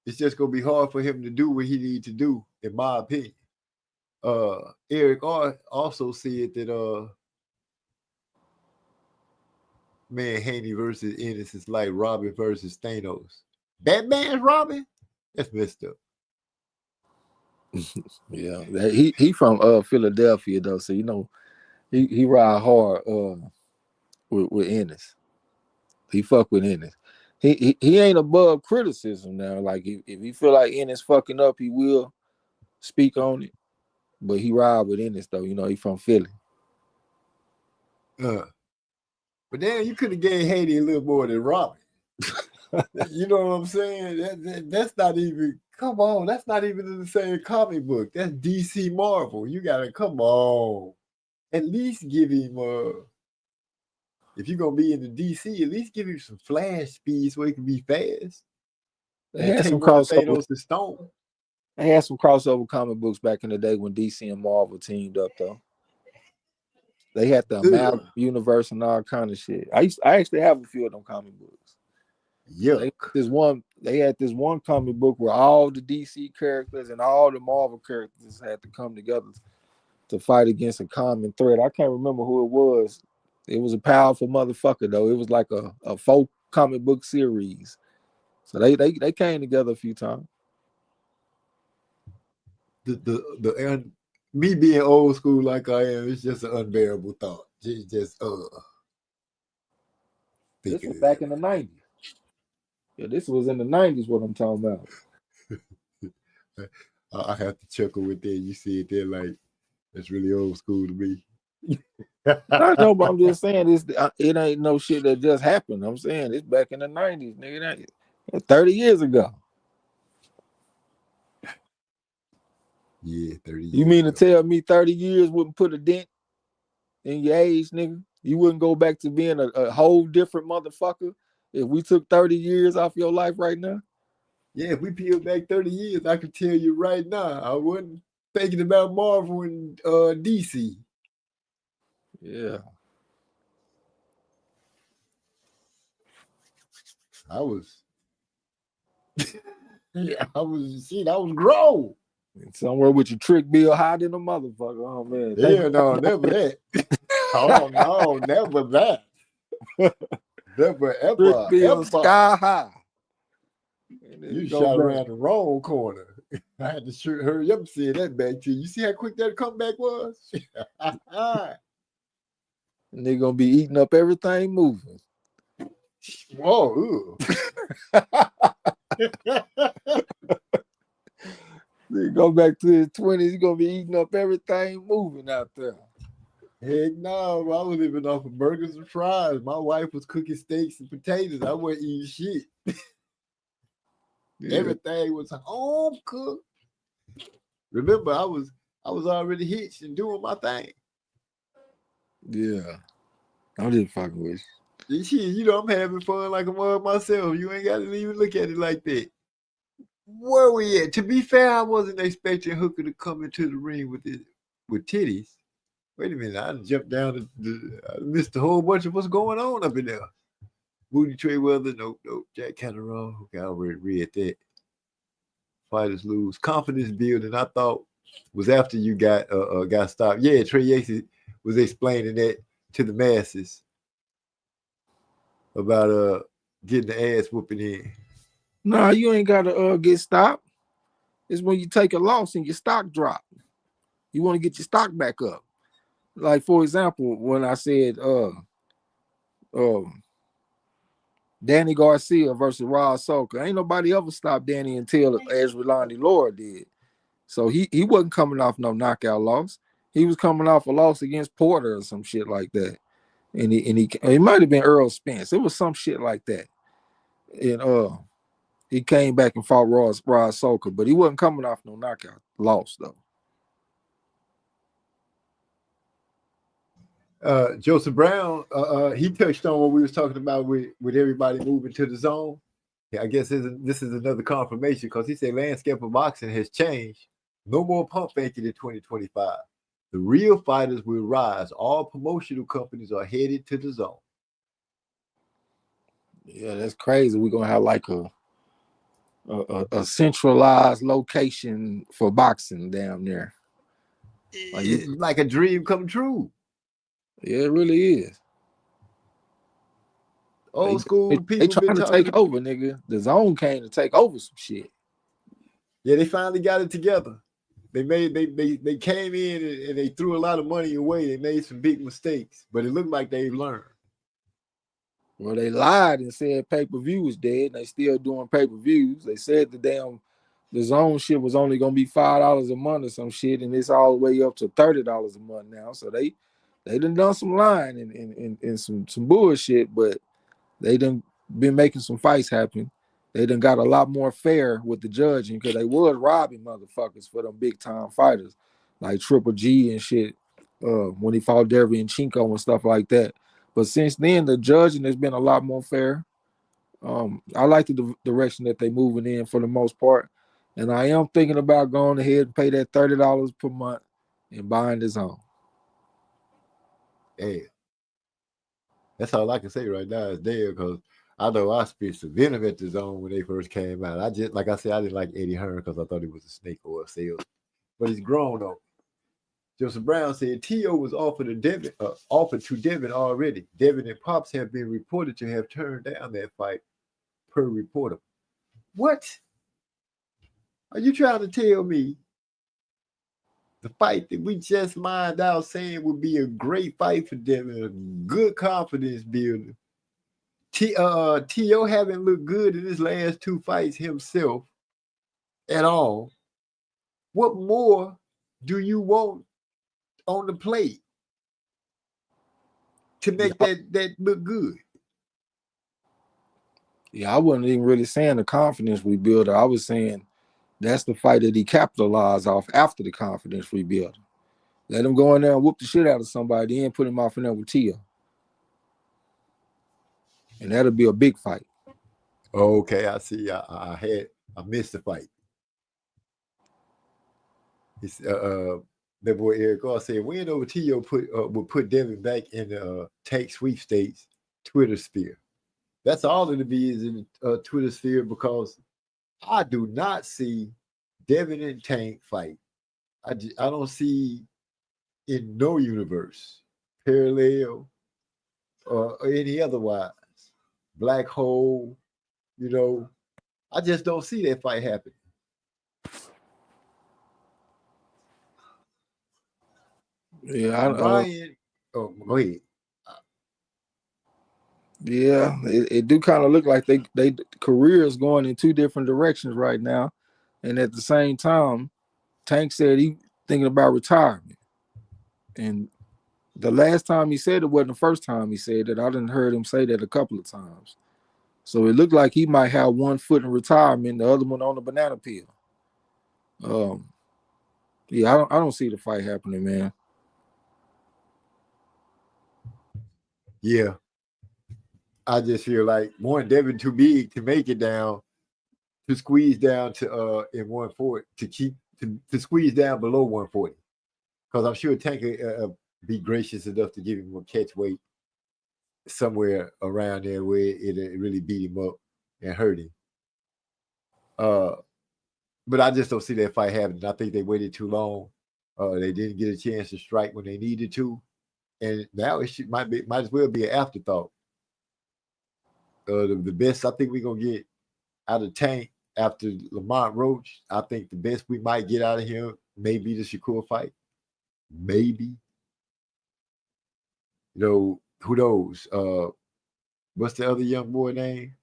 It's just gonna be hard for him to do what he needs to do, in my opinion. Eric also said that man, Haney versus Ennis is like Robin versus Thanos. Batman's Robin? That's messed up. Yeah, he from Philadelphia though, so you know he ride hard with Ennis. He fuck with Ennis. He ain't above criticism now. Like if he feel like Ennis fucking up, he will speak on it. But he ride with Ennis though. You know he from Philly. But then you could have gave Haney a little more than Robin. You know what I'm saying? That's not even. Come on, that's not even in the same comic book. That's DC Marvel. You gotta come on. At least give him if you're gonna be in the DC, at least give him some flash speed so he can be fast. They had some crossover. They had some crossover comic books back in the day when DC and Marvel teamed up though. They had the Amalgam universe and all kind of shit. I actually have a few of them comic books. Yeah. They had this one comic book where all the DC characters and all the Marvel characters had to come together to fight against a common threat. I can't remember who it was. It was a powerful motherfucker though. It was like a 4 comic book series. So they came together a few times. me being old school like I am, it's just an unbearable thought. It's just This was back in the 90s. Yeah, this was in the 90s. What I'm talking about. I have to chuckle with that. You see it there, like it's really old school to me. I know, but I'm just saying it ain't no shit that just happened. I'm saying it's back in the 90s, nigga. 30 years ago. Yeah, 30 years. You mean to tell me 30 years wouldn't put a dent in your age, nigga? You wouldn't go back to being a whole different motherfucker if we took 30 years off your life right now? Yeah, if we peel back 30 years, I can tell you right now, I wasn't thinking about Marvel and DC. Yeah. I was I was grown. Somewhere with your trick bill high than a motherfucker. Oh man. Yeah, no, never that. Oh no, never that. Never ever. Trick bill sky high. You shot around the wrong corner. I had to hurry up and say that back to you. You see how quick that comeback was? And they're gonna be eating up everything moving. Whoa. They go back to his 20s, he's gonna be eating up everything moving out there. Heck no, I was living off of burgers and fries. My wife was cooking steaks and potatoes. I wasn't eating shit. Yeah. Everything was home cooked. Remember, I was already hitched and doing my thing. Yeah, I'm just fucking with you. Shit, you know I'm having fun like a mother myself. You ain't got to even look at it like that. Where we at? To be fair, I wasn't expecting Hooker to come into the ring with titties. Wait a minute, I jumped down. I missed a whole bunch of what's going on up in there. Booty Trey Weather, nope. Jack Canterall, okay, I already read that. Fighters lose. Confidence building, I thought, was after you got stopped. Yeah, Trey Yates was explaining that to the masses about getting the ass whooping in. Nah, you ain't gotta get stopped. It's when you take a loss and your stock drop. You want to get your stock back up. Like, for example, when I said Danny Garcia versus Rod Soka, ain't nobody ever stopped Danny until Ezralani Laura did. So he wasn't coming off no knockout loss. He was coming off a loss against Porter or some shit like that. And he might have been Earl Spence. It was some shit like that. And he came back and fought Rod Soka, but he wasn't coming off no knockout loss though. Joseph Brown, he touched on what we was talking about with everybody moving to the zone. Yeah, I guess this is another confirmation because he said landscape of boxing has changed. No more pump faking in 2025. The real fighters will rise. All promotional companies are headed to the zone. Yeah, that's crazy. We're gonna have like a centralized location for boxing down there. Like a dream come true. Yeah, it really is. Old school people. They trying to take over, nigga. The zone came to take over some shit. Yeah, they finally got it together. They came in and they threw a lot of money away. They made some big mistakes, but it looked like they've learned. Well, they lied and said pay-per-view was dead, and they still doing pay-per-views. They said the zone shit was only gonna be $5 a month or some shit, and it's all the way up to $30 a month now. So they done some lying and some bullshit, but they done been making some fights happen. They done got a lot more fair with the judging because they was robbing motherfuckers for them big time fighters like Triple G and shit when he fought Derevyanchenko and stuff like that. But since then, the judging has been a lot more fair. I like the direction that they're moving in for the most part. And I am thinking about going ahead and pay that $30 per month and buying the zone. Hey, that's all I can say right now is there because I know I spit some venom at the zone when they first came out. I didn't like Eddie Hearn because I thought he was a snake or a salesman. But he's grown on. Joseph Brown said T.O. was offered to Devin already. Devin and Pops have been reported to have turned down that fight, per reporter. What? Are you trying to tell me The fight that we just lined out saying would be a great fight for Devin, a good confidence builder. T.O. haven't looked good in his last 2 fights himself at all. What more do you want on the plate to make that look good? Yeah, I wasn't even really saying the confidence rebuilder. I was saying that's the fight that he capitalized off after the confidence rebuilder. Let him go in there and whoop the shit out of somebody, then put him off in there with Tia. And that'll be a big fight. Okay, I see. I missed the fight. It's that boy Eric Gar said win over T.O. would put Devin back in the Tank sweepstakes Twitter sphere. That's all it'll be is in Twitter sphere, because I do not see Devin and Tank fight. I don't see in no universe, parallel or any otherwise, black hole, I just don't see that fight happening. Yeah, Brian, go ahead. Yeah, it do kind of look like they careers going in 2 different directions right now, and at the same time, Tank said he thinking about retirement. And the last time he said it wasn't the first time he said it. I didn't heard him say that a couple of times. So it looked like he might have one foot in retirement, the other one on the banana peel. Yeah, I don't see the fight happening, man. Yeah. I just feel like one, Devin too big to make it down, to squeeze down to in 140, to squeeze down below 140. Because I'm sure Tank be gracious enough to give him a catch weight somewhere around there where it really beat him up and hurt him. But I just don't see that fight happening. I think they waited too long. They didn't get a chance to strike when they needed to, and now it might as well be an afterthought. The best I think we're gonna get out of Tank after Lamont Roach, I think the best we might get out of him may be the Shakur fight. Maybe. Who knows? What's the other young boy name?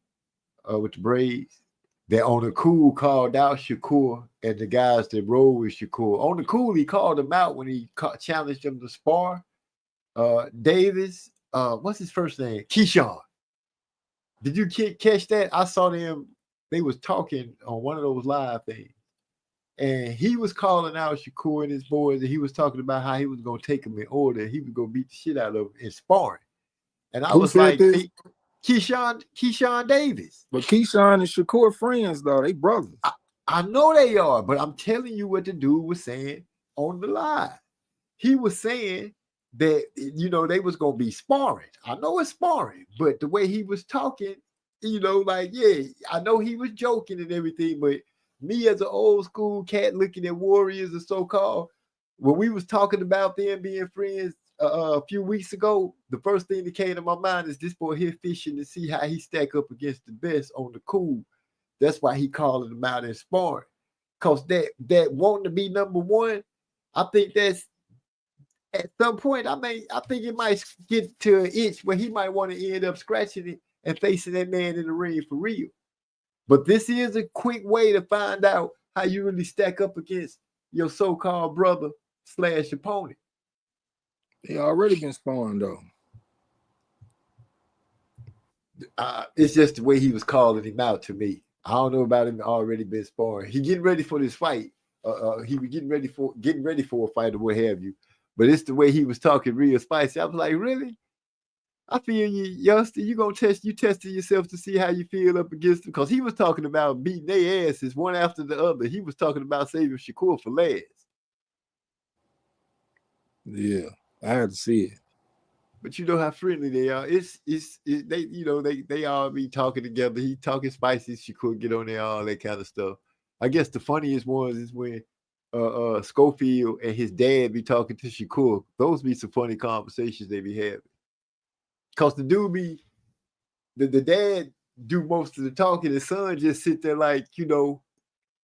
With the braids? That on the cool called out Shakur and the guys that roll with Shakur. On the cool, he called him out when he challenged him to spar. Davis, what's his first name? Keyshawn. Did you catch that? I saw them. They was talking on one of those live things. And he was calling out Shakur and his boys, and he was talking about how he was going to take them in order, and he was going to beat the shit out of them in sparring. And I was like, Keyshawn Davis. But Keyshawn and Shakur friends, though. They brothers. I know they are, but I'm telling you what the dude was saying on the live. He was saying that, they was going to be sparring. I know it's sparring, but the way he was talking, I know he was joking and everything, but me as an old school cat looking at Warriors and so-called, when we was talking about them being friends a few weeks ago, the first thing that came to my mind is this boy here fishing to see how he stack up against the best on the cool. That's why he calling them out in sparring. Because that wanting to be number one, I think that's at some point, I think it might get to an itch where he might want to end up scratching it and facing that man in the ring for real. But this is a quick way to find out how you really stack up against your so-called brother / opponent. They already been sparring, though. It's just the way he was calling him out to me. I don't know about him already been sparring. He getting ready for this fight. He was getting ready for a fight or what have you. But it's the way he was talking real spicy. I was like, really? I feel you, youngster. You testing yourself to see how you feel up against him. Because he was talking about beating their asses one after the other. He was talking about saving Shakur for last. Yeah, I had to see it. But you know how friendly they are. They all be talking together. He talking spicy. Shakur get on there, all that kind of stuff. I guess the funniest ones is when Schofield and his dad be talking to Shakur. Those be some funny conversations they be having. Because the dude the dad do most of the talking. The son just sit there like,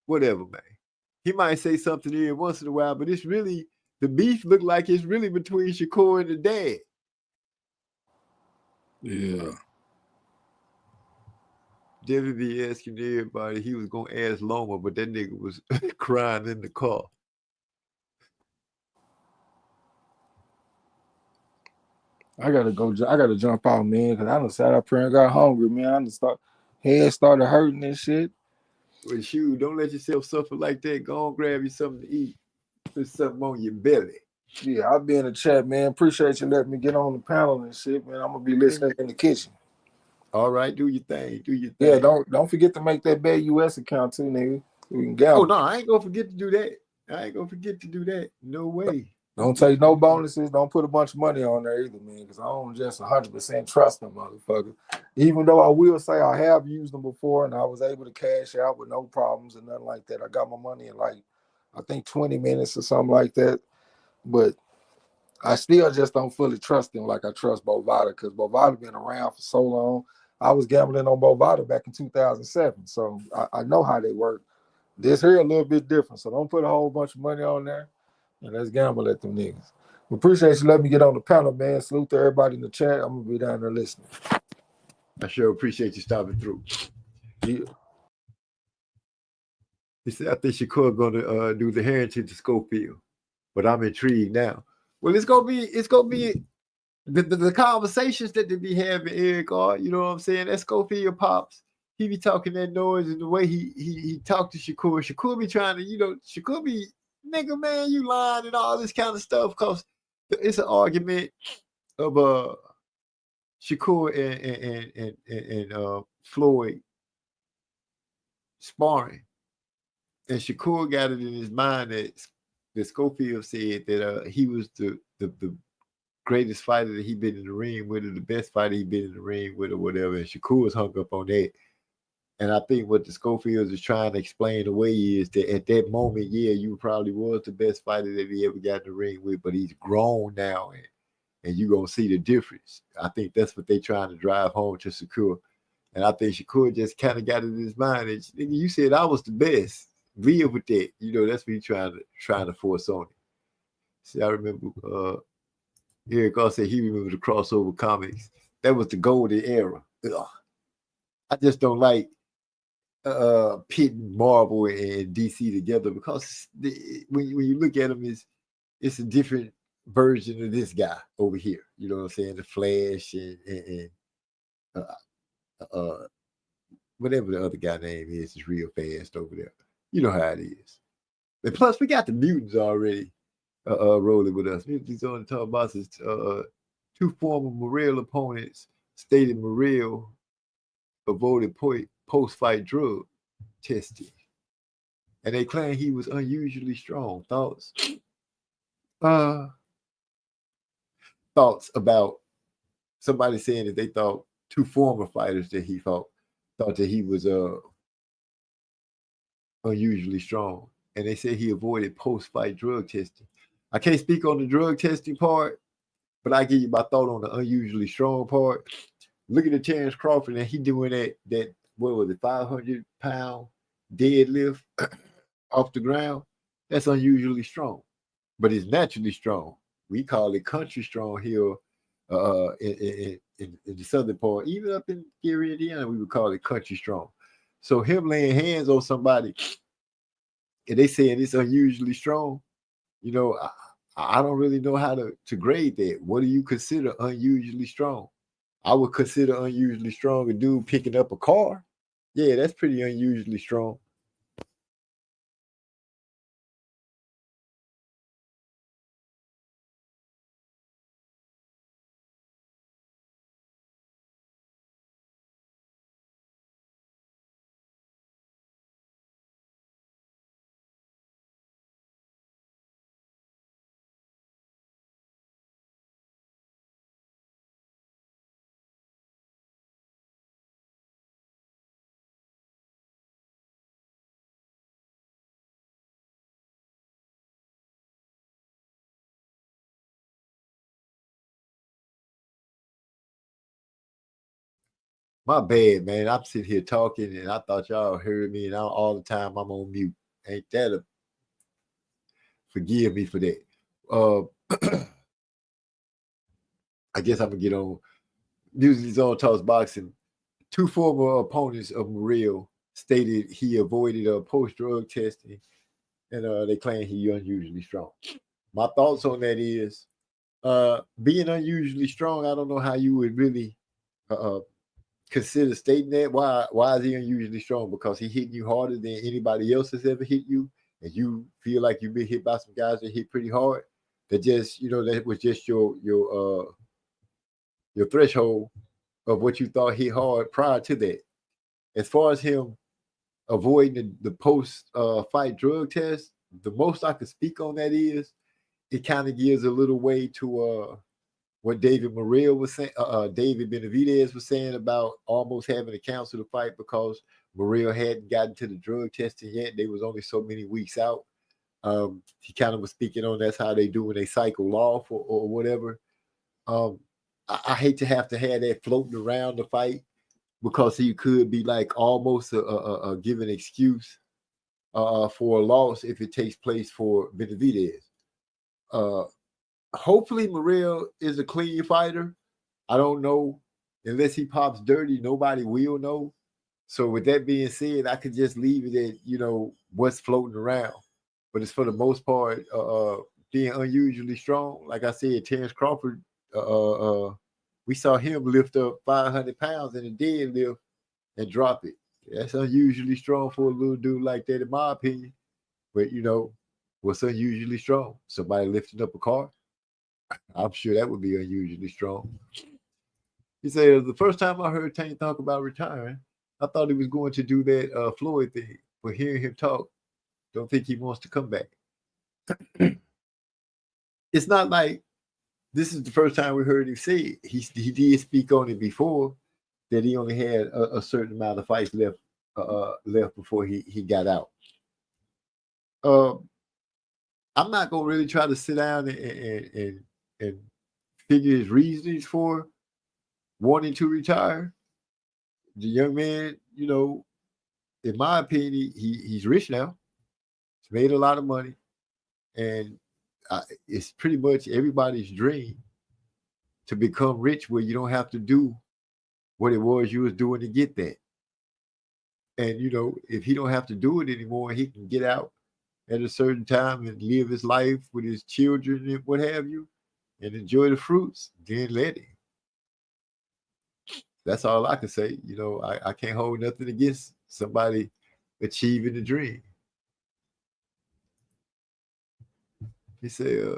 whatever, man. He might say something here once in a while, but it's really the beef look like it's really between Shakur and the dad. Yeah. Devin be asking everybody he was gonna ask Loma, but that nigga was crying in the car. I gotta jump out, man, because I done sat up here and got hungry, man. I done head started hurting and shit. Well, shoot, don't let yourself suffer like that. Go on, grab you something to eat. Put something on your belly. Yeah, I'll be in the chat, man. Appreciate you letting me get on the panel and shit, man. I'm gonna be listening in the kitchen. All right, do your thing. Do your thing. Yeah, don't forget to make that Bet US account too, nigga. We can gamble. Oh no, I ain't gonna forget to do that. I ain't gonna forget to do that. No way. Don't take no bonuses. Don't put a bunch of money on there either, man, because I don't just 100% trust them motherfuckers. Even though I will say I have used them before and I was able to cash out with no problems and nothing like that. I got my money in like, I think 20 minutes or something like that. But I still just don't fully trust them like I trust Bovada, because Bovada been around for so long. I was gambling on Bovada back in 2007, so I know how they work. This here a little bit different, so don't put a whole bunch of money on there, and let's gamble at them niggas. We appreciate you letting me get on the panel, man. Salute to everybody in the chat. I'm gonna be down there listening. I sure appreciate you stopping through. Yeah. He said, I think Shakur gonna do the heritage to Schofield, but I'm intrigued now. Well, it's gonna be the conversations that they be having, Eric, are, you know what I'm saying? That Schofield pops, he be talking that noise, and the way he talked to Shakur be trying to, Shakur be, nigga, man, you lying and all this kind of stuff, because it's an argument of Shakur and Floyd sparring, and Shakur got it in his mind that Schofield said that he was the greatest fighter that he been in the ring with, or the best fighter he been in the ring with, or whatever. And Shakur was hung up on that. And I think what the Schofields is trying to explain away is that at that moment, yeah, you probably was the best fighter that he ever got in the ring with, but he's grown now, and you're going to see the difference. I think that's what they're trying to drive home to Shakur. And I think Shakur just kind of got it in his mind. And you said I was the best. Real with that. That's what he's trying to force on it. See, I remember Eric also said he remembered the crossover comics. That was the golden era. Ugh. I just don't like pitting Marvel and DC together, because when you look at them, it's a different version of this guy over here. You know what I'm saying? The Flash and whatever the other guy name is real fast over there. You know how it is. And plus, we got the mutants already rolling with us. These on the top about is two former Morrell opponents stated Morrell avoided post-fight drug testing, and they claim he was unusually strong. Thoughts about somebody saying that they thought two former fighters that he fought thought that he was unusually strong, and they said he avoided post-fight drug testing. I can't speak on the drug testing part, but I give you my thought on the unusually strong part. Looking at Terrence Crawford, and he doing that what was it, 500-pound deadlift off the ground. That's unusually strong, but it's naturally strong. We call it country strong here in the southern part. Even up in Gary, Indiana, we would call it country strong. So him laying hands on somebody, and they saying it's unusually strong, I don't really know how to grade that. What do you consider unusually strong? I would consider unusually strong a dude picking up a car. Yeah, that's pretty unusually strong. My bad, man. I'm sitting here talking, and I thought y'all heard me, and all the time I'm on mute. Ain't that a forgive me for that. I guess I'm gonna get on Music Zone Talks Boxing. Two former opponents of Morrell stated he avoided post-drug testing, and they claim he unusually strong. My thoughts on that is, being unusually strong, I don't know how you would really consider stating that. Why is he unusually strong? Because he hitting you harder than anybody else has ever hit you, and you feel like you've been hit by some guys that hit pretty hard. That just, that was just your threshold of what you thought hit hard prior to that. As far as him avoiding the post fight drug test, the most I could speak on that is it kind of gives a little way to what David Morrell was saying, David Benavidez was saying about almost having to cancel the fight because Morrell hadn't gotten to the drug testing yet. They was only so many weeks out. He kind of was speaking on that's how they do when they cycle off or whatever. I hate to have that floating around the fight because he could be like almost a given excuse for a loss if it takes place for Benavidez. Hopefully Morrell is a clean fighter. I don't know. Unless he pops dirty, nobody will know. So with that being said, I could just leave it at, what's floating around. But it's for the most part, being unusually strong. Like I said, Terrence Crawford, we saw him lift up 500 pounds in a deadlift and drop it. That's unusually strong for a little dude like that, in my opinion. But, what's unusually strong? Somebody lifting up a car? I'm sure that would be unusually strong. He said, the first time I heard Tank talk about retiring, I thought he was going to do that Floyd thing. But hearing him talk, don't think he wants to come back. It's not like this is the first time we heard him say it. He did speak on it before, that he only had a certain amount of fights left before he got out. I'm not going to really try to sit down and figure his reasons for wanting to retire. The young man, in my opinion, he's rich now. He's made a lot of money. And it's pretty much everybody's dream to become rich where you don't have to do what it was you was doing to get that. And, if he don't have to do it anymore, he can get out at a certain time and live his life with his children and what have you, and enjoy the fruits, then let him. That's all I can say. I can't hold nothing against somebody achieving the dream. He said,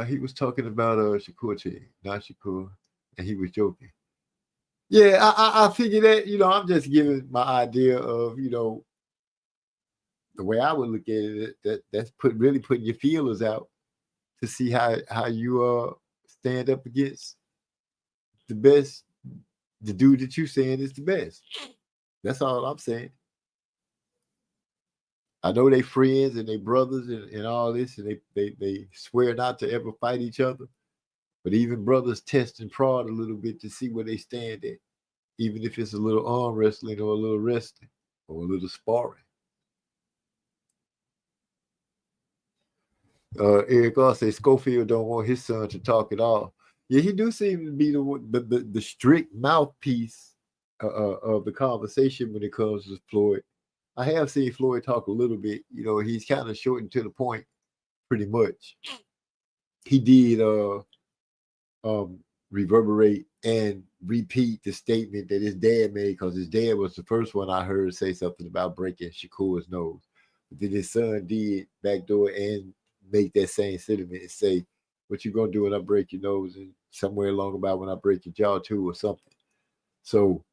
he was talking about Shakur T, not Shakur, and he was joking. Yeah, I figure that, I'm just giving my idea of, the way I would look at it, that's really putting your feelers out to see how you stand up against the best, the dude that you're saying is the best. That's all I'm saying. I know they friends and they brothers and all this, and they swear not to ever fight each other. But even brothers test and prod a little bit to see where they stand at, even if it's a little arm wrestling or a little wrestling or a little sparring. Eric Goss says Schofield don't want his son to talk at all. Yeah, he do seem to be the strict mouthpiece of the conversation when it comes to Floyd. I have seen Floyd talk a little bit. He's kind of short and to the point, pretty much. He did reverberate and repeat the statement that his dad made, because his dad was the first one I heard say something about breaking Shakur's nose. But then his son did backdoor and make that same sentiment and say, what you gonna do when I break your nose, and somewhere along about when I break your jaw too, or something. So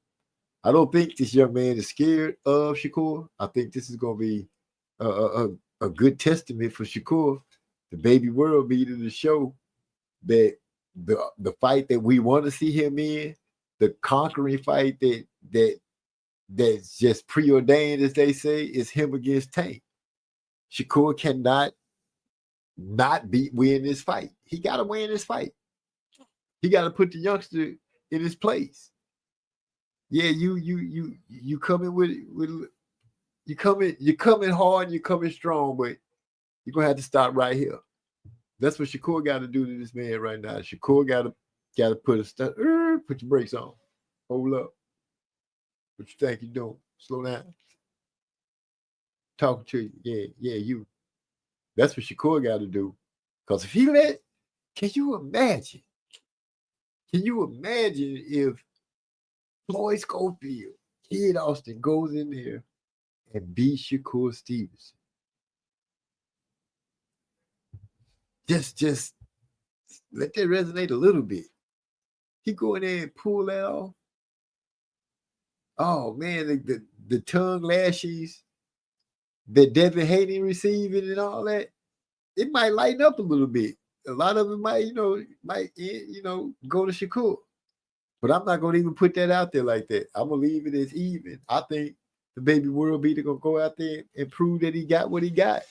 I don't think this young man is scared of Shakur. I think this is gonna be a good testament for Shakur, the baby world beater, to show that the fight that we want to see him in, the conquering fight that's just preordained, as they say, is him against Tank. Shakur cannot not win this fight. He got to win this fight. He got to put the youngster in his place. Yeah, you coming with you coming hard, you coming strong, but You're gonna have to stop right here. That's what Shakur got to do to this man right now. Shakur got to put your brakes on. Hold up. What you think you're doing? Slow down. Talking to you. Yeah, you. That's what Shakur got to do. Because if he can you imagine? Can you imagine if Floyd Schofield, Kid Austin goes in there and beats Shakur Stevenson? Just let that resonate a little bit. He go in there and pull that off. Oh man, the tongue lashes that Devin Haney receiving and all that, it might lighten up a little bit. A lot of it might go to Shakur. But I'm not gonna even put that out there like that. I'm gonna leave it as even. I think the baby world beater gonna go out there and prove that he got what he got,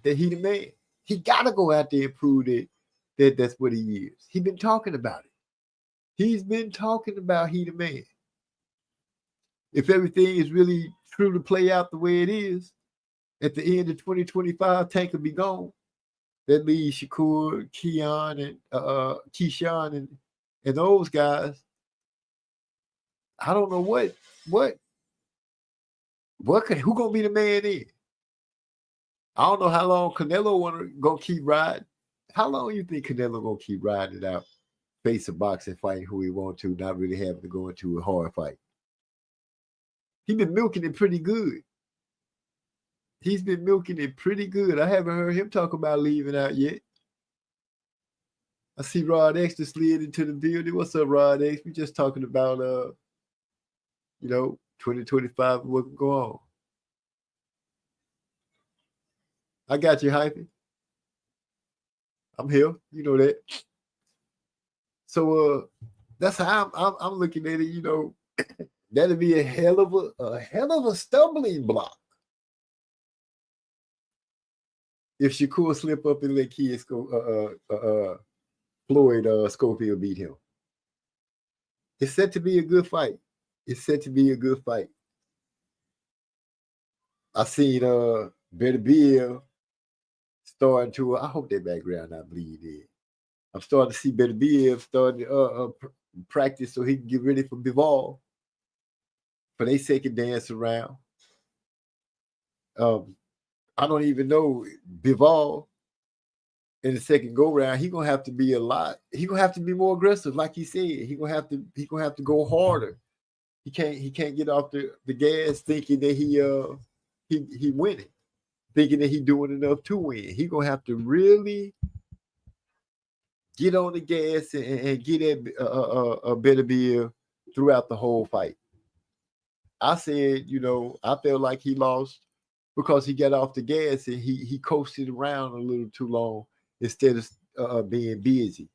that he the man. He gotta go out there and prove that that's what he is. He's been talking about it. He's been talking about he the man. If everything is really true to play out the way it is, at the end of 2025, Tank will be gone. That leaves Shakur, Keyshawn, and those guys. I don't know who gonna be the man in? I don't know how long Canelo gonna keep riding. How long you think Canelo gonna keep riding it out? Face a boxing fight who he want to, not really having to go into a hard fight. He's been milking it pretty good. He's been milking it pretty good. I haven't heard him talk about leaving out yet. I see Rod X just slid into the building. What's up, Rod X? We just talking about 2025 and what can go on. I got you, Hyphy. I'm here. You know that. So that's how I'm looking at it. That'd be a hell of a stumbling block if Shakur slip up and let Floyd Schofield beat him. It's set to be a good fight. I seen Beterbiev starting to. I hope that background not bleeding. I'm starting to see Beterbiev starting to practice so he can get ready for Bivol. For they second dance around. I don't even know Bivol in the second go round. He gonna have to be He gonna have to be more aggressive, like he said. He gonna have to go harder. He can't get off the gas thinking that he winning, thinking that he doing enough to win. He gonna have to really get on the gas and get at a Beterbiev throughout the whole fight. I said, I felt like he lost because he got off the gas and he coasted around a little too long instead of being busy.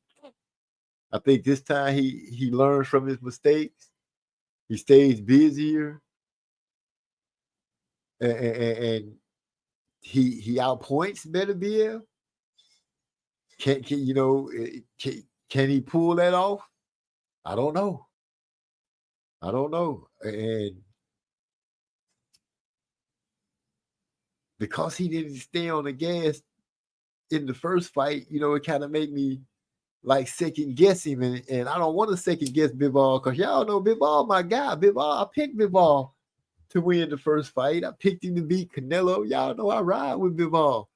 I think this time he learns from his mistakes. He stays busier, and he outpoints Beterbiev. Can he pull that off? I don't know. And because he didn't stay on the gas in the first fight, it kind of made me like second guess him, and I don't want to second guess Bivol because y'all know Bivol, my guy. I picked Bivol to win the first fight. I picked him to beat Canelo. Y'all know I ride with Bivol.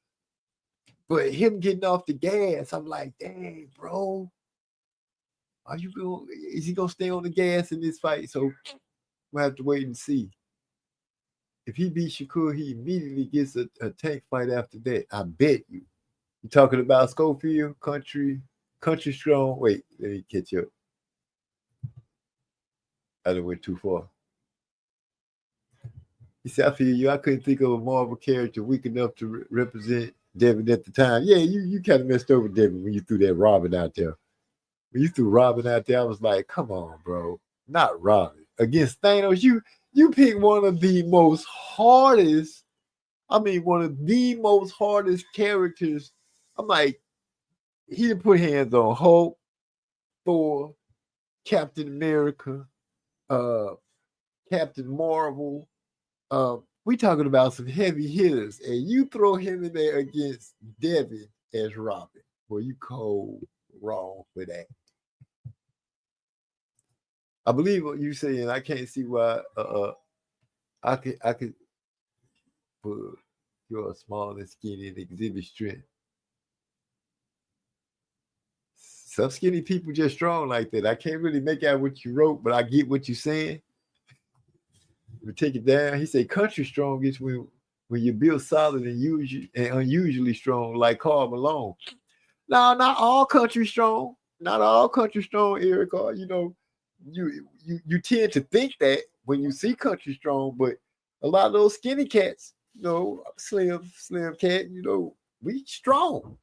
But him getting off the gas, I'm like, dang, bro. Is he gonna stay on the gas in this fight? So we'll have to wait and see. If he beats Shakur, he immediately gets a Tank fight after that. I bet you. You talking about Schofield, country strong. Wait, let me catch up. I done went too far. He said, I feel you. I couldn't think of a Marvel character weak enough to represent Devin at the time. Yeah, you kind of messed over Devin when you threw that Robin out there. When you threw Robin out there, I was like, come on, bro. Not Robin. Against Thanos, you picked one of the most hardest characters. I'm like, he didn't put hands on Hulk, Thor, Captain America, Captain Marvel, We talking about some heavy hitters, and you throw him in there against Devin as Robin. Well, you cold wrong for that. I believe what you saying. I can't see why. I could put you're small and skinny and exhibit strength. Some skinny people just strong like that. I can't really make out what you wrote, but I get what you're saying. We take it down. He said country strong is when you build solid and unusually strong, like Karl Malone. No, not all country strong. Not all country strong, Erica. You know, you tend to think that when you see country strong, but a lot of those skinny cats, you know, slim cat, you know, we strong.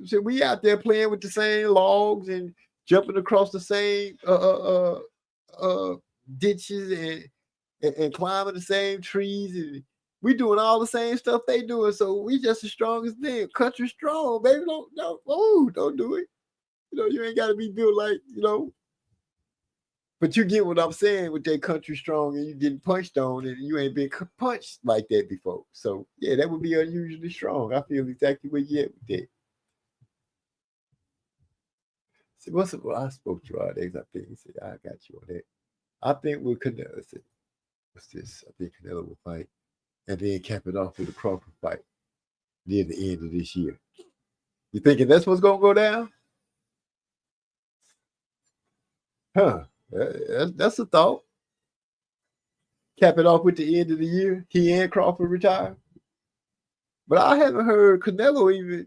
So we out there playing with the same logs and jumping across the same ditches and climbing the same trees, and we doing all the same stuff they doing. So we just as strong as them. Country strong, baby. Don't do it. You know, you ain't got to be built like, you know. But you get what I'm saying with that country strong, and you getting punched on, and you ain't been punched like that before. So yeah, that would be unusually strong. I feel exactly where you at with that. See, I spoke to Rod X, I think he said, I got you on that. I think we'll Canelo. What's this? I think Canelo will fight and then cap it off with a Crawford fight near the end of this year. You thinking that's what's gonna go down? Huh. That's a thought. Cap it off with the end of the year. He and Crawford retire. But I haven't heard Canelo even,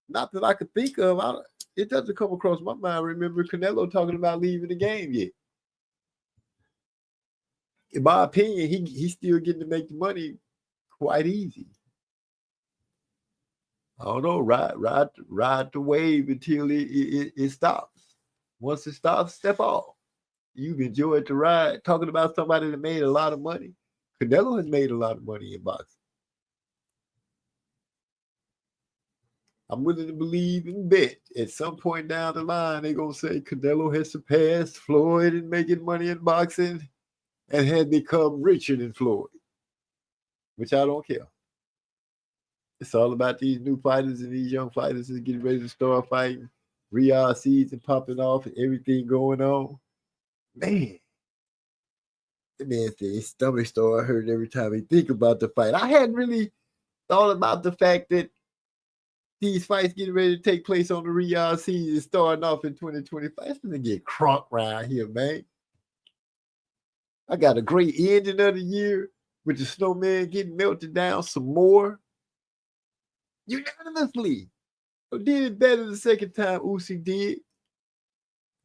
not that I could think of. It doesn't come across my mind. Remember Canelo talking about leaving the game yet. In my opinion, he's still getting to make the money quite easy. I don't know. Ride the wave until it stops. Once it stops, step off. You've enjoyed the ride. Talking about somebody that made a lot of money. Canelo has made a lot of money in boxing. I'm willing to believe and bet at some point down the line, they're going to say Canelo has surpassed Floyd in making money in boxing and had become richer than Floyd, which I don't care. It's all about these new fighters and these young fighters is getting ready to start fighting. Riyadh season popping off and everything going on. Man, the man said his stomach started hurting every time he think about the fight. I hadn't really thought about the fact that these fights getting ready to take place on the Riyadh season starting off in 2025. It's going to get crunk around here, man. I got a great ending of the year with the snowman getting melted down some more. Unanimously. I did it better the second time Usyk did.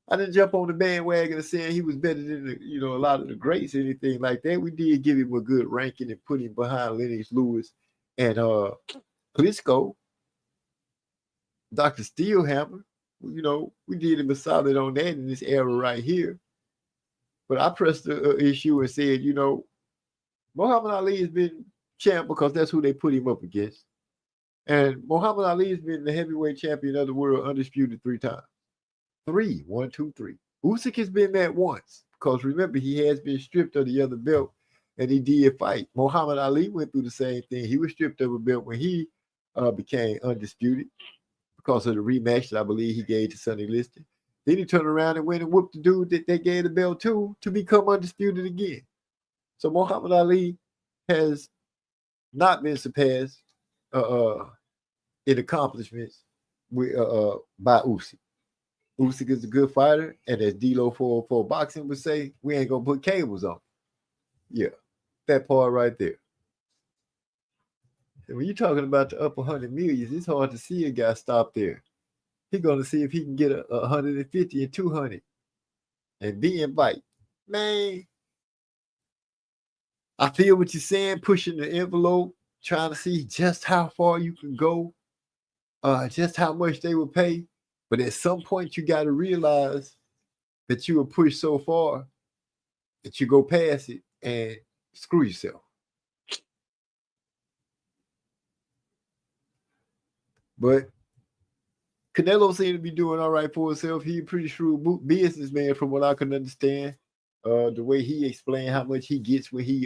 I didn't jump on the bandwagon of saying he was better than a lot of the greats or anything like that. We did give him a good ranking and put him behind Lennox Lewis and Klitschko. Dr. Steelhammer, we did him a solid on that in this era right here. But I pressed the issue and said, Muhammad Ali has been champ because that's who they put him up against. And Muhammad Ali has been the heavyweight champion of the world undisputed 3 times. 3. 1, 2, 3. Usyk has been that once because remember, he has been stripped of the other belt and he did fight. Muhammad Ali went through the same thing. He was stripped of a belt when he became undisputed because of the rematch that I believe he gave to Sonny Liston. Then he turned around and went and whooped the dude that they gave the belt to become undisputed again. So Muhammad Ali has not been surpassed in accomplishments by Usyk. Usyk is a good fighter, and as D-Lo for boxing would say, we ain't gonna put cables on. Yeah, that part right there. And when you're talking about the upper 100 millions, it's hard to see a guy stop there. He's gonna see if he can get 150 and 200 and be in bite. Man, I feel what you're saying, pushing the envelope, trying to see just how far you can go, just how much they will pay. But at some point, you got to realize that you will push so far that you go past it and screw yourself. But Canelo seemed to be doing all right for himself. He's a pretty shrewd businessman from what I can understand. The way he explained how much he gets when he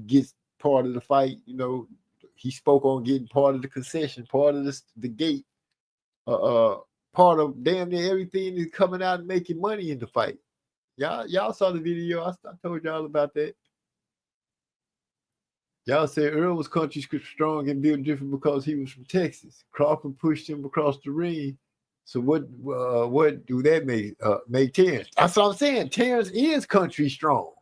gets part of the fight. You know, he spoke on getting part of the concession, part of the gate, part of damn near everything is coming out and making money in the fight. Y'all saw the video. I told y'all about that. Y'all said Earl was country strong and built different because he was from Texas. Crawford pushed him across the ring. So what do that make Terrence? That's what I'm saying. Terrence is country strong.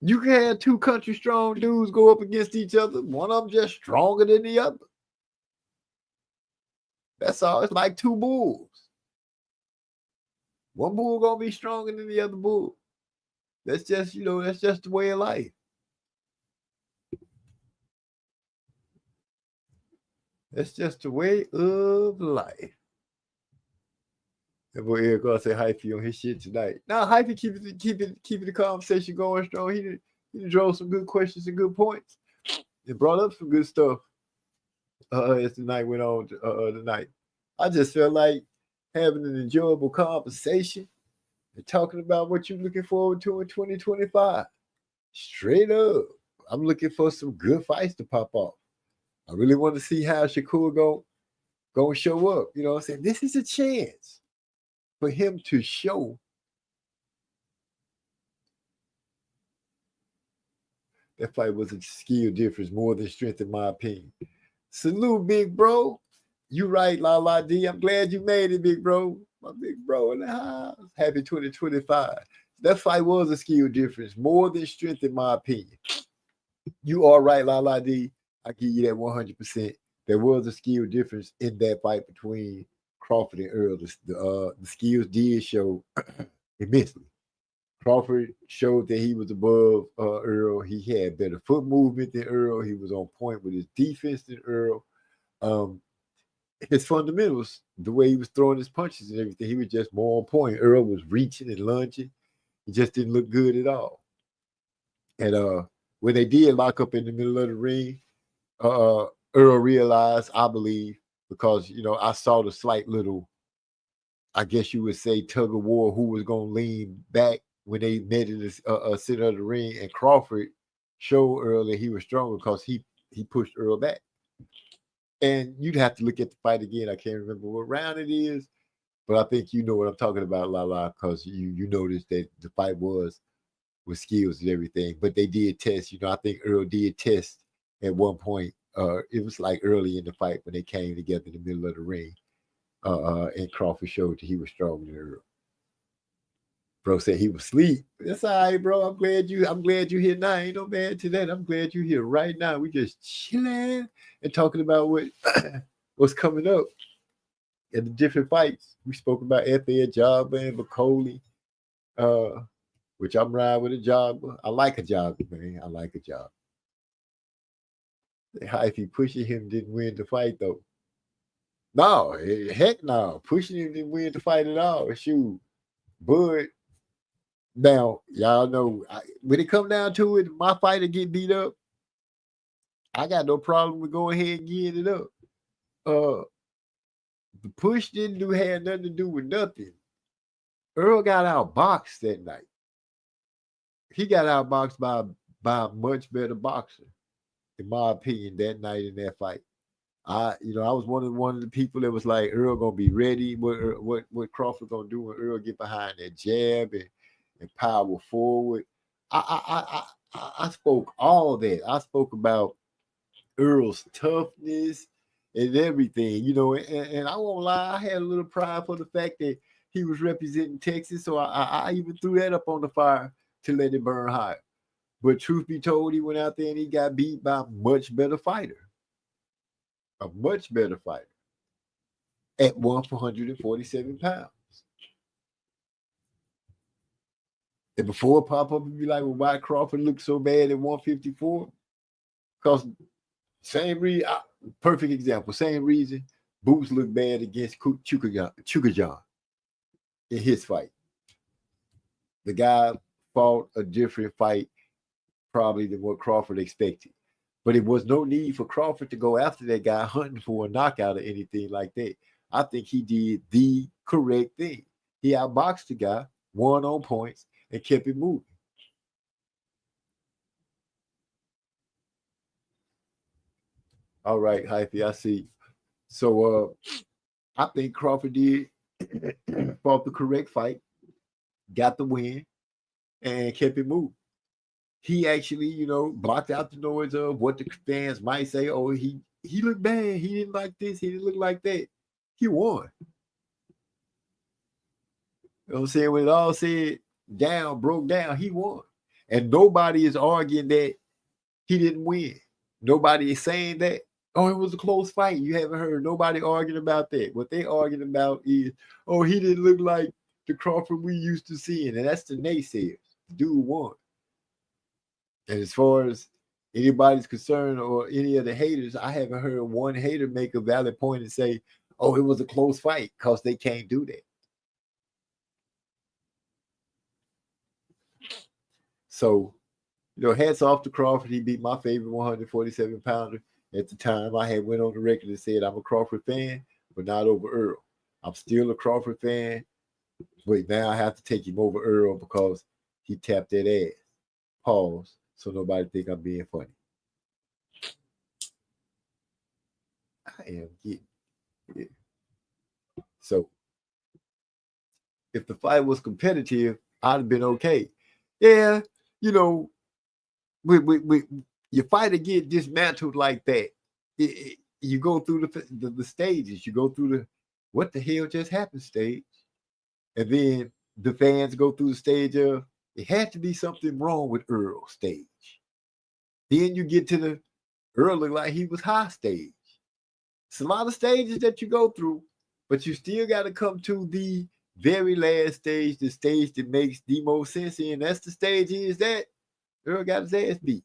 You can have two country strong dudes go up against each other. One of them just stronger than the other. That's all. It's like two bulls. One bull gonna be stronger than the other bull. That's just the way of life. That's just the way of life. That boy Eric gonna say hyphy on his shit tonight. Now hyphy keeping the conversation going strong. He drove some good questions and good points. It brought up some good stuff as the night went on tonight. I just felt like having an enjoyable conversation and talking about what you're looking forward to in 2025. Straight up. I'm looking for some good fights to pop off. I really want to see how Shakur gonna show up. You know what I'm saying? This is a chance for him to show that fight was a skill difference more than strength, in my opinion. Salute, big bro. You right, La La D. I'm glad you made it, big bro. My big bro in the house. Happy 2025. That fight was a skill difference, more than strength, in my opinion. You are right, La La D. I give you that 100%. There was a skill difference in that fight between Crawford and Earl. The skills did show immensely. Crawford showed that he was above Earl. He had better foot movement than Earl. He was on point with his defense than Earl. His fundamentals, the way he was throwing his punches and everything, he was just more on point. Earl was reaching and lunging. He just didn't look good at all. And when they did lock up in the middle of the ring, Earl realized, I believe, because, I saw the slight little, I guess you would say, tug of war, who was going to lean back when they met in the center of the ring, and Crawford showed Earl that he was stronger because he pushed Earl back. And you'd have to look at the fight again. I can't remember what round it is, but I think you know what I'm talking about, Lala, because you noticed that the fight was with skills and everything. But they did test. I think Earl did test at one point. It was like early in the fight when they came together in the middle of the ring, and Crawford showed that he was stronger than Earl. Bro said he was asleep. That's all right, bro. I'm glad you're here now. Ain't no bad to that. I'm glad you're here right now. We just chilling and talking about what's coming up in the different fights. We spoke about F.A. Ajagba and Bakoli, which I'm riding with Ajagba. I like Ajagba, man. I like Ajagba. If he pushing him didn't win the fight, though. No, heck no. Pushing him didn't win the fight at all. Shoot. But now, y'all know, when it come down to it, my fighter get beat up, I got no problem with going ahead and getting it up. The push had nothing to do with nothing. Earl got outboxed that night. He got outboxed by a much better boxer, in my opinion, that night in that fight. I was one of the people that was like, Earl gonna be ready. What Crawford gonna do when Earl get behind that jab and power forward. I spoke all that. I spoke about Earl's toughness and everything, and I won't lie, I had a little pride for the fact that he was representing Texas, so I even threw that up on the fire to let it burn hot. But truth be told, he went out there and he got beat by a much better fighter. A much better fighter at 147 pounds. And before it pop up and be like, well, why Crawford looked so bad at 154? Because same reason, perfect example, same reason Boots looked bad against Chukajan in his fight. The guy fought a different fight probably than what Crawford expected. But it was no need for Crawford to go after that guy hunting for a knockout or anything like that. I think he did the correct thing. He outboxed the guy, won on points, and kept it moving. All right, Hyphy, I see. So I think Crawford did fought the correct fight, got the win, and kept it moving. He actually, blocked out the noise of what the fans might say. Oh, he looked bad. He didn't like this. He didn't look like that. He won. You know what I'm saying? When it all said down, broke down, he won. And nobody is arguing that he didn't win. Nobody is saying that, oh, it was a close fight. You haven't heard nobody arguing about that. What they arguing about is, oh, he didn't look like the Crawford we used to seeing. And that's the naysayers. Dude won. And as far as anybody's concerned or any of the haters, I haven't heard one hater make a valid point and say, oh, it was a close fight, because they can't do that. So, hats off to Crawford. He beat my favorite 147 pounder at the time. I had went on the record and said I'm a Crawford fan, but not over Earl. I'm still a Crawford fan, but now I have to take him over Earl because he tapped that ass. Pause, so nobody think I'm being funny. I am getting it. So, if the fight was competitive, I'd have been okay. Yeah, your fighter get dismantled like that. You go through the stages. You go through the what the hell just happened stage, and then the fans go through the stage of it had to be something wrong with Earl stage. Then you get to the Earl looked like he was high stage. It's a lot of stages that you go through, but you still got to come to the very last stage, the stage that makes the most sense, and that's the stage is that Earl got his ass beat.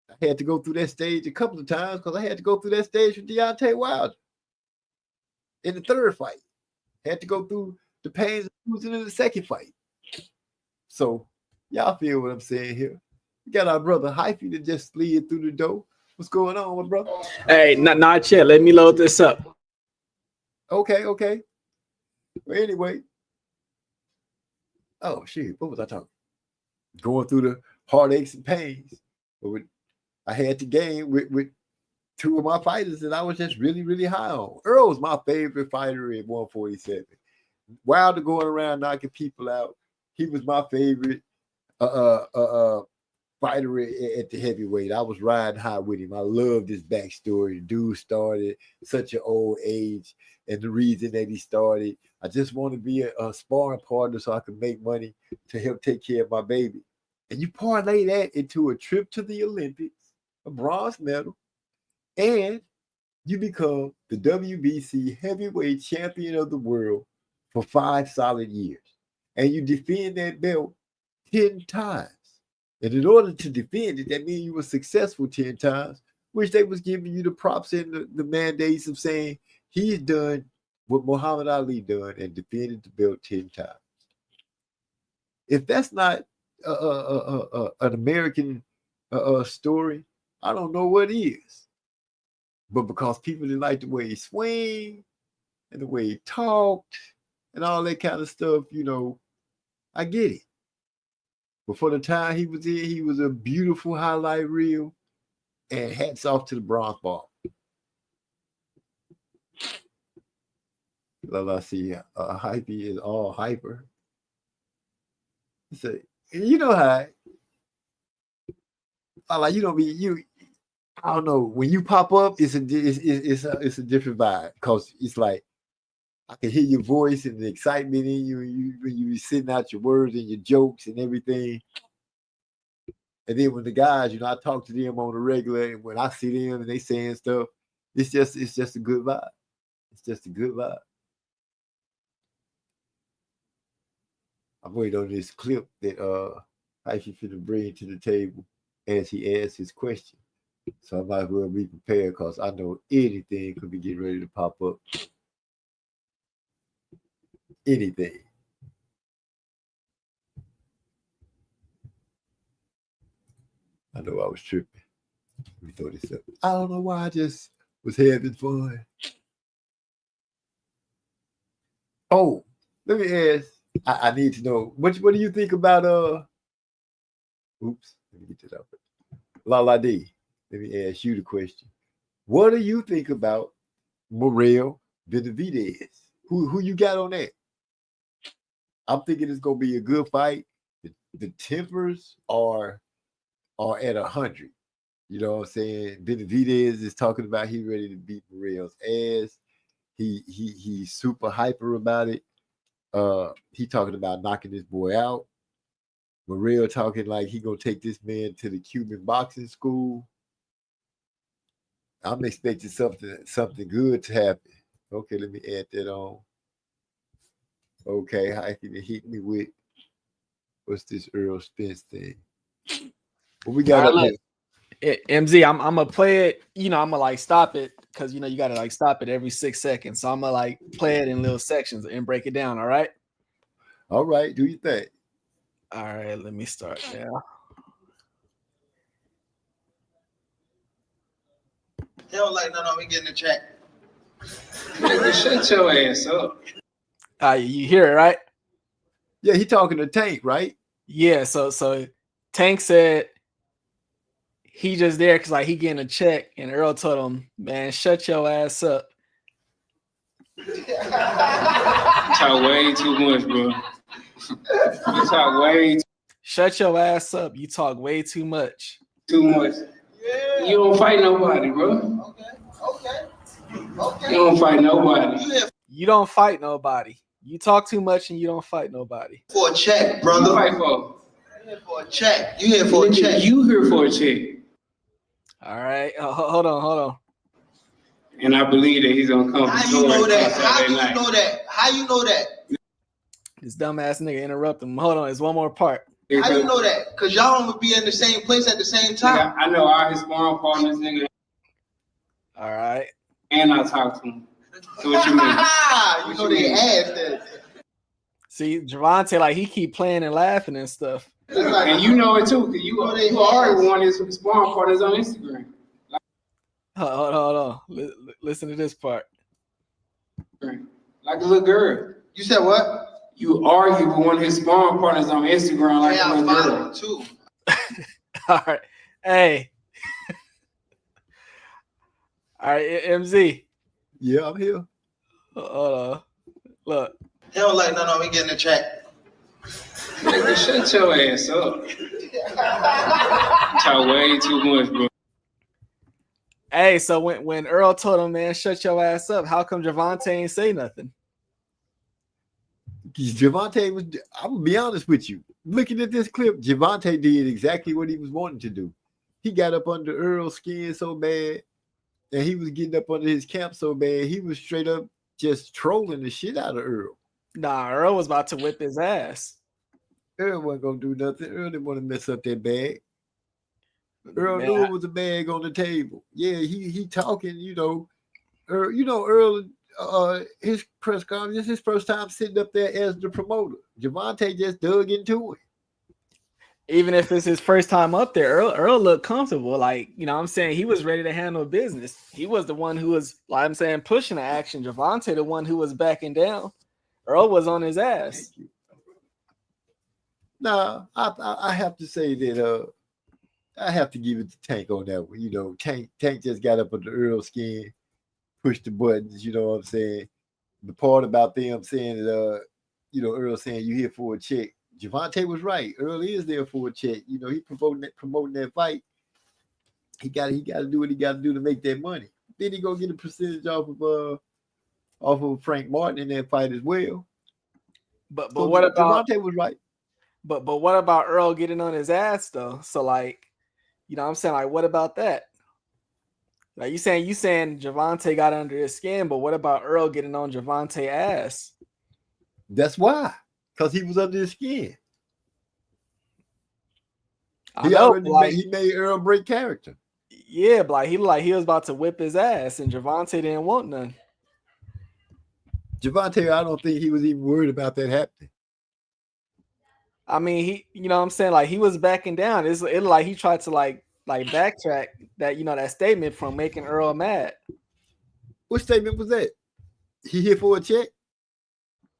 I had to go through that stage a couple of times because I had to go through that stage with Deontay Wilder in the third fight. Had to go through the pains of losing in the second fight. So y'all feel what I'm saying here. We got our brother Hyphy that just slid through the door. What's going on, my brother? Hey, not yet. Let me load this up. Okay. Well, anyway. Oh, shit. What was I talking? Going through the heartaches and pains. But I had to game with two of my fighters that I was just really, really high on. Earl was my favorite fighter at 147. Wilder going around knocking people out. He was my favorite fighter at the heavyweight. I was riding high with him. I loved his backstory. The dude started such an old age, and the reason that he started, I just want to be a sparring partner so I can make money to help take care of my baby. And you parlay that into a trip to the Olympics, a bronze medal, and you become the WBC heavyweight champion of the world for 5 solid years. And you defend that belt 10 times. And in order to defend it, that means you were successful 10 times, which they was giving you the props and the mandates of saying he's done what Muhammad Ali done and defended the belt 10 times. If that's not an American story, I don't know what is. But because people didn't like the way he swing and the way he talked and all that kind of stuff, I get it. But for the time he was in, he was a beautiful highlight reel, and hats off to the bronze ball. Let's see, Hyphy is all hyper. So, you know how, like, I don't know, when you pop up, it's a different vibe because it's like I can hear your voice and the excitement in you when you sitting out your words and your jokes and everything. And then when the guys, I talk to them on the regular, and when I see them and they saying stuff, it's just a good vibe. It's just a good vibe. I'm waiting on this clip that Hyphy finna bring to the table as he asks his question. So I might as well be prepared because I know anything could be getting ready to pop up. Anything. I know I was tripping. Let me throw this up. I don't know why I just was having fun. Oh, let me ask. I need to know what do you think about oops, let me get this up. Lala D. Let me ask you the question. What do you think about Morel Benavidez? Who you got on that? I'm thinking it's gonna be a good fight. The tempers are at 100. You know what I'm saying? Benavidez is talking about he ready to beat Morel's ass. He's super hyper about it. He talking about knocking this boy out. Morel talking like he gonna take this man to the Cuban boxing school. I'm expecting something good to happen. Okay, let me add that on. Okay, how can you hit me with what's this Earl Spence thing? What we got up here? MZ, I'm gonna play it. I'm gonna like stop it because you gotta like stop it every 6 seconds. So I'm gonna like play it in little sections and break it down. All right. All right. Do you think? All right. Let me start now. They don't like none of we get in the chat. Nigga, shut your ass up. You hear it, right? Yeah, he talking to Tank, right? Yeah. So Tank said he just there because like he getting a check, and Earl told him, "Man, shut your ass up." You talk way too much, bro. You talk way Shut your ass up. You talk way too much. too much. Yeah. You don't fight nobody, bro. Okay. You don't fight nobody. You don't fight nobody. You talk too much and you don't fight nobody. For a check, You brother. fight for. You here for a check. You here for a Nigga, check. you here for a check. All right. Hold on. And I believe that he's gonna come. How you know that? How Saturday you night. know that? How you know that? This dumbass nigga interrupt him. Hold on. There's one more part. How you know that? Because y'all don't be in the same place at the same time. Nigga, I know all his sparring partners, nigga, All right. and I talk to him. So what you mean? You know they asked that. See, Javante, like he keep playing and laughing and stuff. It's like, And you know it too, because you already won his sparring partners on Instagram. Hold on. Listen to this part. Like a little girl. you said what? You argue with one of his sparring partners on Instagram like Hey, a I little follow girl. him too. All right. Hey. All right, MZ. Yeah, I'm here. Hold on. Look. They don't like none of we get in the chat. Nigga, shut your ass up. You talk way too much, bro. Hey, so when Earl told him, man, shut your ass up, how come Javante ain't say nothing? Javante was, I'm gonna be honest with you. Looking at this clip, Javante did exactly what he was wanting to do. He got up under Earl's skin so bad, and he was getting up under his camp so bad, he was straight up just trolling the shit out of Earl. Nah, Earl was about to whip his ass. Earl wasn't gonna do nothing. Earl didn't want to mess up that bag. Earl Man, knew it was a bag on the table. Yeah, he talking, Earl, his press conference, this is his first time sitting up there as the promoter. Javante just dug into it. even if it's his first time up there, Earl looked comfortable. Like, you know what I'm saying? He was ready to handle business. He was the one who was, like I'm saying, pushing the action. Javante, the one who was backing down. Earl was on his ass. Nah, I have to say that I have to give it to Tank on that one. You know, Tank just got up under Earl's skin, pushed the buttons, you know what I'm saying? The part about them saying that Earl saying you here for a check. Javante was right. Earl is there for a check. You know, he promoting that fight. He got to do what he got to do to make that money. Then he gonna get a percentage off of Frank Martin in that fight as well. But So what about Javante was right. but what about Earl getting on his ass though? So like, you know what I'm saying? Like, what about that? Like you saying Javante got under his skin, but what about Earl getting on Javante ass? That's why. Because he was under his skin. I know, He made Earl break character. yeah, but he was about to whip his ass, and Javante didn't want none. Javante, I don't think he was even worried about that happening. I mean, he, you know what I'm saying? Like he was backing down. It like he tried to like backtrack that, you know, that statement from making Earl mad. What statement was that? He here for a check?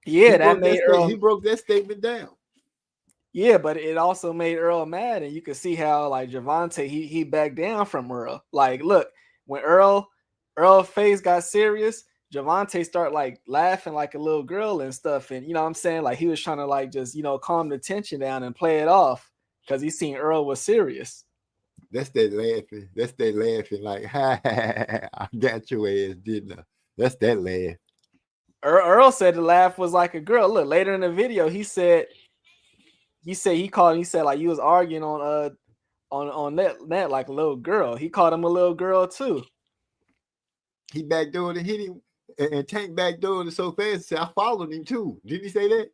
Yeah, that made Earl. He broke that statement down. Yeah, but it also made Earl mad, and you could see how like Javante he backed down from Earl. Like, look, when Earl Earl's face got serious, Javante started like laughing like a little girl and stuff. And you know what I'm saying? Like he was trying to like just, calm the tension down and play it off because he seen Earl was serious. That's that laughing. That's that laughing like, ha, I got your ass, didn't I? That's that laugh. Earl said the laugh was like a girl. Look, later in the video, he said he called. He said like you was arguing on that like a little girl. He called him a little girl too. He backdoored and hit him, and Tank backdoored it so fast. He said, I followed him too. Didn't he say that?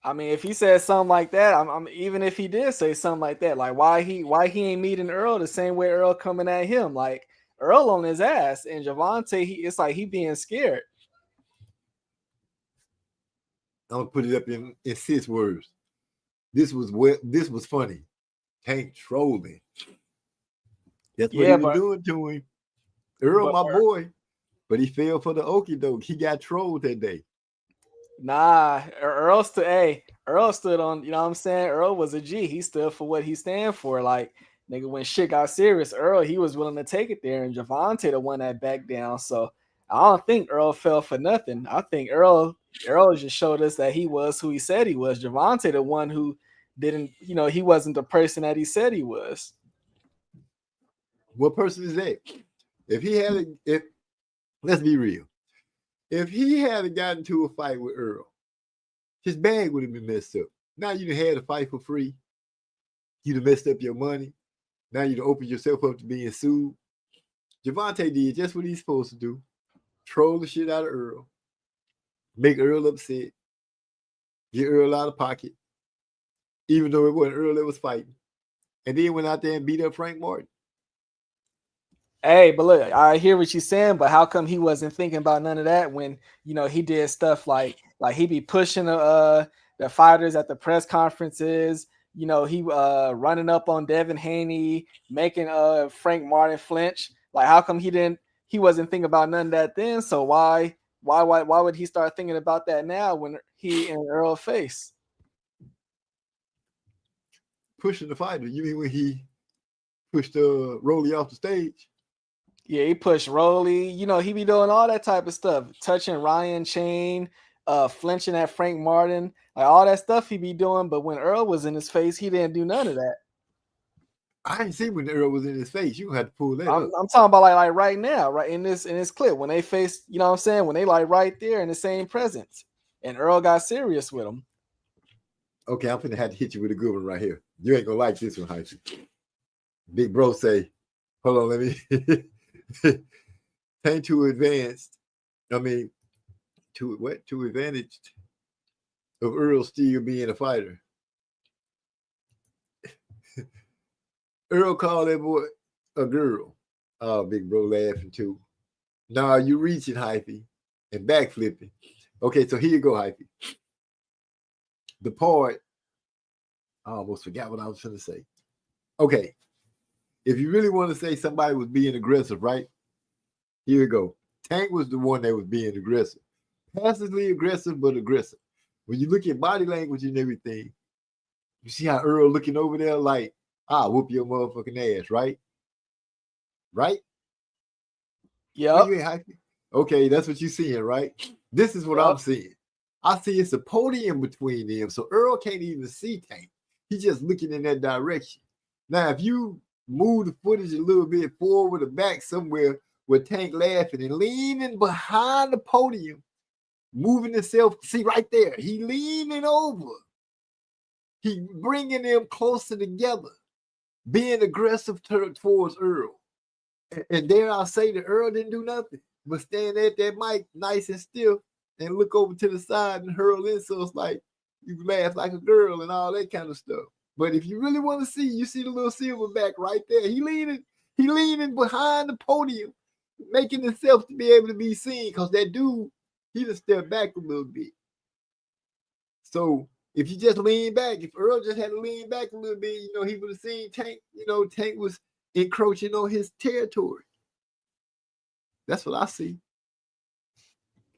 I mean, if he said something like that, I'm even if he did say something like that, like why he ain't meeting Earl the same way Earl coming at him, like Earl on his ass, and Javante, it's like he being scared. I'm gonna put it up in 6 words. This was funny. Tank trolling. That's what he was doing to him. Earl, my boy, but he fell for the okie doke. He got trolled that day. Nah, Earl stood on, you know what I'm saying? Earl was a G. He stood for what he stand for. Like, nigga, when shit got serious, Earl, he was willing to take it there, and Javante the one that backed down. So I don't think Earl fell for nothing. I think Earl just showed us that he was who he said he was. Javante the one who didn't, he wasn't the person that he said he was. What person is that? Let's be real. If he had gotten into a fight with Earl, his bag would have been messed up. Now you'd have had a fight for free. You'd have messed up your money. Now you'd have opened yourself up to being sued. Javante did just what he's supposed to do. Troll the shit out of Earl. Make Earl upset. Get Earl out of pocket. Even though it wasn't Earl that was fighting. And then went out there and beat up Frank Martin. Hey, but look, I hear what you're saying, but how come he wasn't thinking about none of that when, he did stuff like he be pushing the fighters at the press conferences, he running up on Devin Haney, making Frank Martin flinch. Like, how come he wasn't thinking about none of that then? So why would he start thinking about that now when he and Earl face? Pushing the fighter. You mean when he pushed Rolly off the stage? Yeah, he pushed Rolly. He be doing all that type of stuff, touching Ryan Chain, flinching at Frank Martin, like all that stuff he be doing. But when Earl was in his face, he didn't do none of that. I didn't see when Earl was in his face. You had to pull that up. I'm talking about like right now, right in this clip when they face, you know what I'm saying, when they like right there in the same presence, and Earl got serious with him. Okay, I'm finna have to hit you with a good one right here. You ain't gonna like this one, Hype. Big bro say, hold on, let me. Tank too advanced. I mean, too advantaged of Earl still being a fighter. Earl called that boy a girl. Oh, big bro laughing too. Nah, you reaching, Hyphy, and backflipping. Okay, so here you go, Hyphy. The part, I almost forgot what I was going to say. Okay. If you really want to say somebody was being aggressive, right? Here we go. Tank was the one that was being aggressive. Passively aggressive, but aggressive. When you look at body language and everything, you see how Earl looking over there like, whoop your motherfucking ass, right? Right? Yeah. Okay, that's what you're seeing, right? This is what I'm seeing. I see it's a podium between them, so Earl can't even see Tank. He's just looking in that direction. Now, if you move the footage a little bit forward or back somewhere with Tank laughing and leaning behind the podium, moving himself, see right there, he leaning over. He bringing them closer together, being aggressive towards Earl. And dare I say that Earl didn't do nothing but stand at that mic nice and still and look over to the side and hurl insults like you laugh like a girl and all that kind of stuff. But if you really want to see, you see the little silverback right there. He leaning behind the podium, making himself to be able to be seen because that dude, he just stepped back a little bit. So if you just lean back, if Earl just had to lean back a little bit, he would have seen Tank, Tank was encroaching on his territory. That's what I see.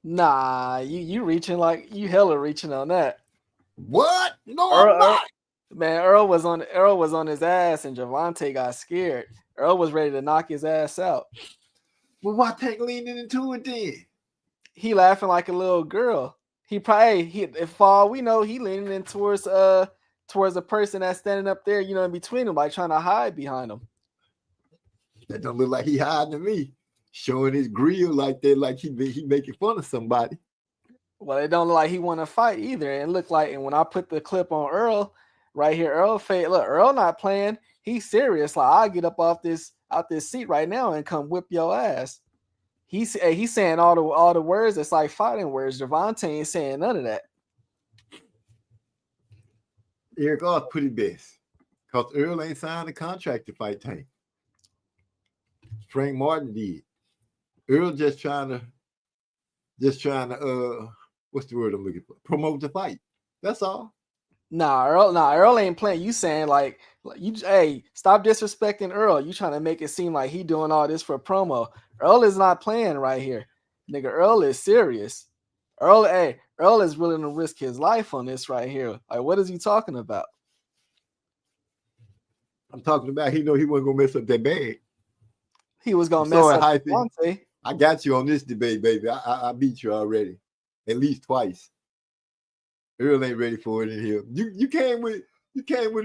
Nah, you reaching like you hella reaching on that. What? No, I'm not. Man, Earl was on his ass and Javante got scared. Earl was ready to knock his ass out. Well, why Tank leaning into it then? He laughing like a little girl. He probably if for all we know, he leaning in towards a person that's standing up there, you know, in between them, like trying to hide behind him. That don't look like he hiding to me, showing his grill like that, like he making fun of somebody. Well, it don't look like he want to fight either. And it looked like, and when I put the clip on Earl right here, Earl not playing. He's serious. Like, I'll get up out this seat right now and come whip your ass. He's saying all the words that's like fighting words. Gervonta ain't saying none of that. Eric Oz put it best, because Earl ain't signed a contract to fight Tank. Frank Martin did. Earl just trying to what's the word I'm looking for? Promote the fight. That's all. Earl ain't playing. You saying like you, hey, stop disrespecting Earl. You trying to make it seem like he doing all this for promo. Earl is not playing right here. Nigga, Earl is serious. Earl is willing to risk his life on this right here. Like, what is he talking about? I'm talking about he know he wasn't gonna mess up that bag. He was gonna mess up Devontae. I got you on this debate, baby. I beat you already, at least twice. Earl ain't ready for it in here. You came with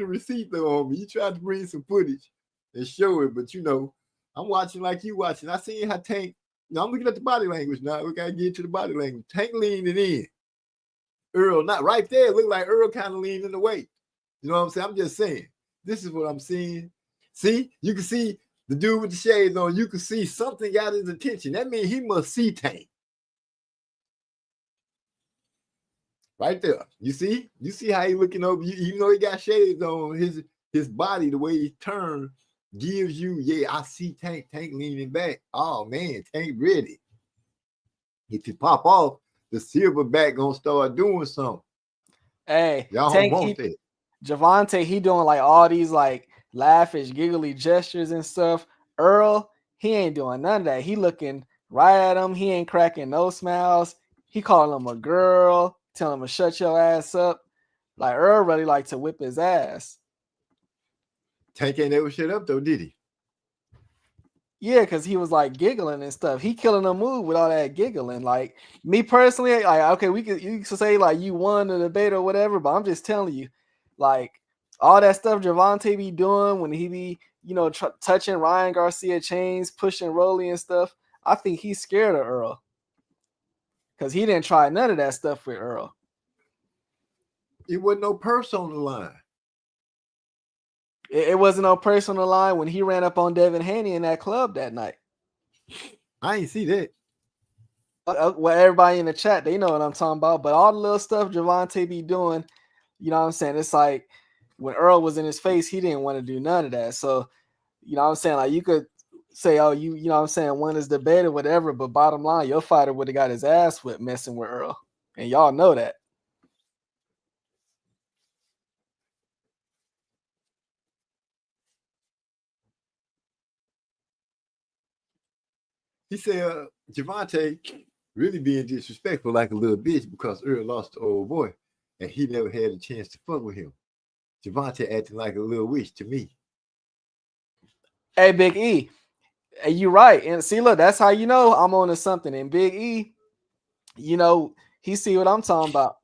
a receipt though on me. You tried to bring some footage and show it, but you know, I'm watching like you watching. I seen how Tank. Now I'm looking at the body language now. We gotta get to the body language. Tank leaning in. Earl not right there. Look like Earl kind of leaning away. You know what I'm saying? I'm just saying. This is what I'm seeing. See, you can see the dude with the shades on. You can see something got his attention. That means he must see Tank. Right there. You see how he looking over. Even though he got shades on, his body, the way he turned, gives you, yeah, I see Tank leaning back. Oh man, Tank ready. If you pop off, the silverback gonna start doing something. Hey, y'all don't want that. Gervonta, he doing like all these like laughish, giggly gestures and stuff. Earl, he ain't doing none of that. He looking right at him. He ain't cracking no smiles. He calling him a girl, telling him to shut your ass up. Like, Earl really like to whip his ass. Tank ain't ever shut up though, did he? Yeah, because he was like giggling and stuff. He killing a move with all that giggling. Like, me personally, like, okay, you could say like you won the debate or whatever, but I'm just telling you, like, all that stuff Gervonta be doing when he be, you know, touching Ryan Garcia chains, pushing Rolly and stuff. I think he's scared of Earl because he didn't try none of that stuff with Earl. It wasn't no purse on the line. It wasn't no purse on the line when he ran up on Devin Haney in that club that night. I ain't see that. Well, everybody in the chat, they know what I'm talking about. But all the little stuff Gervonta be doing, you know what I'm saying? It's like when Earl was in his face, he didn't want to do none of that. So, you know what I'm saying? Like, you could say, oh, you know what I'm saying, won his debate or whatever. But bottom line, your fighter would have got his ass whipped messing with Earl. And y'all know that. He said Gervonta really being disrespectful like a little bitch because Earl lost the old boy and he never had a chance to fuck with him. Gervonta acting like a little witch to me. Hey, Big E, you right. And see, look, that's how you know I'm on to something. And Big E, you know, he see what I'm talking about.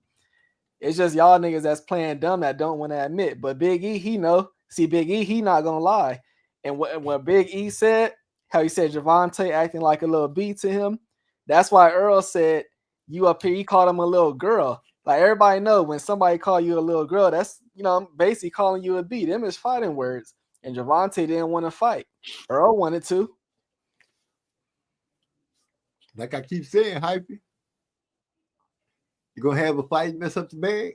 It's just y'all niggas that's playing dumb that don't want to admit. But Big E, he know. See, Big E, he not gonna lie. And what Big E said, how he said Gervonta acting like a little B to him, that's why Earl said, you up here, he called him a little girl. Like, everybody know when somebody call you a little girl, that's, you know, basically calling you a B. Them is fighting words. And Gervonta didn't want to fight. Earl wanted to. Like I keep saying, Hypey, you gonna have a fight and mess up the bag?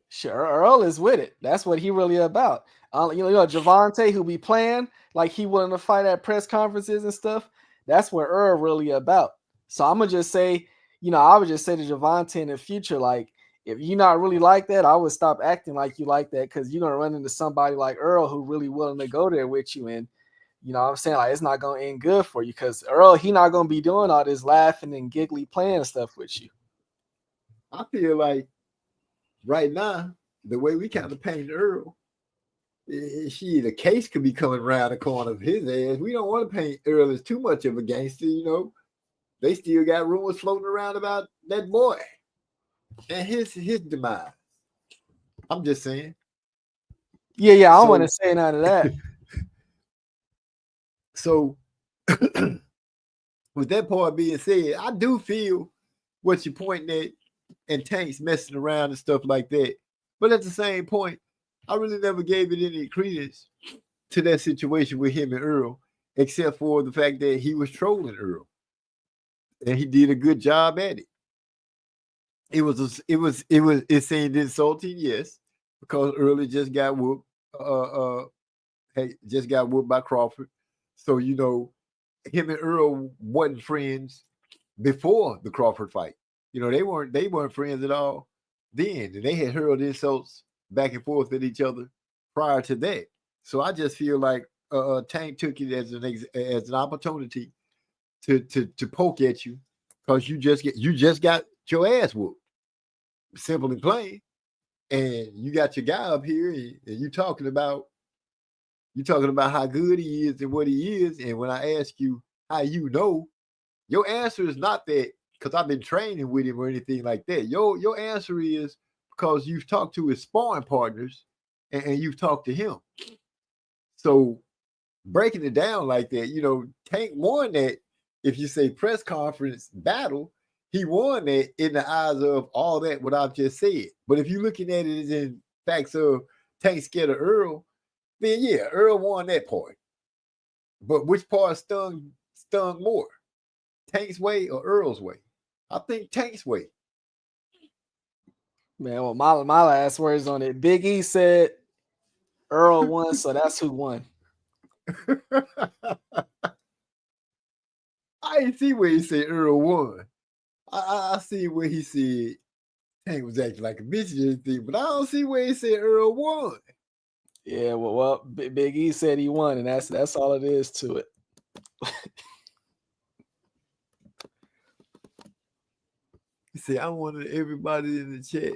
Sure, Earl is with it. That's what he really about. You know, Gervonta, who be playing like he willing to fight at press conferences and stuff. That's what Earl really about. So I'm gonna just say, you know, I would just say to Gervonta in the future, like, if you're not really like that, I would stop acting like you like that, because you're gonna run into somebody like Earl who really willing to go there with you, and you know what I'm saying, like, it's not gonna end good for you, because Earl, he not gonna be doing all this laughing and giggly playing stuff with you. I feel like right now, the way we kind of paint Earl, The case could be coming around the corner of his ass. We don't want to paint Earl as too much of a gangster, you know. They still got rumors floating around about that boy and his demise. I'm just saying. Yeah, I don't want to say none of that. So, with that part being said, I do feel what you're pointing at and Tank's messing around and stuff like that. But at the same point, I really never gave it any credence to that situation with him and Earl, except for the fact that he was trolling Earl. And he did a good job at it. It seemed insulting, yes, because Earl just got whooped. Just got whooped by Crawford. So, you know, him and Earl wasn't friends before the Crawford fight. You know, they weren't friends at all then. And they had hurled insults back and forth at each other prior to that. So I just feel like Tank took it as an opportunity to poke at you because you just got your ass whooped. Simple and plain. And you got your guy up here and you talking about how good he is and what he is. And when I ask you how you know, your answer is not that because I've been training with him or anything like that. Your answer is because you've talked to his sparring partners and you've talked to him. So breaking it down like that, you know, Tank won that, if you say press conference battle, he won that in the eyes of all that what I've just said. But if you're looking at it as in facts of Tank scared of Earl, then yeah, Earl won that part. But which part stung more? Tank's way or Earl's way? I think Tank's way. Man, well, my last words on it. Big E said Earl won, so that's who won. I didn't see where he said Earl won. I see where he said Tank was acting like a bitch and everything, but I don't see where he said Earl won. Yeah, well, Big E said he won, and that's all it is to it. He said, I wanted everybody in the chat.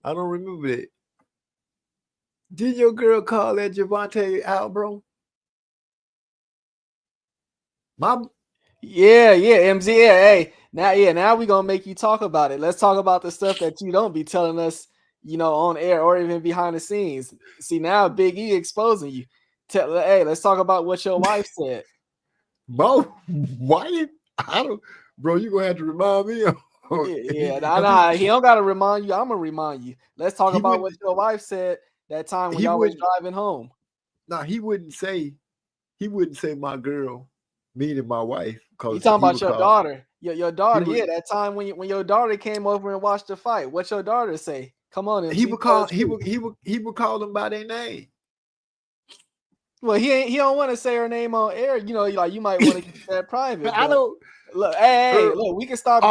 I don't remember that. Did your girl call that Javante out, bro? Yeah, MZ. Yeah, hey, now we're gonna make you talk about it. Let's talk about the stuff that you don't be telling us, you know, on air or even behind the scenes. See, now Big E exposing you. Hey, let's talk about what your wife said. Bro, why? I don't, bro. You gonna have to remind me. Nah. He don't gotta remind you. I'm gonna remind you. Let's talk about what your wife said that time when y'all was driving home. No, he wouldn't say my girl, meaning my wife. You talking about your daughter? Your daughter. That time when your daughter came over and watched the fight. What your daughter say? Come on. He would call them by their name. Well, he don't want to say her name on air. You know, like you might want to keep that private. I don't. Look, hey, look, we can stop.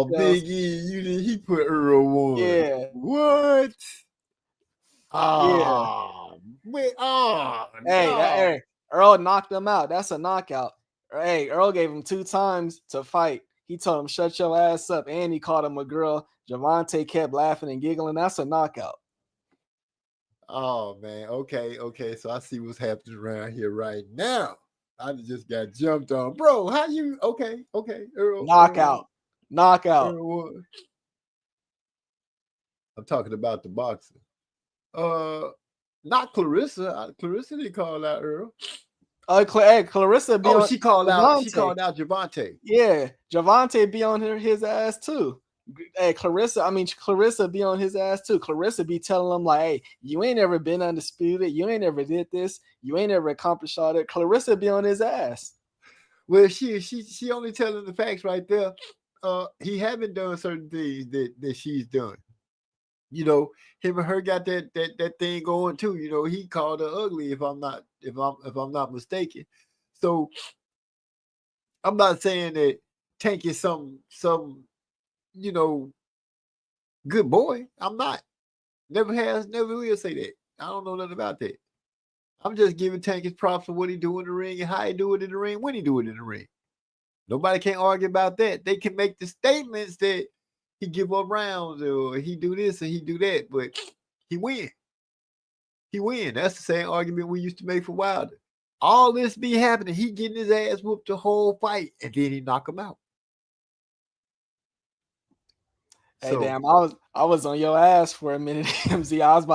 Big E, he put Earl one. Yeah. What? Hey, Earl knocked him out. That's a knockout. Hey, Earl gave him 2 times to fight. He told him, shut your ass up. And he called him a girl. Javante kept laughing and giggling. That's a knockout. Oh, man. Okay. So I see what's happening around here right now. I just got jumped on. Bro, how you? Okay. Earl. Knockout. Earl, I'm talking about the boxing. Not Clarissa. Clarissa didn't call out Earl. Clarissa be on. She called out Javante. Yeah, Javante be on his ass too. Hey, Clarissa be on his ass too. Clarissa be telling him like, hey, you ain't ever been undisputed. You ain't ever did this. You ain't ever accomplished all that. Clarissa be on his ass. Well, she only telling the facts right there. He haven't done certain things that she's done. You know, him and her got that thing going too. You know, he called her ugly if I'm not mistaken. So I'm not saying that Tank is some you know good boy. I'm not. Never will say that. I don't know nothing about that. I'm just giving Tank his props for what he do in the ring and how he do it in the ring when he do it in the ring. Nobody can argue about that. They can make the statements that he give up rounds or he do this and he do that, but he win. he win. That's the same argument we used to make for Wilder. All this be happening, he getting his ass whooped the whole fight, and then he knock him out. Hey, damn! I was on your ass for a minute, MZ. I was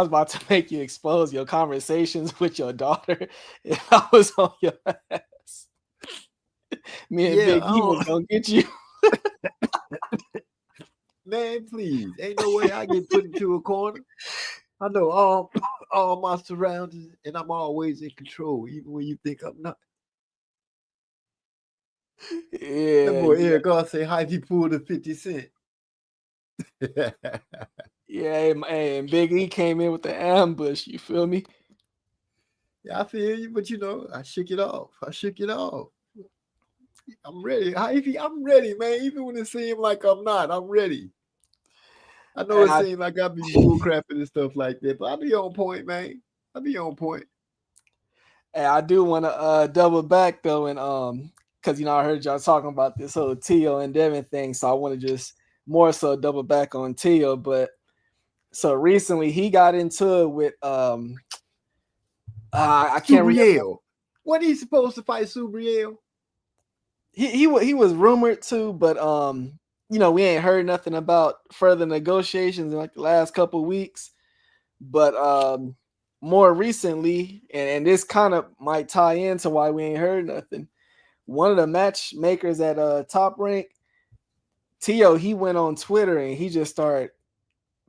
about to make you expose your conversations with your daughter. And I was on your ass. Me and Big E was gonna get you. Man, please. Ain't no way I get put into a corner. I know all my surroundings, and I'm always in control, even when you think I'm not. Yeah. That boy Eric God say, how he pulled a 50 Cent. Yeah, and Big E came in with the ambush. You feel me? Yeah, I feel you, but I shook it off. I'm ready. I'm ready, man. Even when it seems like I'm not, I'm ready. I know it seems like I be bullcrapping and stuff like that, but I be on point, man. I be on point. Hey, I do want to double back though, and because I heard y'all talking about this whole Tio and Devin thing, so I want to just more so double back on Tio. But so recently he got into it with I can't remember. When he supposed to fight Subriel? He was rumored to, but we ain't heard nothing about further negotiations in like the last couple of weeks. But more recently, and this kind of might tie into why we ain't heard nothing. One of the matchmakers at Top Rank, Tio, he went on Twitter and he just started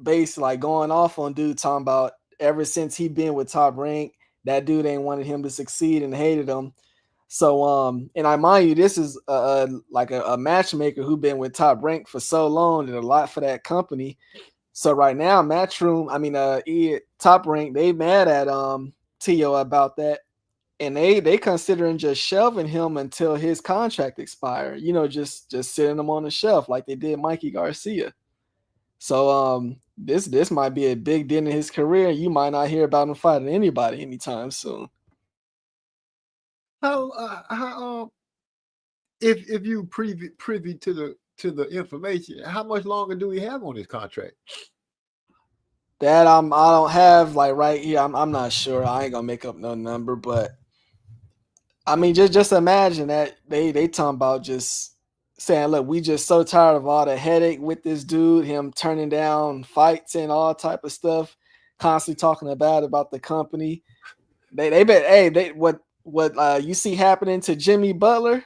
basically like going off on dude, talking about ever since he been with Top Rank, that dude ain't wanted him to succeed and hated him. So and I mind you, this is like a matchmaker who been with Top Rank for so long, did a lot for that company. So right now, Top Rank, they mad at Tio about that, and they considering just shelving him until his contract expire. Just sitting him on the shelf like they did Mikey Garcia. So this might be a big dent in his career. You might not hear about him fighting anybody anytime soon. How if you privy to the information, how much longer do we have on his contract? That I don't have like right here. I'm not sure. I ain't gonna make up no number, but I mean just imagine that they talking about just saying, look, we just so tired of all the headache with this dude, him turning down fights and all type of stuff, constantly talking about the company. They bet what you see happening to Jimmy Butler,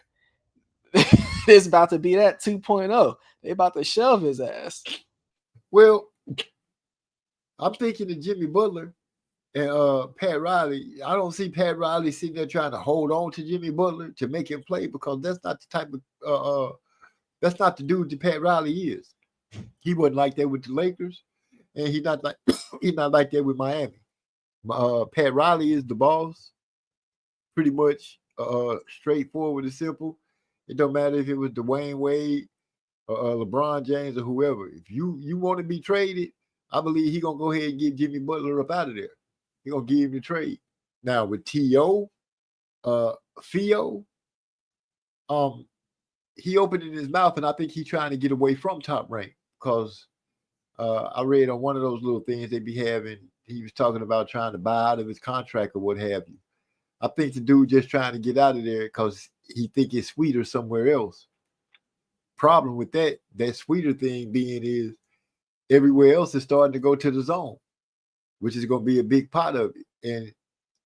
it's about to be that 2.0. They about to shelve his ass. Well, I'm thinking of Jimmy Butler and Pat Riley. I don't see Pat Riley sitting there trying to hold on to Jimmy Butler to make him play, because that's not the type of that's not the dude that Pat Riley is. He wasn't like that with the Lakers, and he's not like that with Miami. Pat Riley is the boss, pretty much straightforward and simple. It don't matter if it was Dwayne Wade or LeBron James or whoever. If you want to be traded, I believe he's gonna go ahead and get Jimmy Butler up out of there. He's gonna give him the trade. Now with T.O., Theo, he opened his mouth, and I think he's trying to get away from Top Rank, because I read on one of those little things they be having, he was talking about trying to buy out of his contract or what have you. I think the dude just trying to get out of there because he think it's sweeter somewhere else. Problem with that sweeter thing being is everywhere else is starting to go to the zone, which is going to be a big part of it. And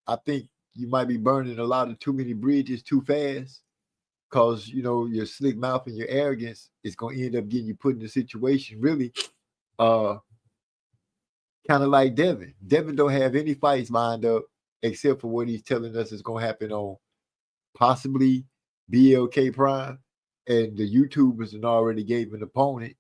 I think you might be burning a lot of too many bridges too fast, because, your slick mouth and your arrogance is going to end up getting you put in a situation really kind of like Devin. Devin don't have any fights lined up except for what he's telling us is going to happen on possibly BLK Prime, and the YouTubers had already gave an opponent,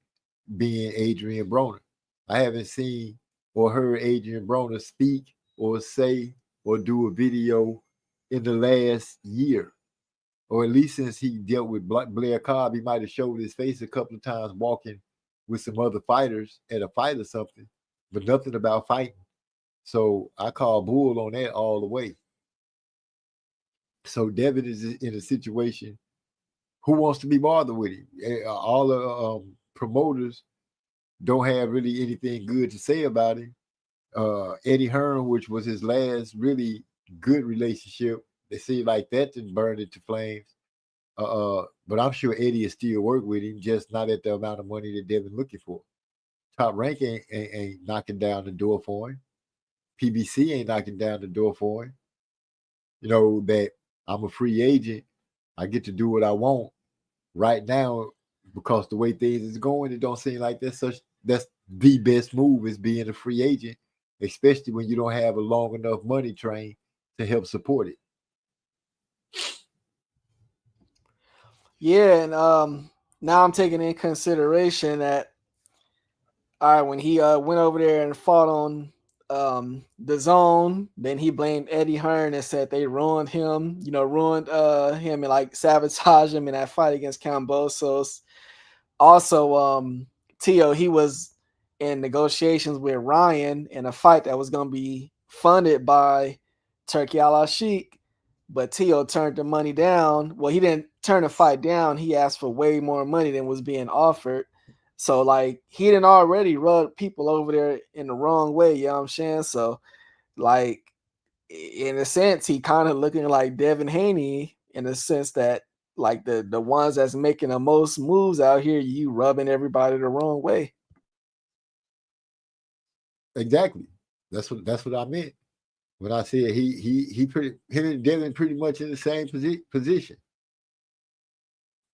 being Adrian Broner. I haven't seen or heard Adrian Broner speak or say or do a video in the last year, or at least since he dealt with Blair Cobb. He might have showed his face a couple of times walking with some other fighters at a fight or something, but nothing about fighting. So I call bull on that all the way. So Devin is in a situation, who wants to be bothered with him? All the promoters don't have really anything good to say about him. Eddie Hearn, which was his last really good relationship. They seem like that didn't burn into flames. But I'm sure Eddie is still work with him, just not at the amount of money that Devin looking for. Top Rank ain't knocking down the door for him. PBC ain't knocking down the door for him. You know, that I'm a free agent. I get to do what I want right now because the way things is going, it don't seem like that's the best move is being a free agent, especially when you don't have a long enough money train to help support it. Yeah, and now I'm taking in consideration that all right, when he went over there and fought on the zone, then he blamed Eddie Hearn and said they ruined him, ruined him and like sabotaged him in that fight against Kambosos. Also, Tio, he was in negotiations with Ryan in a fight that was going to be funded by Turki Al-Sheikh, but Tio turned the money down. Well, he didn't turn the fight down. He asked for way more money than was being offered. So, like, he didn't already rub people over there in the wrong way, you know what I'm saying? So, like, in a sense, he kind of looking like Devin Haney in the sense that, like, the ones that's making the most moves out here, you rubbing everybody the wrong way. Exactly. That's what I meant when I said him and Devin pretty much in the same position.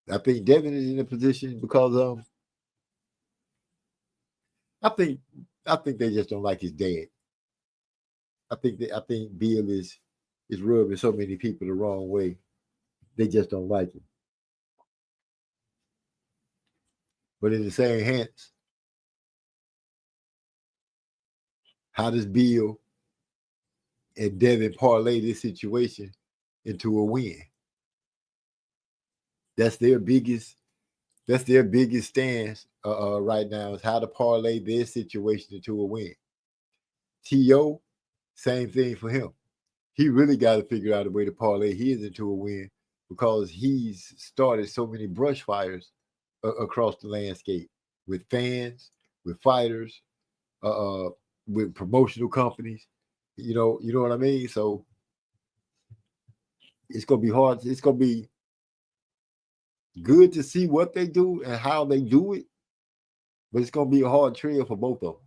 I think Devin is in a position because I think they just don't like his dad. I think Bill is rubbing so many people the wrong way. They just don't like him. But in the same hands, how does Bill and Devin parlay this situation into a win? That's their biggest stance right now is how to parlay their situation into a win. T.O., same thing for him. He really got to figure out a way to parlay his into a win because he's started so many brush fires across the landscape with fans, with fighters, with promotional companies. You know what I mean? So it's gonna be hard. It's gonna be good to see what they do and how they do it, but it's gonna be a hard trail for both of them.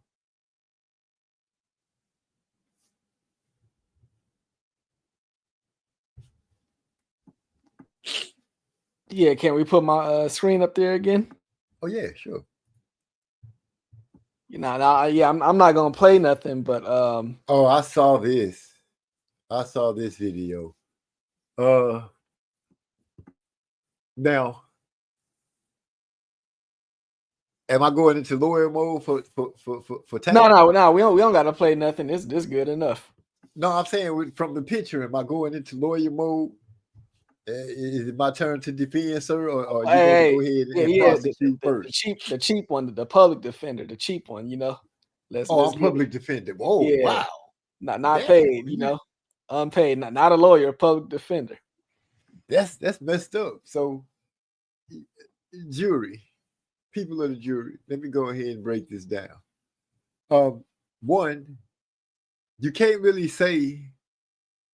Yeah, can we put my screen up there again? Oh yeah, sure. I'm not gonna play nothing, but Oh, I saw this. I saw this video. Now, am I going into lawyer mode for Tank? No, we don't gotta play nothing. This good enough. No, I'm saying from the picture, am I going into lawyer mode? Is it my turn to defend, sir, or you going to go ahead and prosecute first? The cheap one, the public defender, the cheap one, Let's public defender. Oh, yeah. Wow. Not paid, unpaid, not a lawyer, a public defender. That's messed up. So, jury, people of the jury, let me go ahead and break this down. One, you can't really say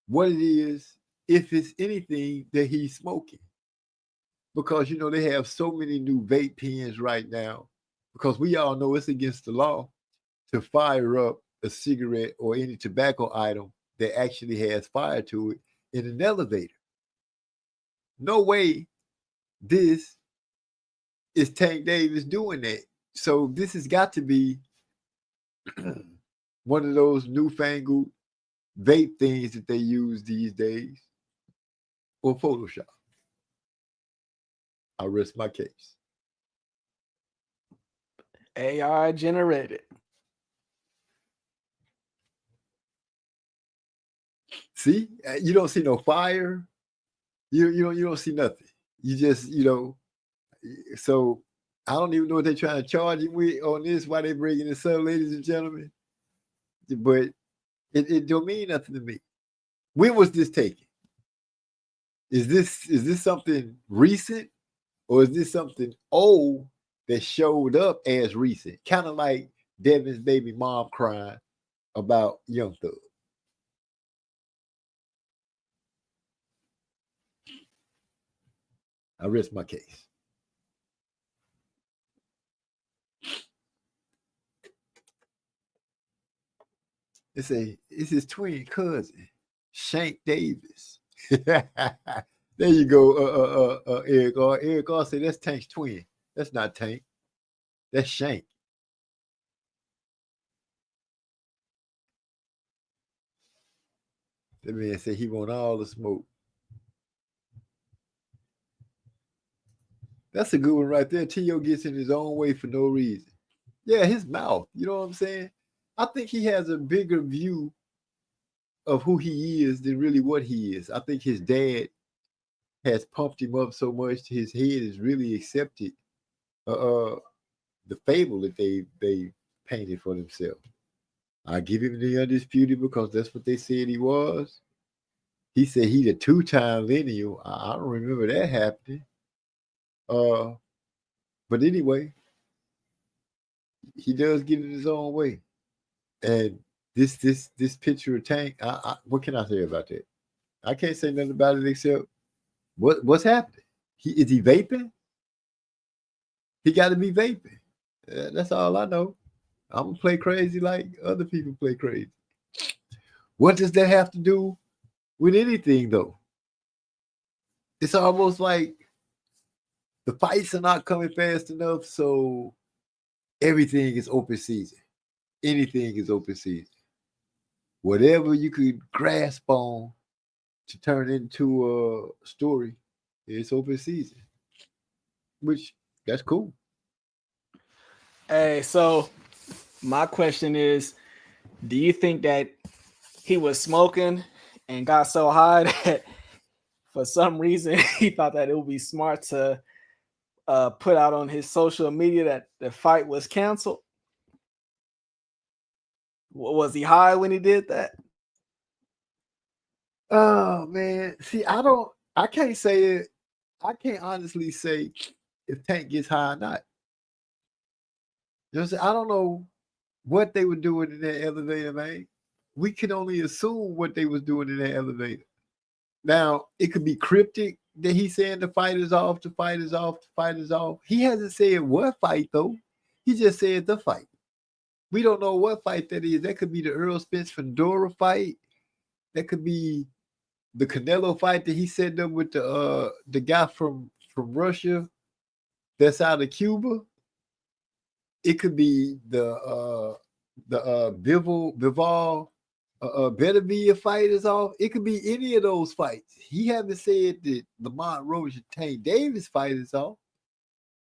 what it is if it's anything that he's smoking, because they have so many new vape pens right now, because we all know it's against the law to fire up a cigarette or any tobacco item that actually has fire to it in an elevator. No way this is Tank Davis doing that. So this has got to be one of those newfangled vape things that they use these days, or Photoshop. I rest my case. AI generated. See, you don't see no fire. You don't see nothing. You just So I don't even know what they're trying to charge you with on this. Why they bringing this up, ladies and gentlemen? But it don't mean nothing to me. When was this taken? Is this something recent, or is this something old that showed up as recent? Kind of like Devin's baby mom crying about Young Thug. I rest my case. It's his twin cousin, Shank Davis. There you go, Eric R. Eric R. said that's Tank's twin. That's not Tank. That's Shank. That man said he want all the smoke. That's a good one right there. T.O. gets in his own way for no reason. Yeah, his mouth. You know what I'm saying? I think he has a bigger view of who he is than really what he is. I think his dad has pumped him up so much his head has really accepted the fable that they painted for themselves. I give him the undisputed because that's what they said he was. He said he's a 2-time lineal. I don't remember that happening. But anyway, he does get in his own way. And this picture of Tank, what can I say about that? I can't say nothing about it except what's happening. Is he vaping? He got to be vaping. That's all I know. I'm gonna play crazy like other people play crazy. What does that have to do with anything, though? It's almost like the fights are not coming fast enough, so everything is open season. Anything is open season. Whatever you could grasp on to turn into a story, it's open season. Which, that's cool. Hey, so my question is, do you think that he was smoking and got so high that for some reason he thought that it would be smart to put out on his social media that the fight was canceled? Was he high when he did that? Oh man, see, I can't say it. I can't honestly say if Tank gets high or not. You know what I'm saying? I don't know what they were doing in that elevator, man. We can only assume what they was doing in that elevator. Now, it could be cryptic that he's saying the fight is off, the fight is off, the fight is off. He hasn't said what fight, though. He just said the fight. We don't know what fight that is. That could be the Errol Spence Fedora fight. That could be the Canelo fight that he set up with the guy from Russia that's out of Cuba. It could be the Bivol Beterbiev fight is off. It could be any of those fights. He haven't said that Lamont Roach and Tank Davis fight is off.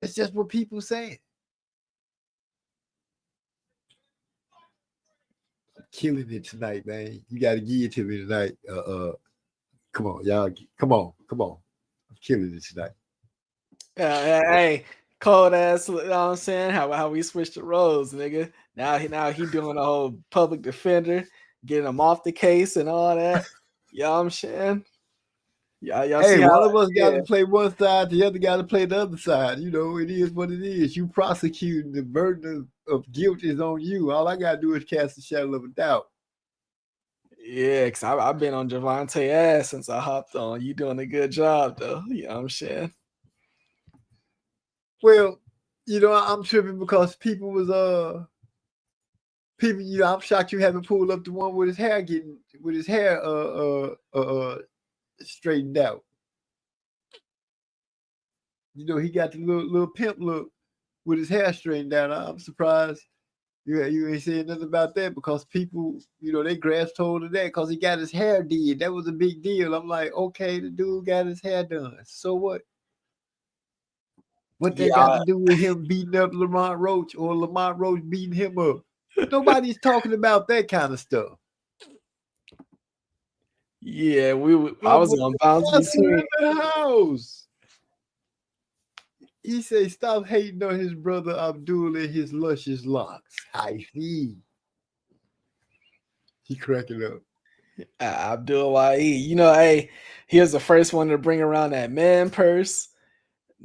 It's just what people saying. I'm killing it tonight, man. You got to give it to me tonight. Come on, y'all. Come on. I'm killing it tonight. Hey, cold ass, you know what I'm saying? How we switched the roles, nigga. Now he doing the whole public defender, getting him off the case and all that. You know what I'm saying? Y'all hey, see one how of us got to play one side, the other got to play the other side. You know, it is what it is. You prosecuting, the burden of guilt is on you. All I got to do is cast a shadow of a doubt. Yeah, because I've been on Javante ass since I hopped on. You doing a good job, though. You know what I'm saying? Well, you know, I'm tripping because people, you know, I'm shocked you haven't pulled up the one with his hair straightened out. You know, he got the little pimp look with his hair straightened out. I'm surprised you ain't saying nothing about that because people, you know, they grasped hold of that because he got his hair did. That was a big deal. I'm like, okay, the dude got his hair done. So what? What they got to do with him beating up Lamont Roach or Lamont Roach beating him up? Nobody's talking about that kind of stuff. Yeah, I was on bounds between the house. He said, "Stop hating on his brother Abdul and his luscious locks." I see. He cracking up. Abdul Waheed. You know, hey, he was the first one to bring around that man purse.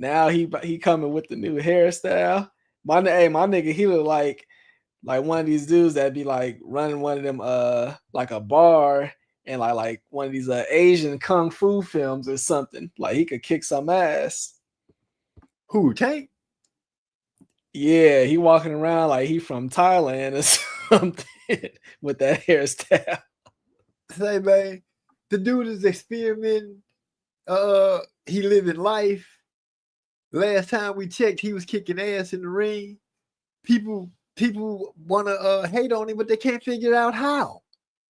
Now he coming with the new hairstyle. My nigga, he look like like one of these dudes that be like running one of them like a bar and like one of these Asian kung fu films or something. Like he could kick some ass. Who, Tank? Yeah, he walking around like he from Thailand or something with that hairstyle. Say, man, the dude is experimenting. He living life. Last time we checked, he was kicking ass in the ring. People want to hate on him, but they can't figure out how.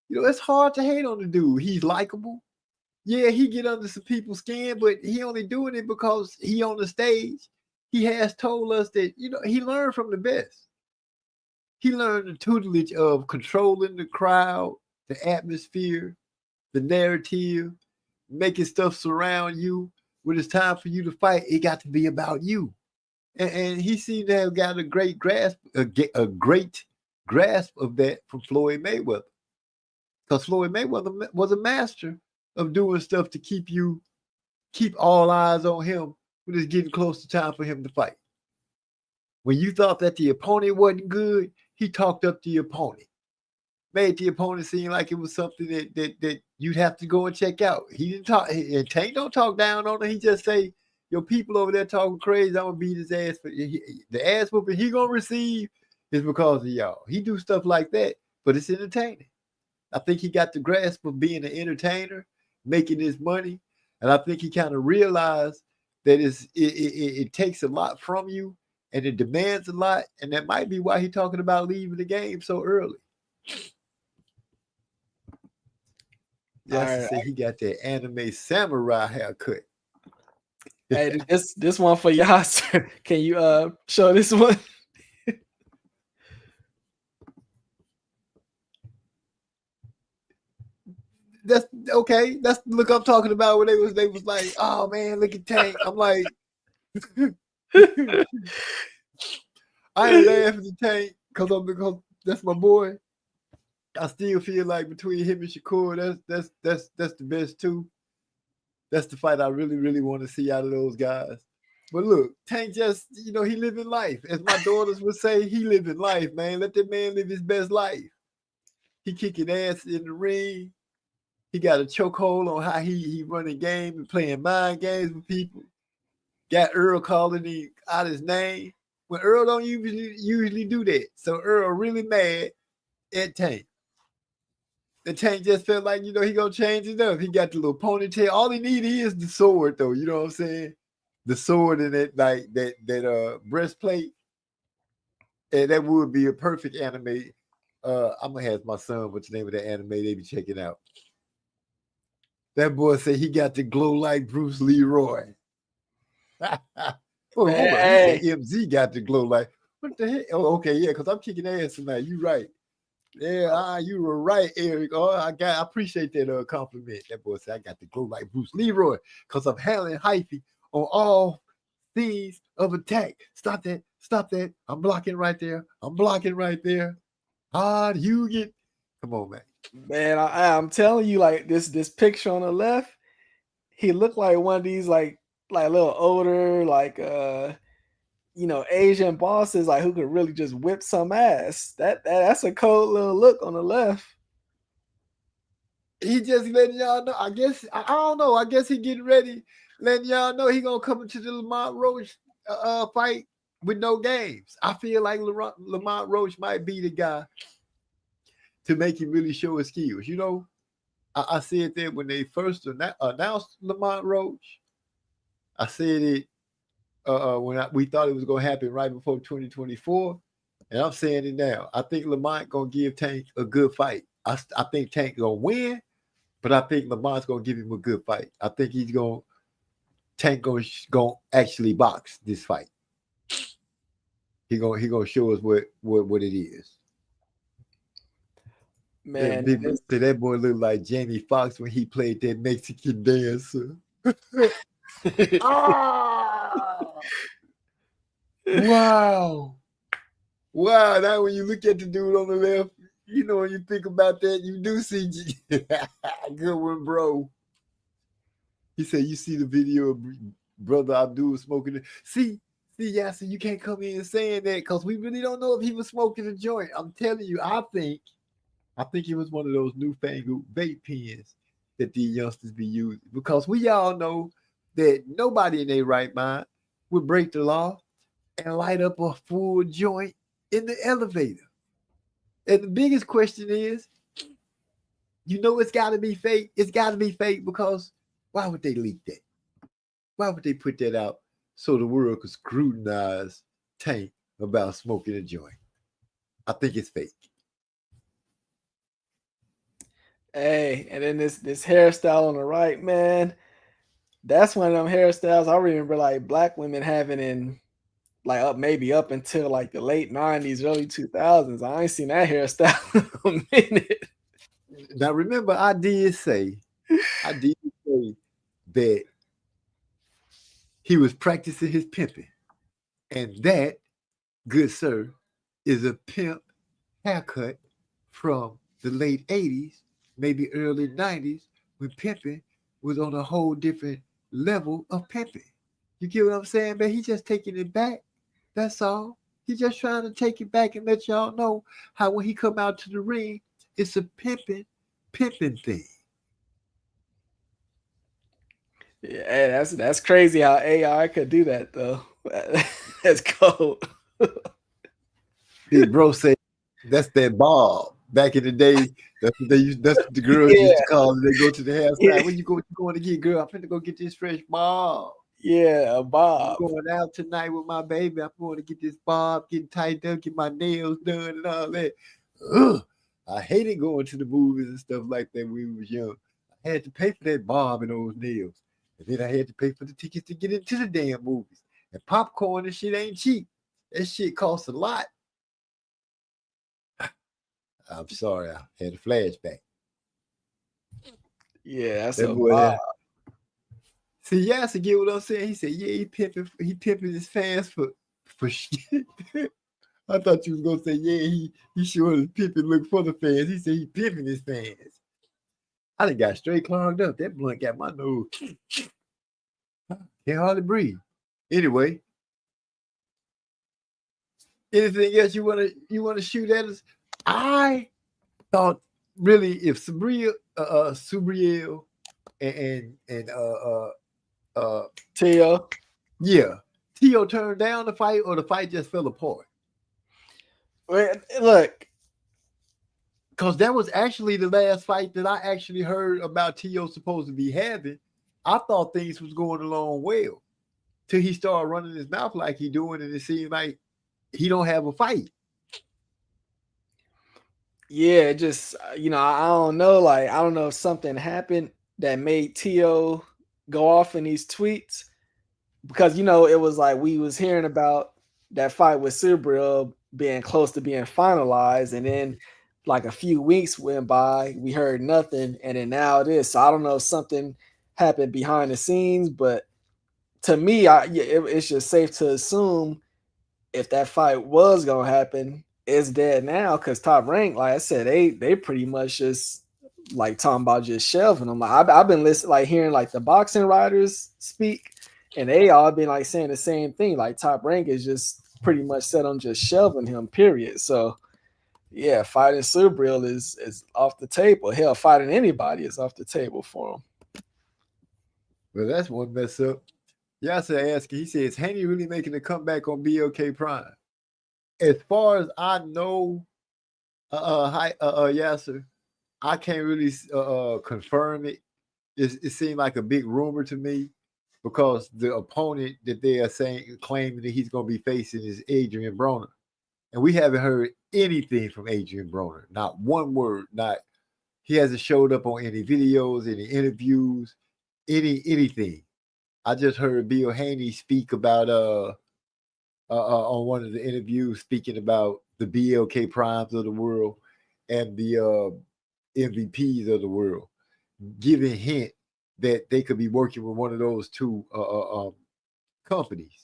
You know, it's hard to hate on the dude. He's likable. Yeah, he get under some people's skin, but he only doing it because he on the stage. He has told us that, you know, he learned from the best. He learned the tutelage of controlling the crowd, the atmosphere, the narrative, making stuff surround you. When it's time for you to fight, it got to be about you. And he seemed to have got a great grasp of that from Floyd Mayweather. Because Floyd Mayweather was a master of doing stuff to keep all eyes on him when it's getting close to time for him to fight. When you thought that the opponent wasn't good, he talked up the opponent. Made the opponent seem like it was something that you'd have to go and check out. He didn't talk, and Tank don't talk down on it. He just say, your people over there talking crazy, I'm gonna beat his ass. The ass whooping he gonna receive is because of y'all. He do stuff like that, but it's entertaining. I think he got the grasp of being an entertainer, making his money, and I think he kind of realized that it takes a lot from you and it demands a lot, and that might be why he's talking about leaving the game so early. Yes, right. He got that anime samurai haircut. Hey, this one for y'all, sir. Can you show this one? That's okay. That's the look I'm talking about when they was like, oh man, look at Tank. I'm like, I ain't laughing at Tank because that's my boy. I still feel like between him and Shakur, that's the best two. That's the fight I really, really want to see out of those guys. But look, Tank just, he living life. As my daughters would say, he living life, man. Let that man live his best life. He kicking ass in the ring. He got a chokehold on how he running game and playing mind games with people. Got Earl calling him out his name. When Earl don't usually do that. So Earl really mad at Tank. The Tank just felt like, he gonna change it up. He got the little ponytail. All he needed is the sword, though. You know what I'm saying? The sword and that breastplate. And that would be a perfect anime. I'm gonna ask my son what's the name of that anime they be checking out. That boy said he got the glow like Bruce Leroy. Hold on. He said MZ got the glow like. What the heck? Oh, okay, yeah, because I'm kicking ass tonight. You right. Yeah, you were right, Eric. Oh, I appreciate that compliment. That boy said I got the glow like Bruce Leroy because I'm handling hyphy on all things of attack. Stop that. I'm blocking right there. Hard Hugin. Come on, man. Man, I'm telling you, like this picture on the left, he looked like one of these like a little older, like Asian bosses, like who could really just whip some ass. That's a cold little look on the left. He just letting y'all know. I guess I don't know. I guess he getting ready, letting y'all know he gonna come into the Lamont Roach fight with no games. I feel like Lamont Roach might be the guy to make him really show his skills. I said that when they first announced Lamont Roach. I said it when we thought it was going to happen right before 2024, and I'm saying it now. I think Lamont going to give Tank a good fight. I think Tank going to win, but I think Lamont's going to give him a good fight. I think Tank going to actually box this fight. He going to show us what it is. Man, that boy looked like Jamie Foxx when he played that Mexican dancer. Wow. Now when you look at the dude on the left, when you think about that, you do see good one, bro. He said, you see the video of Brother Abdul smoking it. See, See, yeah, so you can't come in saying that because we really don't know if he was smoking a joint. I'm telling you, I think it was one of those newfangled vape pens that these youngsters be using because we all know that nobody in their right mind would break the law and light up a full joint in the elevator. And the biggest question is, it's got to be fake. It's got to be fake because why would they leak that? Why would they put that out so the world could scrutinize Tank about smoking a joint? I think it's fake. Hey, and then this hairstyle on the right, man. That's one of them hairstyles I remember like black women having in like up until like the late 90s, early 2000s. I ain't seen that hairstyle in a minute. Now remember, I did say that he was practicing his pimping. And that, good sir, is a pimp haircut from the late 80s, maybe early 90s, when pimping was on a whole different level of pimping. You get what I'm saying, man? He's just taking it back. That's all. He's just trying to take it back and let y'all know how when he come out to the ring, it's a pimping thing. Yeah, that's crazy how AI could do that though. That's cold. Did bro say that's that bob? Back in the day, that's what the girls used to call it. They go to the hairstyle. When you going to get, girl? I'm finna go get this fresh bob. Yeah, a bob. I'm going out tonight with my baby. I'm going to get this bob, get tightened up, get my nails done and all that. Ugh. I hated going to the movies and stuff like that when we was young. I had to pay for that bob and those nails. And then I had to pay for the tickets to get into the damn movies. And popcorn and shit ain't cheap. That shit costs a lot. I'm sorry, I had a flashback. Yeah, that's a bob. See, Yasser get what I'm saying? He said, yeah, he pimping his fans for shit. I thought you was gonna say, yeah, he sure his pimping look for the fans. He said he pimping his fans. I done got straight clogged up. That blunt got my nose. Can't hardly breathe. Anyway, anything else you wanna shoot at us? I thought really if Subriel and Tio. Yeah. Tio turned down the fight or the fight just fell apart? Look. Because that was actually the last fight that I actually heard about Tio supposed to be having. I thought things was going along well till he started running his mouth like he doing, and it seemed like he don't have a fight. Yeah, just I don't know. Like, I don't know if something happened that made Tio go off in these tweets because it was like we was hearing about that fight with Subriel being close to being finalized, and then like a few weeks went by, we heard nothing, and then now it is. So I don't know if something happened behind the scenes, but to me, it's just safe to assume if that fight was gonna happen, it's dead now because Top Rank, like I said, they pretty much just like talking about just shelving them. Like I've been listening, like hearing like the boxing writers speak, and they all been like saying the same thing. Like Top Rank is just pretty much set on just shelving him. Period. So yeah, fighting Subriel is off the table. Hell, fighting anybody is off the table for him. Well, that's one mess up. Yasser asking, he says, Haney really making a comeback on BLK Prime? As far as I know, Yasser, I can't really confirm it. It seemed like a big rumor to me because the opponent that they are claiming that he's going to be facing is Adrian Broner. And we haven't heard anything from Adrian Broner. Not one word. He hasn't showed up on any videos, any interviews, anything. I just heard Bill Haney speak about on one of the interviews, speaking about the BLK Primes of the world and the MVPs of the world, giving a hint that they could be working with one of those two companies.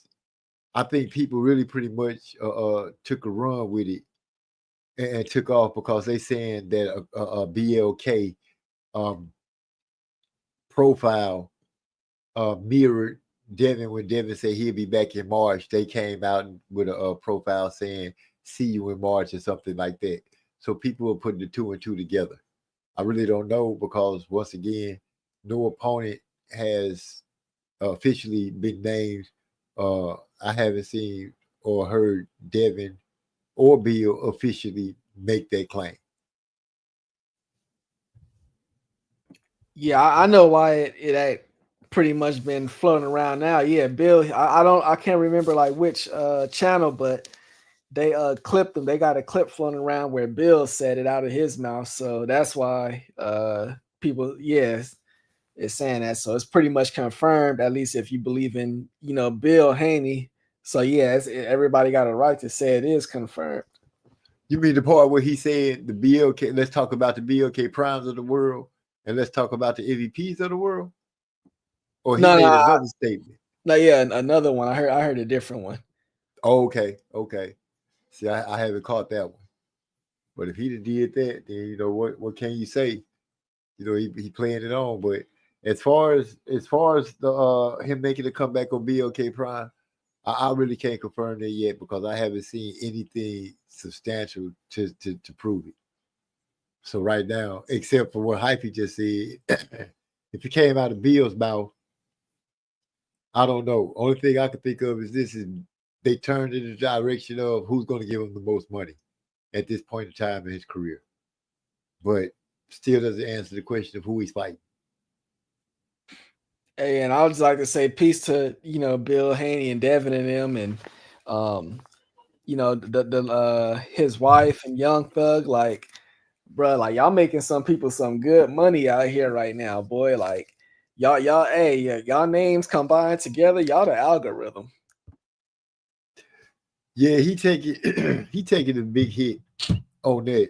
I think people really pretty much took a run with it and took off because they saying that a BLK profile mirrored Devin, when Devin said he'll be back in March, they came out with a profile saying, see you in March or something like that. So people are putting the 2 and 2 together. I really don't know because, once again, no opponent has officially been named. I haven't seen or heard Devin or Bill officially make that claim. Yeah, I know why it had pretty much been floating around now. Yeah, Bill, I can't remember like which channel, but they clipped them. They got a clip floating around where Bill said it out of his mouth. So that's why people, yes, is saying that. So it's pretty much confirmed, at least if you believe in, Bill Haney. So yeah, everybody got a right to say it is confirmed. You mean the part where he said the BLK, let's talk about the BLK primes of the world and let's talk about the MVPs of the world? Or he made another statement? No, yeah, another one. I heard a different one. Oh, okay. See, I haven't caught that one. But if he did that, then what can you say? He playing it on. But as far as the him making a comeback on BLK Prime, I really can't confirm that yet because I haven't seen anything substantial to prove it. So right now, except for what Hypey just said, if it came out of Bill's mouth, I don't know. Only thing I can think of is they turned in the direction of who's going to give him the most money at this point in time in his career. But still doesn't answer the question of who he's fighting. Hey, and I would just like to say peace to Bill Haney and Devin and them, and his wife and Young Thug. Like, bro, like y'all making some people some good money out here right now, boy. Like y'all names combined together, y'all the algorithm. Yeah, he taking a big hit on that.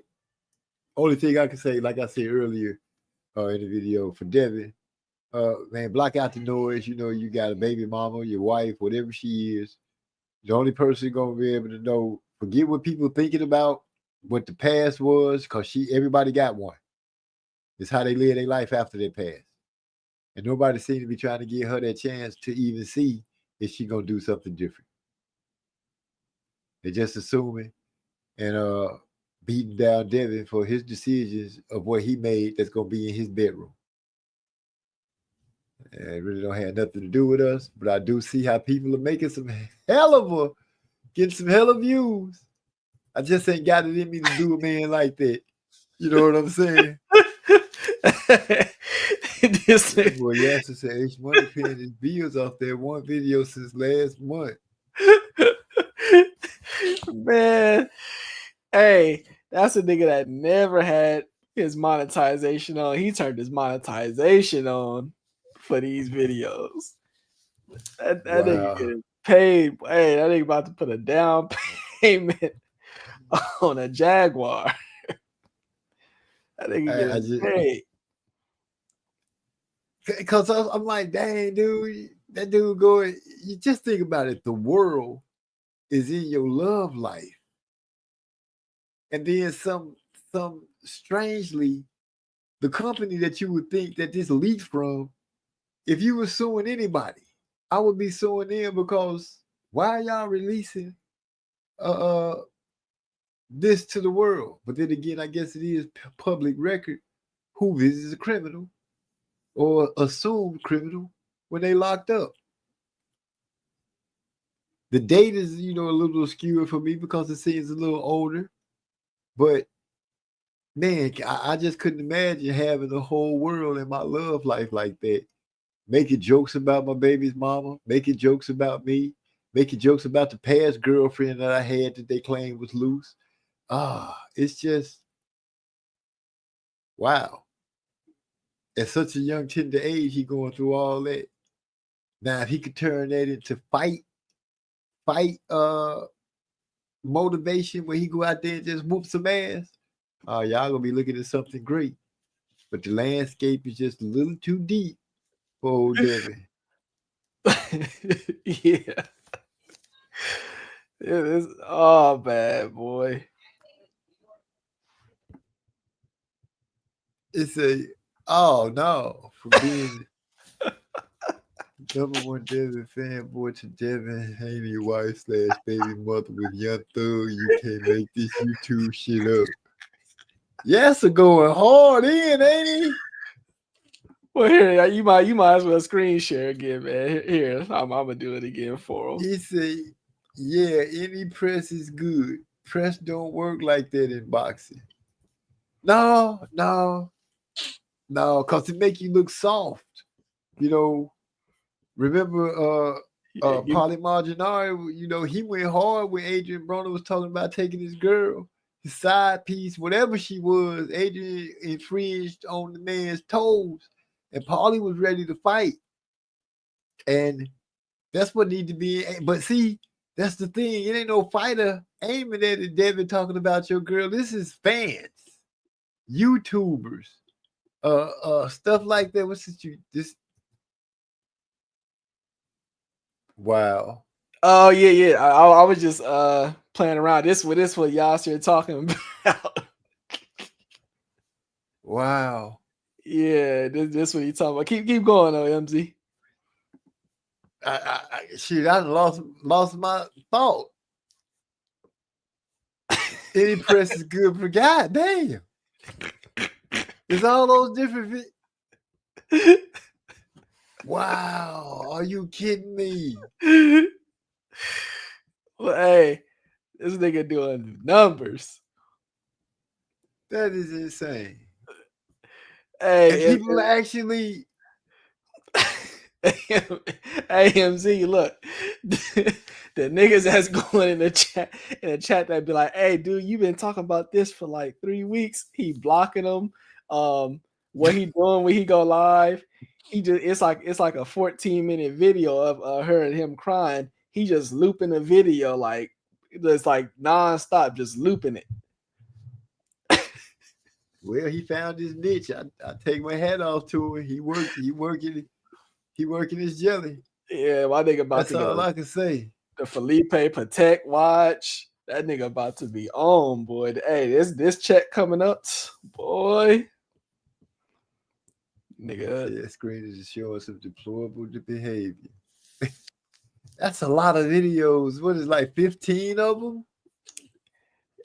Only thing I can say, like I said earlier in the video, for Devin, man, block out the noise. You got a baby mama, your wife, whatever she is. The only person gonna be able to know. Forget what people thinking about what the past was, because everybody got one. It's how they live their life after their past. And nobody seems to be trying to give her that chance to even see if she gonna do something different. They're just assuming and beating down Devin for his decisions of what he made that's gonna be in his bedroom. And it really don't have nothing to do with us, but I do see how people are making getting some hella views. I just ain't got it in me to do a man like that. You know what I'm saying? Boy, Yasser said H Money paying his bills off that one video since last month. Man, hey, that's a nigga that never had his monetization on. He turned his monetization on for these videos. That nigga getting paid. Hey, that nigga about to put a down payment on a Jaguar. That nigga getting paid. Because I'm like, dang, dude, that dude going, you just think about it. The world is in your love life. And then some strangely, the company that you would think that this leaked from, if you were suing anybody, I would be suing them because why are y'all releasing this to the world? But then again, I guess it is public record who is a criminal or assumed criminal when they locked up. The date is, a little skewed for me because it seems a little older. But man, I just couldn't imagine having the whole world in my love life like that. Making jokes about my baby's mama, making jokes about me, making jokes about the past girlfriend that I had that they claimed was loose. It's just, wow. At such a young, tender age, he going through all that. Now, if he could turn that into fight motivation where he go out there and just whoop some ass, y'all gonna be looking at something great. But the landscape is just a little too deep for old Devin. Yeah. It is all bad, boy. It's no, for Number one Devin fanboy to Devin Haney, wife / baby mother with Young Thug. You can't make this YouTube shit up. Yes, going hard in, ain't he? Well, here you might as well screen share again, man. Here, I'm gonna do it again for him. He said, "Yeah, any press is good. Press don't work like that in boxing. No, because it make you look soft. You know, remember Paulie Malignaggi, you know, he went hard when Adrian Broner was talking about taking his girl, his side piece, whatever she was. Adrian infringed on the man's toes, and Paulie was ready to fight. And that's what need to be. But see, that's the thing. It ain't no fighter aiming at it, Devin, talking about your girl. This is fans, YouTubers, stuff like that. What's this? Wow. Oh yeah. I was just playing around. This what Yasser talking about. Wow. Yeah, this what you talking about. Keep going though, MZ. I lost my thought. Any press is good for God damn. It's all those different Wow, are you kidding me? Well, hey, this nigga doing numbers. That is insane. Hey, and people actually AMZ, look, the niggas that's going in the chat that be like, hey, dude, you been talking about this for like 3 weeks. He blocking them. What he doing when he go live? He just it's like a 14-minute video of her and him crying. He just looping the video like it's like nonstop, just looping it. Well, he found his niche. I take my hat off to him. He working his jelly. Yeah, my nigga about That's to all go. I can say. The Felipe Patek watch. That nigga about to be on, boy. Hey, this check coming up, boy. Nigga. That screen is showing some deplorable behavior. That's a lot of videos. What is like 15 of them?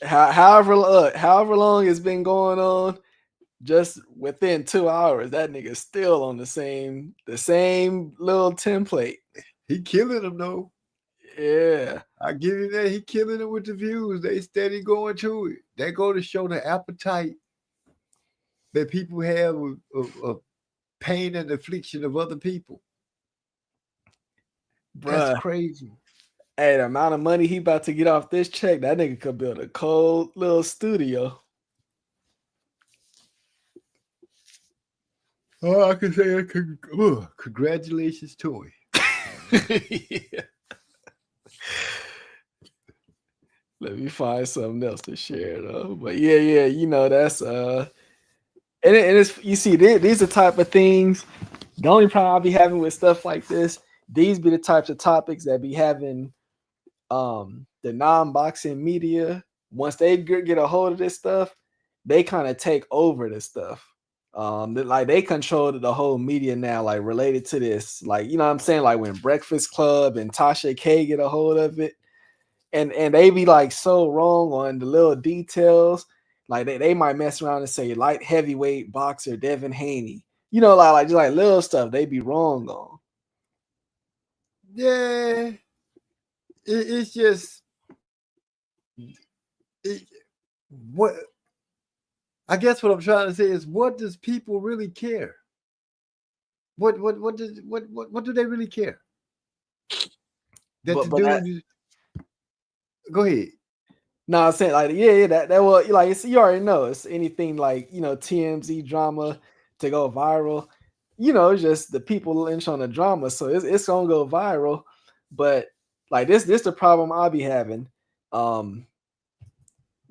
However long it's been going on, just within 2 hours, that nigga's still on the same little template. He killing them though. Yeah, I give you that. He killing them with the views. They steady going to it. They go to show the appetite that people have of pain and affliction of other people. bruh. That's crazy. Hey, the amount of money he about to get off this check, that nigga could build a cold little studio. Oh, I can say congratulations to him. Yeah. Let me find something else to share though. But yeah, you know that's and it's you see these are the type of things. The only problem I'll be having with stuff like this, these be the types of topics that be having the non-boxing media. Once they get a hold of this stuff, they kind of take over this stuff. Like they control the whole media now, like related to this. Like, you know what I'm saying? Like when Breakfast Club and Tasha K get a hold of it, and they be like so wrong on the little details. Like they might mess around and say light heavyweight boxer Devin Haney. You know, like just like little stuff they be wrong on. Yeah. It's just what I guess what I'm trying to say is, what does people really care? What do they really care? Go ahead. No, I'm saying like yeah, that well, like you already know it's anything like, you know, TMZ drama to go viral. You know, it's just the people lynch on the drama, so it's gonna go viral. But like this the problem I'll be having.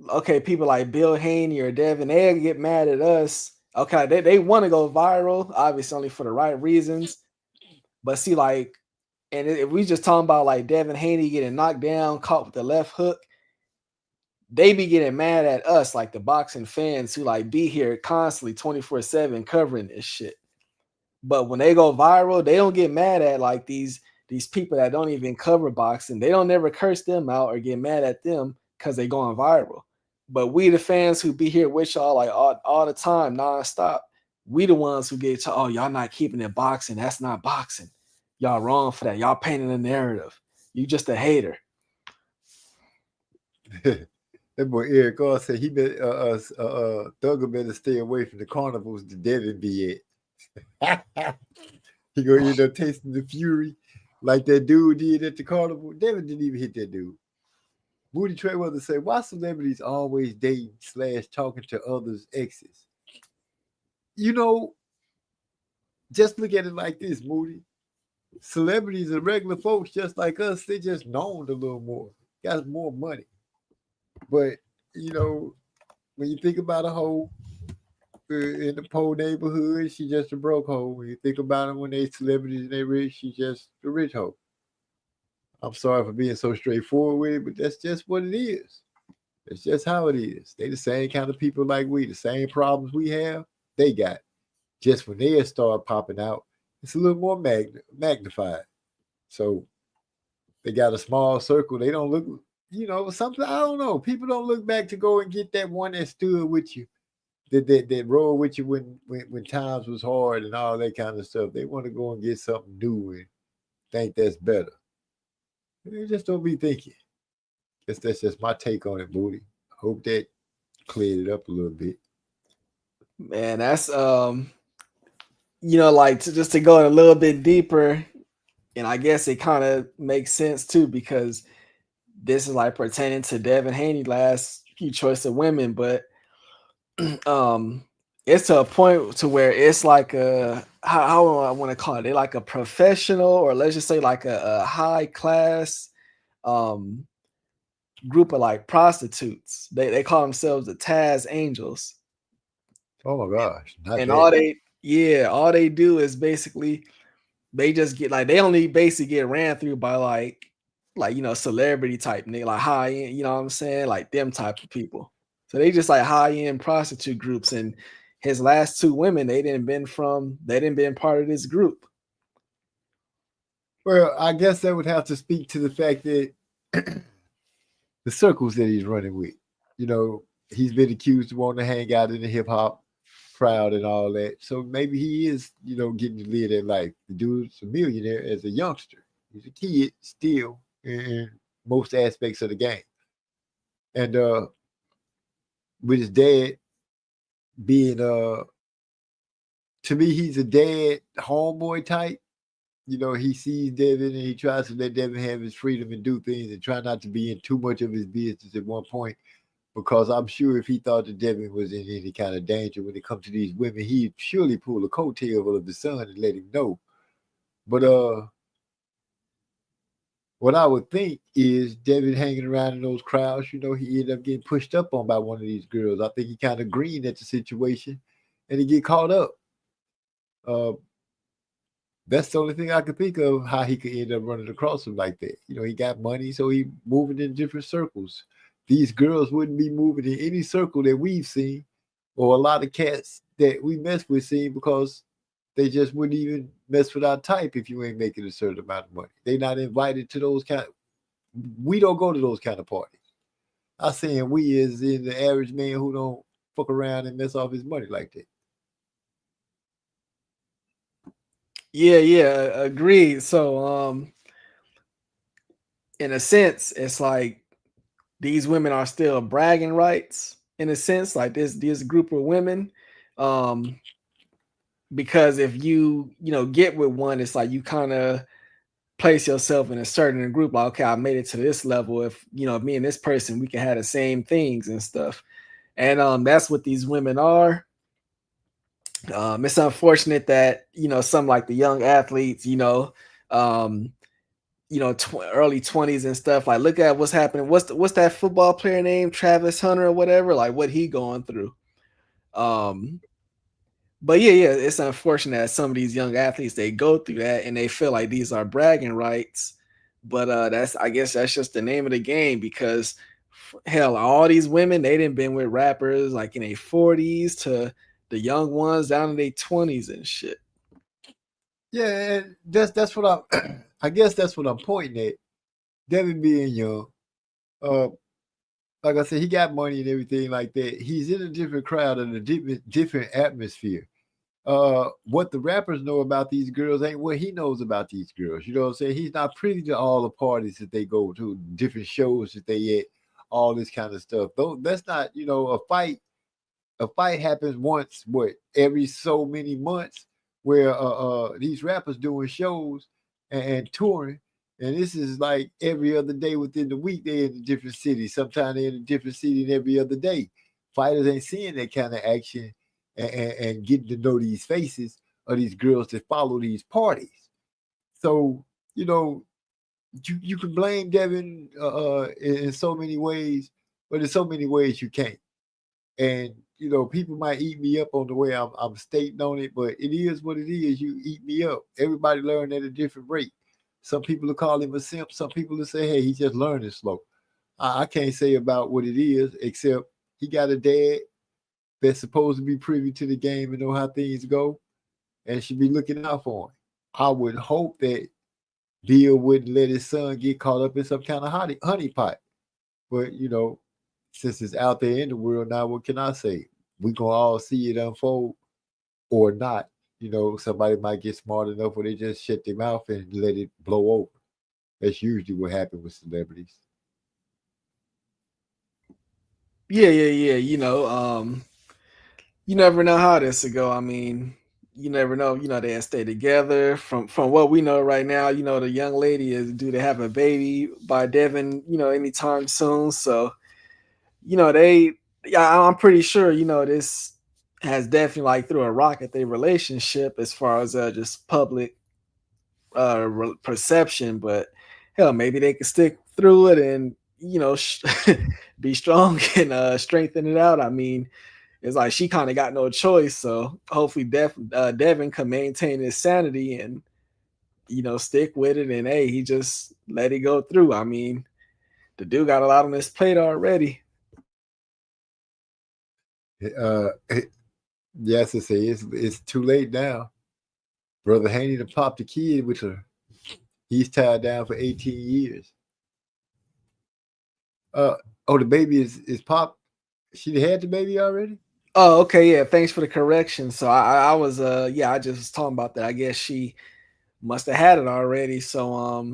Okay, people like Bill Haney or Devin, they get mad at us. Okay, they want to go viral, obviously only for the right reasons. But see, like, and if we just talking about like Devin Haney getting knocked down, caught with the left hook, they be getting mad at us, like the boxing fans who like be here constantly 24/7 covering this shit. But when they go viral, they don't get mad at like these people that don't even cover boxing. They don't never curse them out or get mad at them because they going viral. But we the fans who be here with y'all like all the time, nonstop, we the ones who get to, oh, y'all not keeping it boxing. That's not boxing. Y'all wrong for that. Y'all painting a narrative. You just a hater. That boy Eric Carr said he bet Thugger better stay away from the carnivals the Devin be at. He gonna end up tasting the fury like that dude did at the carnival. Devin didn't even hit that dude. Moody Trayweather said, why celebrities always dating / talking to others' exes? You know, just look at it like this, Moody. Celebrities and regular folks just like us, they just known a little more, got more money. But, you know, when you think about a hoe in the poor neighborhood, she just a broke hoe. When you think about them when they celebrities and they rich, she just a rich hoe. I'm sorry for being so straightforward with it, but that's just what it is. It's just how it is. They the same kind of people like we, the same problems we have, they got. Just when they start popping out, it's a little more magnified. So they got a small circle. They don't look, you know, something, I don't know. People don't look back to go and get that one that stood with you, that rolled with you when times was hard and all that kind of stuff. They want to go and get something new and think that's better. They just don't be thinking. Guess that's just my take on it, Moody. I hope that cleared it up a little bit. Man, that's you know, like just to go a little bit deeper, and I guess it kind of makes sense too, because this is like pertaining to Devin Haney last few choice of women, but it's to a point to where it's like a how I want to call it. They like a professional, or let's just say like a high class group of like prostitutes. They call themselves the Taz Angels. Oh my gosh. And all they do is basically they just get like, they only basically get ran through by like you know, celebrity type nigga, like high end, you know what I'm saying? Like them type of people. So they just like high end prostitute groups. And his last two women, they didn't been part of this group. Well, I guess that would have to speak to the fact that the circles that he's running with. You know, he's been accused of wanting to hang out in the hip hop crowd and all that. So maybe he is, you know, getting to live that life. The dude's a millionaire as a youngster. He's a kid still in most aspects of the game. And with his dad being to me, he's a dad homeboy type. You know, he sees Devin and he tries to let Devin have his freedom and do things and try not to be in too much of his business at one point, because I'm sure if he thought that Devin was in any kind of danger when it comes to these women, he'd surely pull a coattail of the son and let him know. But what I would think is Devin hanging around in those crowds, you know, he ended up getting pushed up on by one of these girls. I think he kind of greened at the situation and he get caught up. That's the only thing I could think of how he could end up running across him like that. You know, he got money, so he moving in different circles. These girls wouldn't be moving in any circle that we've seen, or a lot of cats that we mess with seen, because they just wouldn't even mess with our type if you ain't making a certain amount of money. They're not invited to those kind of, we don't go to those kind of parties. I'm saying we as in the average man who don't fuck around and mess off his money like that. Yeah, agreed. So in a sense, it's like these women are still bragging rights in a sense, like this group of women. Because if you get with one, it's like you kind of place yourself in a certain group, like, okay, I made it to this level. If me and this person, we can have the same things and stuff. And that's what these women are. It's unfortunate that some like the young athletes, early 20s and stuff. Like, look at what's happening. What's that football player name, Travis Hunter or whatever? Like, what he going through. But yeah, it's unfortunate that some of these young athletes, they go through that and they feel like these are bragging rights. But I guess that's just the name of the game, because hell, all these women, they didn't been with rappers like in their 40s to the young ones down in their 20s and shit. Yeah, and that's what I'm. I guess that's what I'm pointing at. Devin being young, like I said, he got money and everything like that. He's in a different crowd and a different atmosphere. What the rappers know about these girls ain't what he knows about these girls. You know what I'm saying? He's not privy to all the parties that they go to, different shows that they at, all this kind of stuff. Though that's not, a fight. A fight happens once, every so many months, where these rappers doing shows and touring. And this is like every other day within the week, they're in a different city. Sometimes they're in a different city and every other day. Fighters ain't seeing that kind of action and getting to know these faces of these girls that follow these parties. So, you can blame Devin in so many ways, but in so many ways you can't. And people might eat me up on the way I'm stating on it, but it is what it is. You eat me up. Everybody learn at a different rate. Some people will call him a simp. Some people will say, hey, he's just learning slow. I can't say about what it is, except he got a dad that's supposed to be privy to the game and know how things go and should be looking out for him. I would hope that Bill wouldn't let his son get caught up in some kind of honeypot. But, since it's out there in the world now, what can I say? We gonna all see it unfold or not. Somebody might get smart enough where they just shut their mouth and let it blow over. That's usually what happens with celebrities. Yeah. You never know how this will go. I mean, you never know. They'll stay together. From what we know right now, the young lady is due to have a baby by Devin, anytime soon. So, I'm pretty sure, this has definitely like threw a rock at their relationship as far as just public perception. But hell, maybe they could stick through it and be strong and strengthen it out. I mean, it's like she kind of got no choice. So hopefully Devin can maintain his sanity and stick with it. And hey, he just let it go through. I mean, the dude got a lot on his plate already. Yes, to say it's too late now. Brother Haney to pop the kid with her. He's tied down for 18 years. The baby is pop. She had the baby already? Oh, okay, yeah. Thanks for the correction. So I was I just was talking about that. I guess she must have had it already. So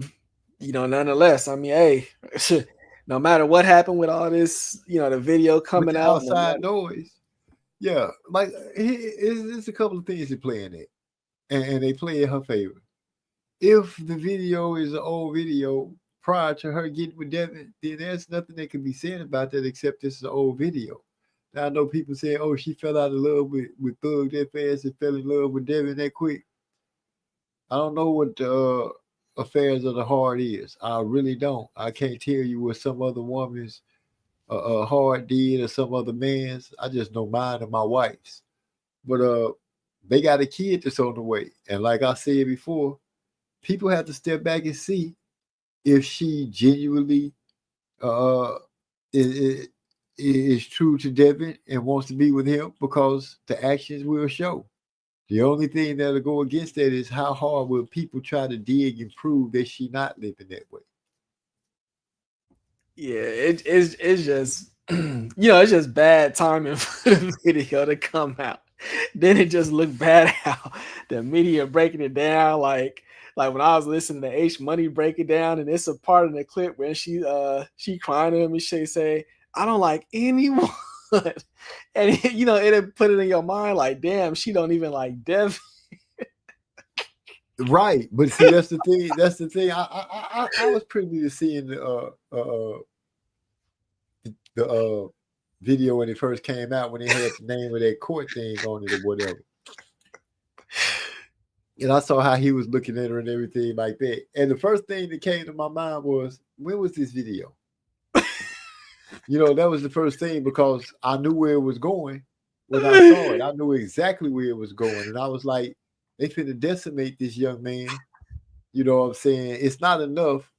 nonetheless, I mean, hey, no matter what happened with all this, the video coming out, outside noise. Yeah, like it's a couple of things they're playing it, and they play in her favor. If the video is an old video prior to her getting with Devin, then there's nothing that can be said about that except this is an old video. Now I know people saying, "Oh, she fell out of love with Thug that fast and fell in love with Devin that quick." I don't know what the affairs of the heart is. I really don't. I can't tell you what some other woman's heart did or some other man's. I just know mine and my wife's. But they got a kid that's on the way, and like I said before, people have to step back and see if she genuinely is true to Devin and wants to be with him, because the actions will show. The only thing that'll go against that is how hard will people try to dig and prove that she not living that way. Yeah, it's just it's just bad timing for the video to come out. Then it just looked bad how the media breaking it down. Like when I was listening to H Money break it down, and it's a part of the clip where she crying to him and she say, "I don't like anyone." And it put it in your mind like, damn, she don't even like Devin. Right, but see, that's the thing. That's the thing. I was privy to seeing the video when it first came out, when they had the name of that court thing on it or whatever. And I saw how he was looking at her and everything like that. And the first thing that came to my mind was, when was this video? That was the first thing, because I knew where it was going when I saw it. I knew exactly where it was going. And I was like, they finna decimate this young man. You know what I'm saying? It's not enough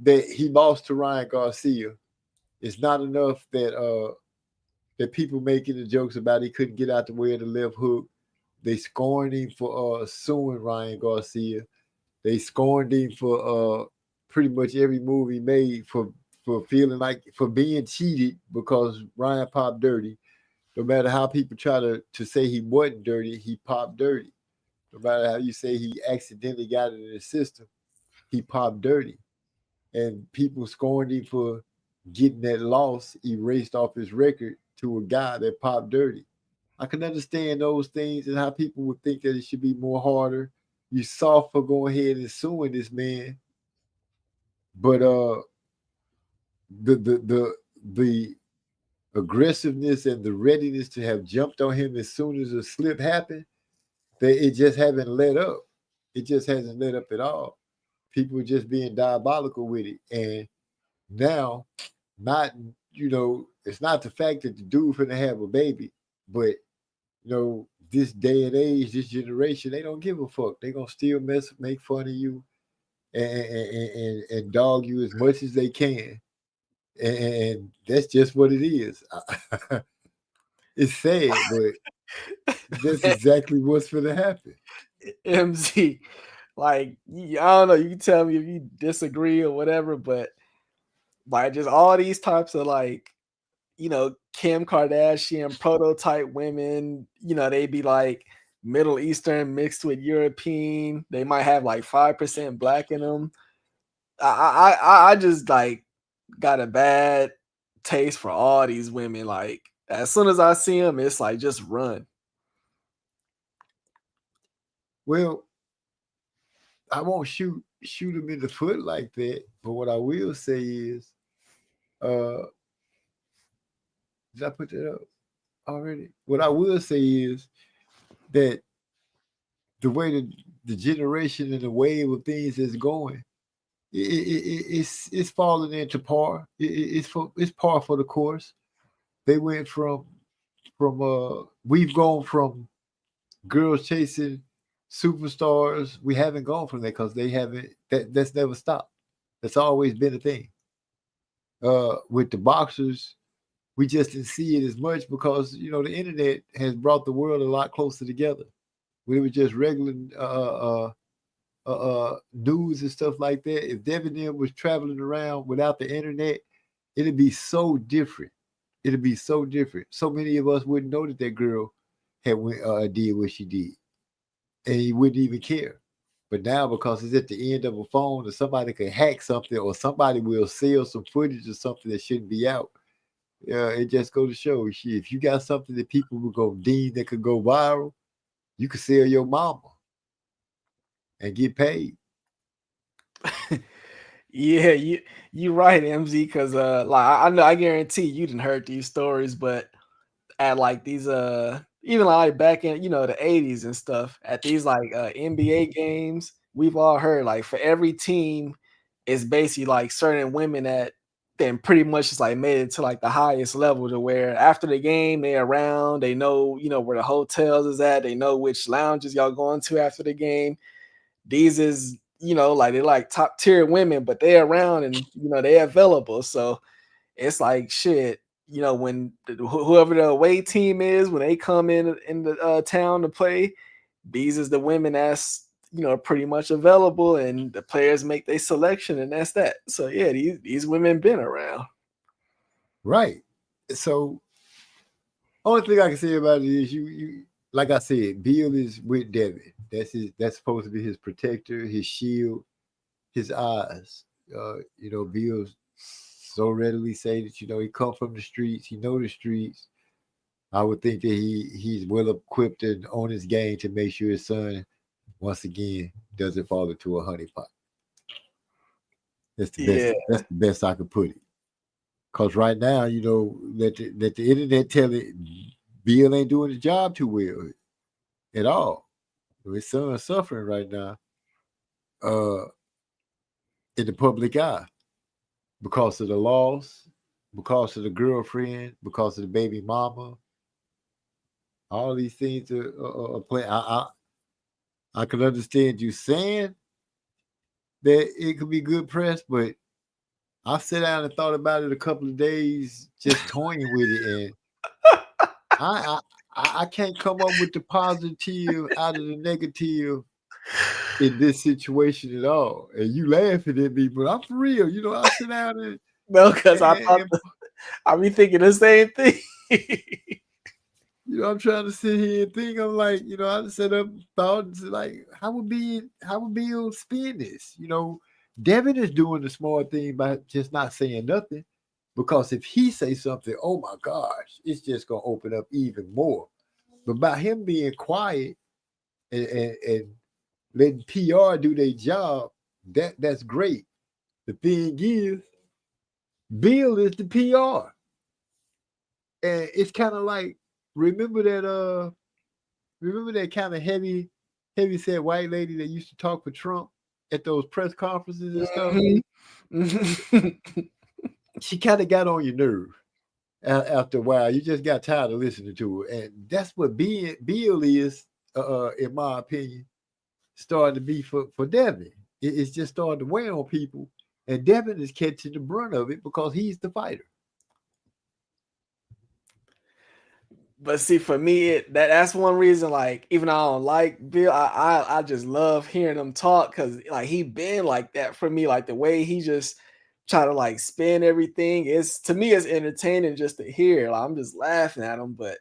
that he lost to Ryan Garcia. It's not enough that that people making the jokes about he couldn't get out the way of the left hook, They scorned him for suing Ryan Garcia. They scorned him for pretty much every move he made for feeling like for being cheated because Ryan popped dirty. No matter how people try to say he wasn't dirty, he popped dirty. No matter how you say he accidentally got it in the system, he popped dirty. And people scorned him for getting that loss erased off his record to a guy that popped dirty. I can understand those things and how people would think that it should be more harder. You soft for going ahead and suing this man, but the aggressiveness and the readiness to have jumped on him as soon as a slip happened, that it just haven't let up. It just hasn't let up at all. People are just being diabolical with it, and now, not it's not the fact that the dude finna have a baby, but this day and age, this generation, they don't give a fuck. They gonna still make fun of you, and dog you as much as they can, and that's just what it is. It's sad, but that's exactly what's gonna happen. MZ, like I don't know. You can tell me if you disagree or whatever, but by just all these types of Kim Kardashian prototype women, they be like Middle Eastern mixed with European. They might have like 5% black in them. I just like got a bad taste for all these women. Like as soon as I see them, it's like just run. Well, I won't shoot them in the foot like that, but what I will say is, did I put that up already? What I will say is that the way that the generation and the wave of things is going, it's falling into par. It's par for the course. They went from we've gone from girls chasing superstars. We haven't gone from that because they haven't. That's never stopped. That's always been a thing. With the boxers, we just didn't see it as much because the internet has brought the world a lot closer together. When it was just regular news and stuff like that, if Devin M was traveling around without the internet, it'd be so different. It'd be so different. So many of us wouldn't know that girl had did what she did, and he wouldn't even care. But now, because it's at the end of a phone, or somebody can hack something, or somebody will sell some footage or something that shouldn't be out. It just goes to show, if you got something that people will go deem that could go viral, you could sell your mama and get paid. Yeah, you right, MZ, because I know, I guarantee you didn't heard these stories, but at like these even like back in the 80s and stuff, at these like NBA games, we've all heard like for every team it's basically like certain women that then pretty much just like made it to like the highest level, to where after the game they're around, they know where the hotels is at, they know which lounges y'all going to after the game. These is like they're like top tier women, but they're around and they're available. So it's like shit. When whoever the away team is, when they come in the town to play, these is the women that's pretty much available, and the players make their selection, and that's that. So yeah, these women been around. Right. So only thing I can say about it is you like I said, Bill is with Devin. That's supposed to be his protector, his shield, his eyes. Bill's so readily say that he come from the streets, he know the streets. I would think that he's well equipped and on his game to make sure his son, once again, doesn't fall into a honeypot. That's the best. That's the best I could put it. Because right now, that the internet tell it, Bill ain't doing the job too well at all. His son's suffering right now, in the public eye, because of the loss, because of the girlfriend, because of the baby mama. All these things are playing. I can understand you saying that it could be good press, but I sat down and thought about it a couple of days, just toying with it, and I can't come up with the positive out of the negative in this situation at all. And you laughing at me, but I'm for real. You know, I sit down and No, because I thought I be thinking the same thing. you know, I'm trying to sit here and think. I'm like, you know, I set up thoughts like, how would Bill spin this? You know, Devin is doing the smart thing by just not saying nothing, because if he say something, oh my gosh, it's just gonna open up even more. But by him being quiet and letting PR do their job, that's great. The thing is, Bill is the PR, and it's kind of like, remember that kind of heavy set white lady that used to talk for Trump at those press conferences and stuff. Mm-hmm. She kind of got on your nerve after a while. You just got tired of listening to her, and that's what Bill is, in my opinion, starting to be for Devin. It's just starting to wear on people, and Devin is catching the brunt of it because he's the fighter. But see, for me, that's one reason. Like, even though I don't like Bill, I just love hearing him talk, because like he been like that for me. Like the way he just try to like spin everything, is to me it's entertaining just to hear. Like, I'm just laughing at him, but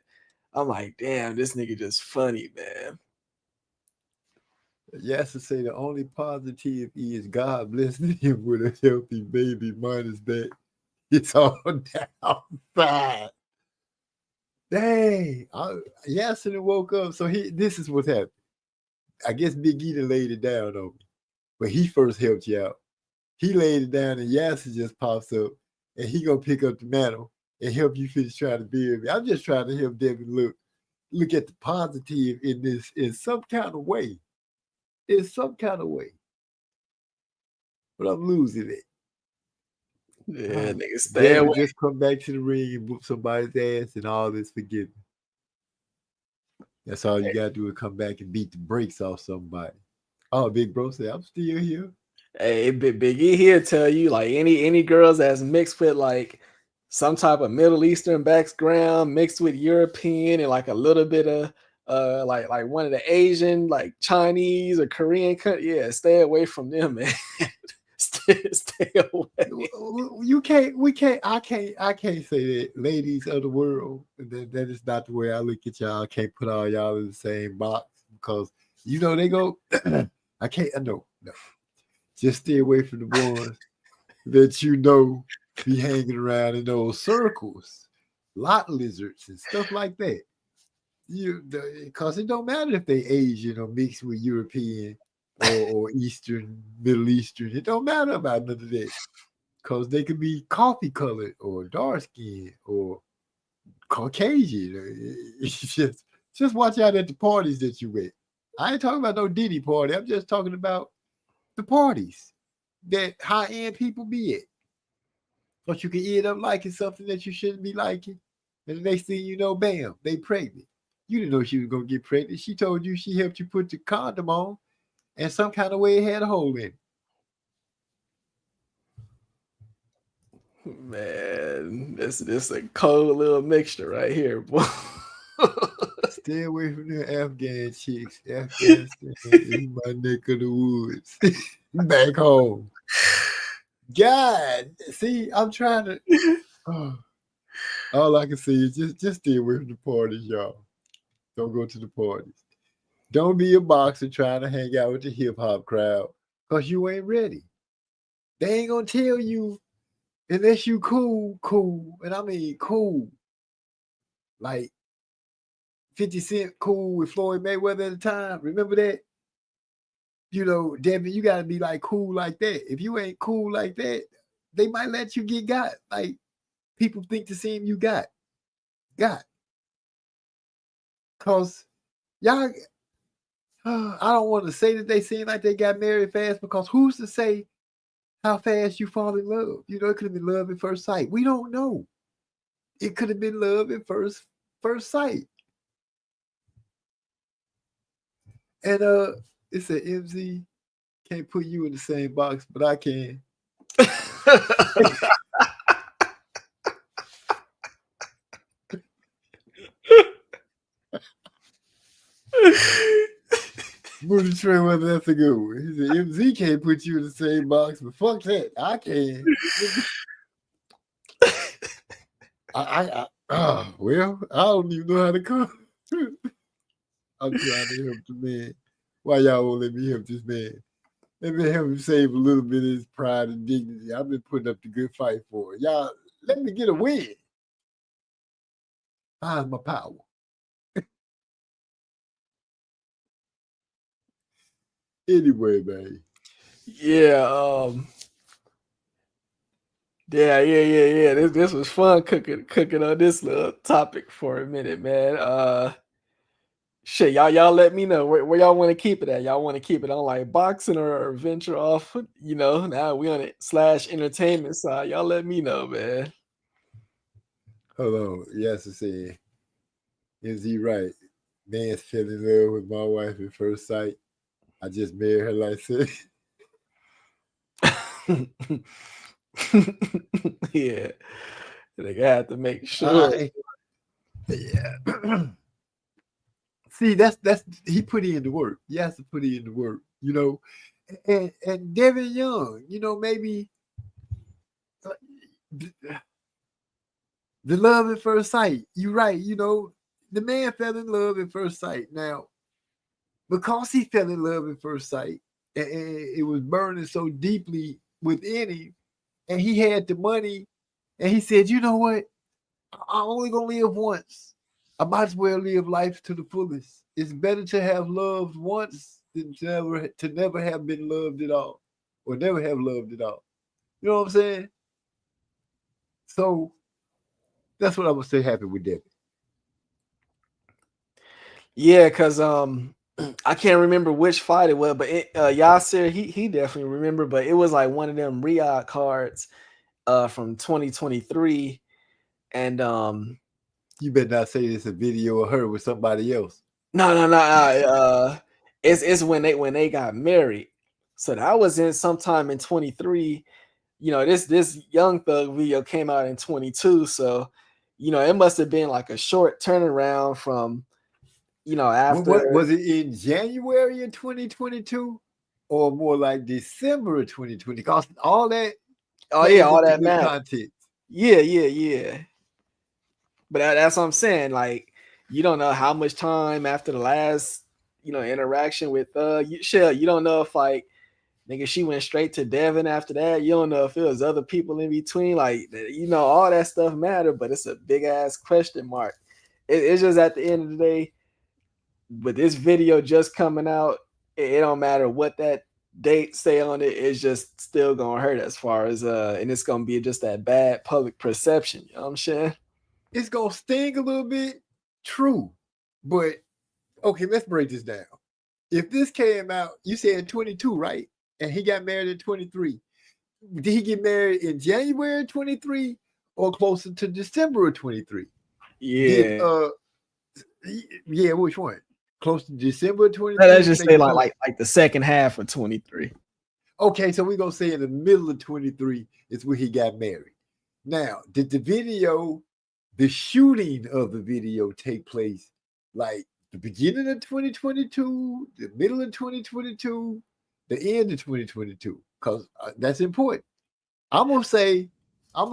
I'm like, damn, this nigga just funny, man. Yes, to say the only positive is God blessing him with a healthy baby. Minus that, it's all downside. Dang, Yasser woke up. So this is what happened. I guess Big E laid it down on me, but he first helped you out. He laid it down, and Yasser just pops up, and he gonna pick up the mantle and help you finish trying to build me. I'm just trying to help Devin look at the positive in this in some kind of way. In some kind of way, but I'm losing it. Yeah, nigga, stay away. Just come back to the ring and whoop somebody's ass, and all this forgiven. That's all you gotta do, is come back and beat the brakes off somebody. Oh, Big Bro said, I'm still here. Hey, Big E here tell you, like, any girls that's mixed with like some type of Middle Eastern background mixed with European and like a little bit of like one of the Asian, like Chinese or Korean, yeah, stay away from them, man. stay away. I can't say that, ladies of the world. That is not the way I look at y'all. I can't put all y'all in the same box, because you know they go. I can't. No. Just stay away from the ones that you know be hanging around in those circles, lot lizards and stuff like that. Because it don't matter if they Asian or mixed with European or Eastern, Middle Eastern. It don't matter about none of that, because they could be coffee colored or dark skinned or Caucasian. Just watch out at the parties that you at. I ain't talking about no Diddy party. I'm just talking about the parties that high-end people be at. But you can end up liking something that you shouldn't be liking. And the next thing you know, bam, they pregnant. You didn't know she was going to get pregnant. She told you she helped you put the condom on, and some kind of way it had a hole in it. Man, this a cold little mixture right here, boy. Stay away from the Afghan chicks. Afghanistan is my neck of the woods. Back home. God, see, I'm trying to. All I can say is just stay away from the parties, y'all. Don't go to the parties. Don't be a boxer trying to hang out with the hip hop crowd, because you ain't ready. They ain't gonna tell you unless you cool, and I mean cool. Like 50 Cent cool with Floyd Mayweather at the time. Remember that? You know, Devin, you gotta be like cool like that. If you ain't cool like that, they might let you get got. Like people think the same you got. Cause y'all, I don't want to say that they seem like they got married fast, because who's to say how fast you fall in love? You know, it could have been love at first sight. We don't know. It could have been love at first sight. And it said, MZ, can't put you in the same box, but I can. Booty Trey, whether that's a good one. He said, MZ can't put you in the same box, but fuck that. I can. Well, I don't even know how to cook. I'm trying to help the man. Why y'all won't let me help this man? Let me help him save a little bit of his pride and dignity. I've been putting up the good fight for it. Y'all, let me get a win. How's my power? Anyway, man. Yeah, yeah. This was fun cooking on this little topic for a minute, man. Shit, y'all let me know where y'all want to keep it at. Y'all want to keep it on like boxing or venture off? You know, now we on it / entertainment side. Y'all let me know, man. Hold on. Yes, I said, is he right? Man's fell in love with my wife at first sight. I just married her like this. Yeah, they have to make sure. Yeah. See, that's he put in the work. He has to put in the work, you know. And Devin Young, you know, maybe the love at first sight. You're right, you know, the man fell in love at first sight. Now, because he fell in love at first sight, and it was burning so deeply within him, and he had the money, and he said, you know what? I'm only gonna live once. I might as well live life to the fullest. It's better to have loved once than to never have been loved at all, or never have loved at all. You know what I'm saying? So that's what I would say happened with Devin. Yeah, because I can't remember which fight it was, but Yasser, he definitely remember, but it was like one of them Riyadh cards from 2023. And you better not say it's a video of her with somebody else. No. It's when they got married. So that was in sometime in 23. You know, this Young Thug video came out in 22. So, you know, it must have been like a short turnaround from, you know, after. What was it in January of 2022 or more like December of 2020? Because all that. Oh yeah, all that content. Yeah. But that's what I'm saying. Like, you don't know how much time after the last, you know, interaction with Shell. You don't know if like nigga she went straight to Devin after that. You don't know if it was other people in between. Like, you know, all that stuff matter, but it's a big ass question mark. It's just at the end of the day, with this video just coming out, it don't matter what that date say on it. It's just still gonna hurt as far as and it's gonna be just that bad public perception. You know what I'm saying? It's gonna sting a little bit, true. But okay, let's break this down. If this came out, you said 22, right? And he got married in 23. Did he get married in January 23 or closer to December of 23? Yeah. Yeah, which one? Close to December 23? Let's just say like the second half of 23. Okay, so we're gonna say in the middle of 23 is where he got married. Now, did the shooting of the video take place like the beginning of 2022, the middle of 2022, the end of 2022? Because that's important. I'm gonna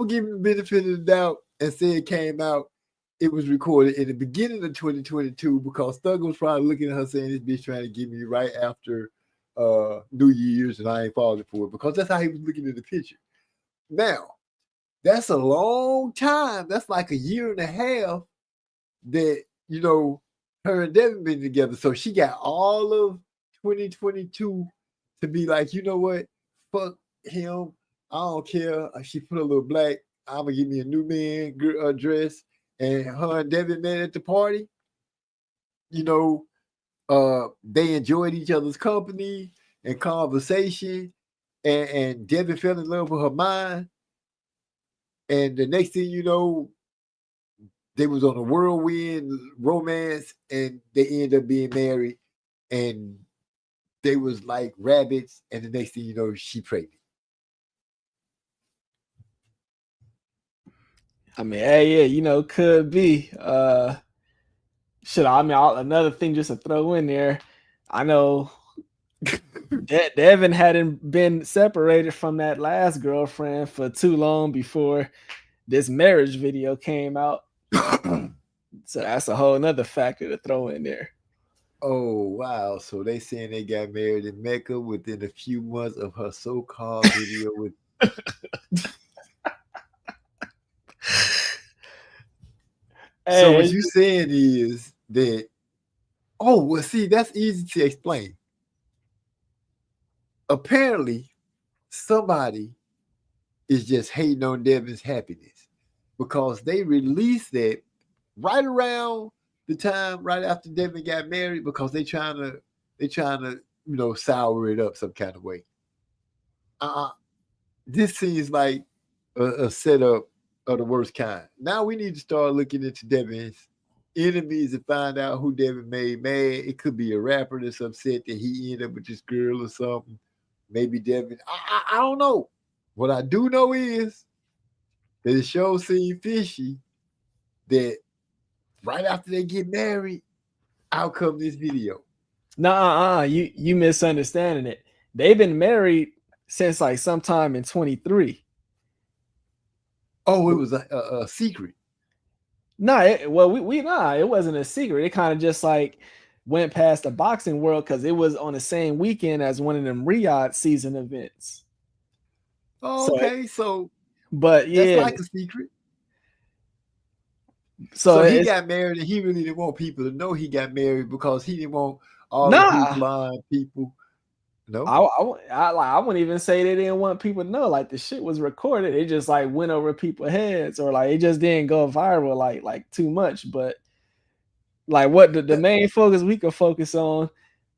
give him the benefit of the doubt and say it came out. It was recorded in the beginning of 2022 because Thug was probably looking at her saying, this bitch trying to get me right after New Year's and I ain't falling for it, because that's how he was looking at the picture. Now, that's a long time. That's like a year and a half that, you know, her and Devin been together. So she got all of 2022 to be like, you know what? Fuck him. I don't care. She put a little black. I'm going to give me a new man dress. And her and Devin met at the party. You know, they enjoyed each other's company and conversation. And Devin fell in love with her mind. And the next thing you know, they was on a whirlwind romance and they ended up being married. And they was like rabbits. And the next thing you know, she pregnant. I mean, hey, yeah, you know, could be. Shit, I mean, another thing just to throw in there. I know Devin hadn't been separated from that last girlfriend for too long before this marriage video came out. So that's a whole nother factor to throw in there. Oh wow! So they saying they got married in Mecca within a few months of her so-called video with. So what you saying is that? Oh well, see, that's easy to explain. Apparently, somebody is just hating on Devin's happiness because they released that right around the time right after Devin got married because they trying to sour it up some kind of way. This seems like a setup of the worst kind. Now we need to start looking into Devin's enemies and find out who Devin made mad. It could be a rapper that's upset that he ended up with this girl or something. Maybe Devin. I don't know. What I do know is that the show seemed fishy that right after they get married, out come this video. You misunderstanding it. They've been married since like sometime in 23. Oh, it was a secret. No, it wasn't a secret. It kind of just like went past the boxing world because it was on the same weekend as one of them Riyadh season events. Oh, okay, but yeah, that's like a secret. So he got married and he really didn't want people to know he got married because he didn't want all the blind people. No, I wouldn't even say they didn't want people to know. Like the shit was recorded. It just like went over people's heads, or like it just didn't go viral like too much. But like what the main focus we could focus on,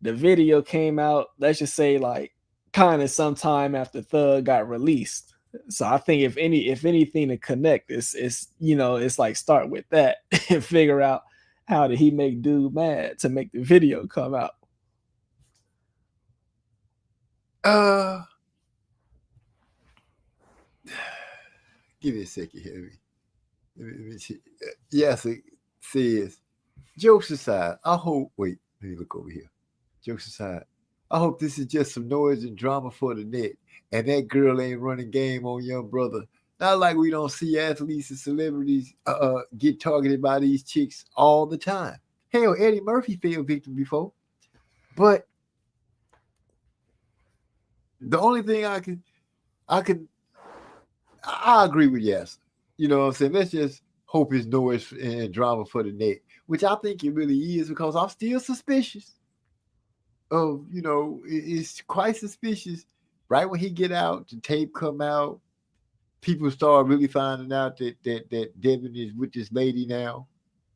the video came out. Let's just say like kind of sometime after Thug got released. So I think if anything to connect, it's like start with that and figure out how did he make dude mad to make the video come out. Give me a second here. Yes, it says, jokes aside, I hope, wait, let me look over here. Jokes aside, I hope this is just some noise and drama for the net. And that girl ain't running game on young brother. Not like we don't see athletes and celebrities get targeted by these chicks all the time. Hell, Eddie Murphy fell victim before. But the only thing I agree with yes. You know what I'm saying? Let's just hope it's noise and drama for the net, which I think it really is because I'm still suspicious of, it's quite suspicious. Right when he get out, the tape come out, people start really finding out that Devin is with this lady now.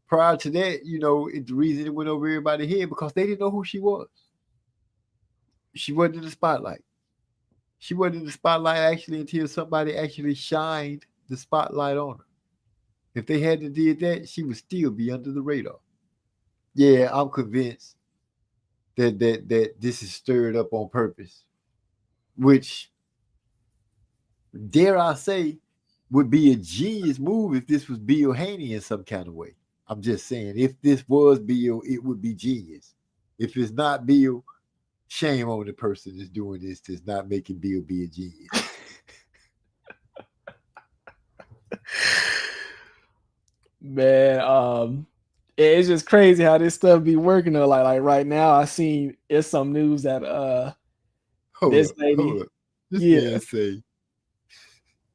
Prior to that, the reason it went over everybody's head because they didn't know who she was. She wasn't in the spotlight. She wasn't in the spotlight actually until somebody actually shined the spotlight on her. If they hadn't did that, she would still be under the radar. Yeah, I'm convinced that this is stirred up on purpose, which, dare I say, would be a genius move if this was Bill Haney in some kind of way. I'm just saying, if this was Bill, it would be genius. If it's not Bill, shame on the person that's doing this, that's not making Bill be a genius. Man, it's just crazy how this stuff be working though. Like right now, I seen it's some news that this lady, man say,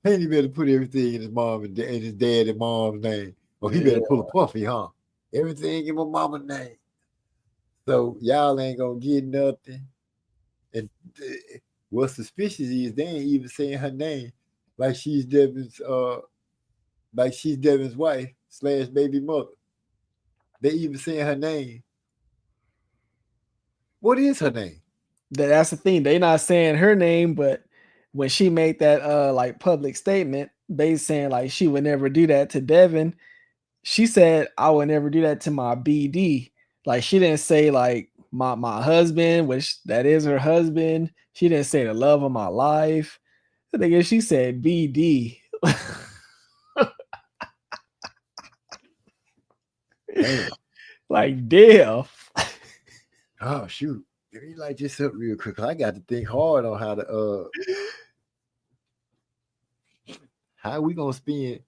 Haney better put everything in his mom and his dad and mom's name. Or he better pull a Puffy, huh? Everything in my mama's name. So y'all ain't gonna get nothing. And what's suspicious is they ain't even saying her name like she's Devin's wife / baby mother. They even saying her name. What is her name? That's the thing. They not saying her name, but when she made that like public statement, they saying like she would never do that to Devin. She said, I would never do that to my BD. Like she didn't say like my husband, which that is her husband. She didn't say the love of my life. I think she said BD. Like, damn. Oh shoot. Let me light this up real quick. I got to think hard on how we gonna spin.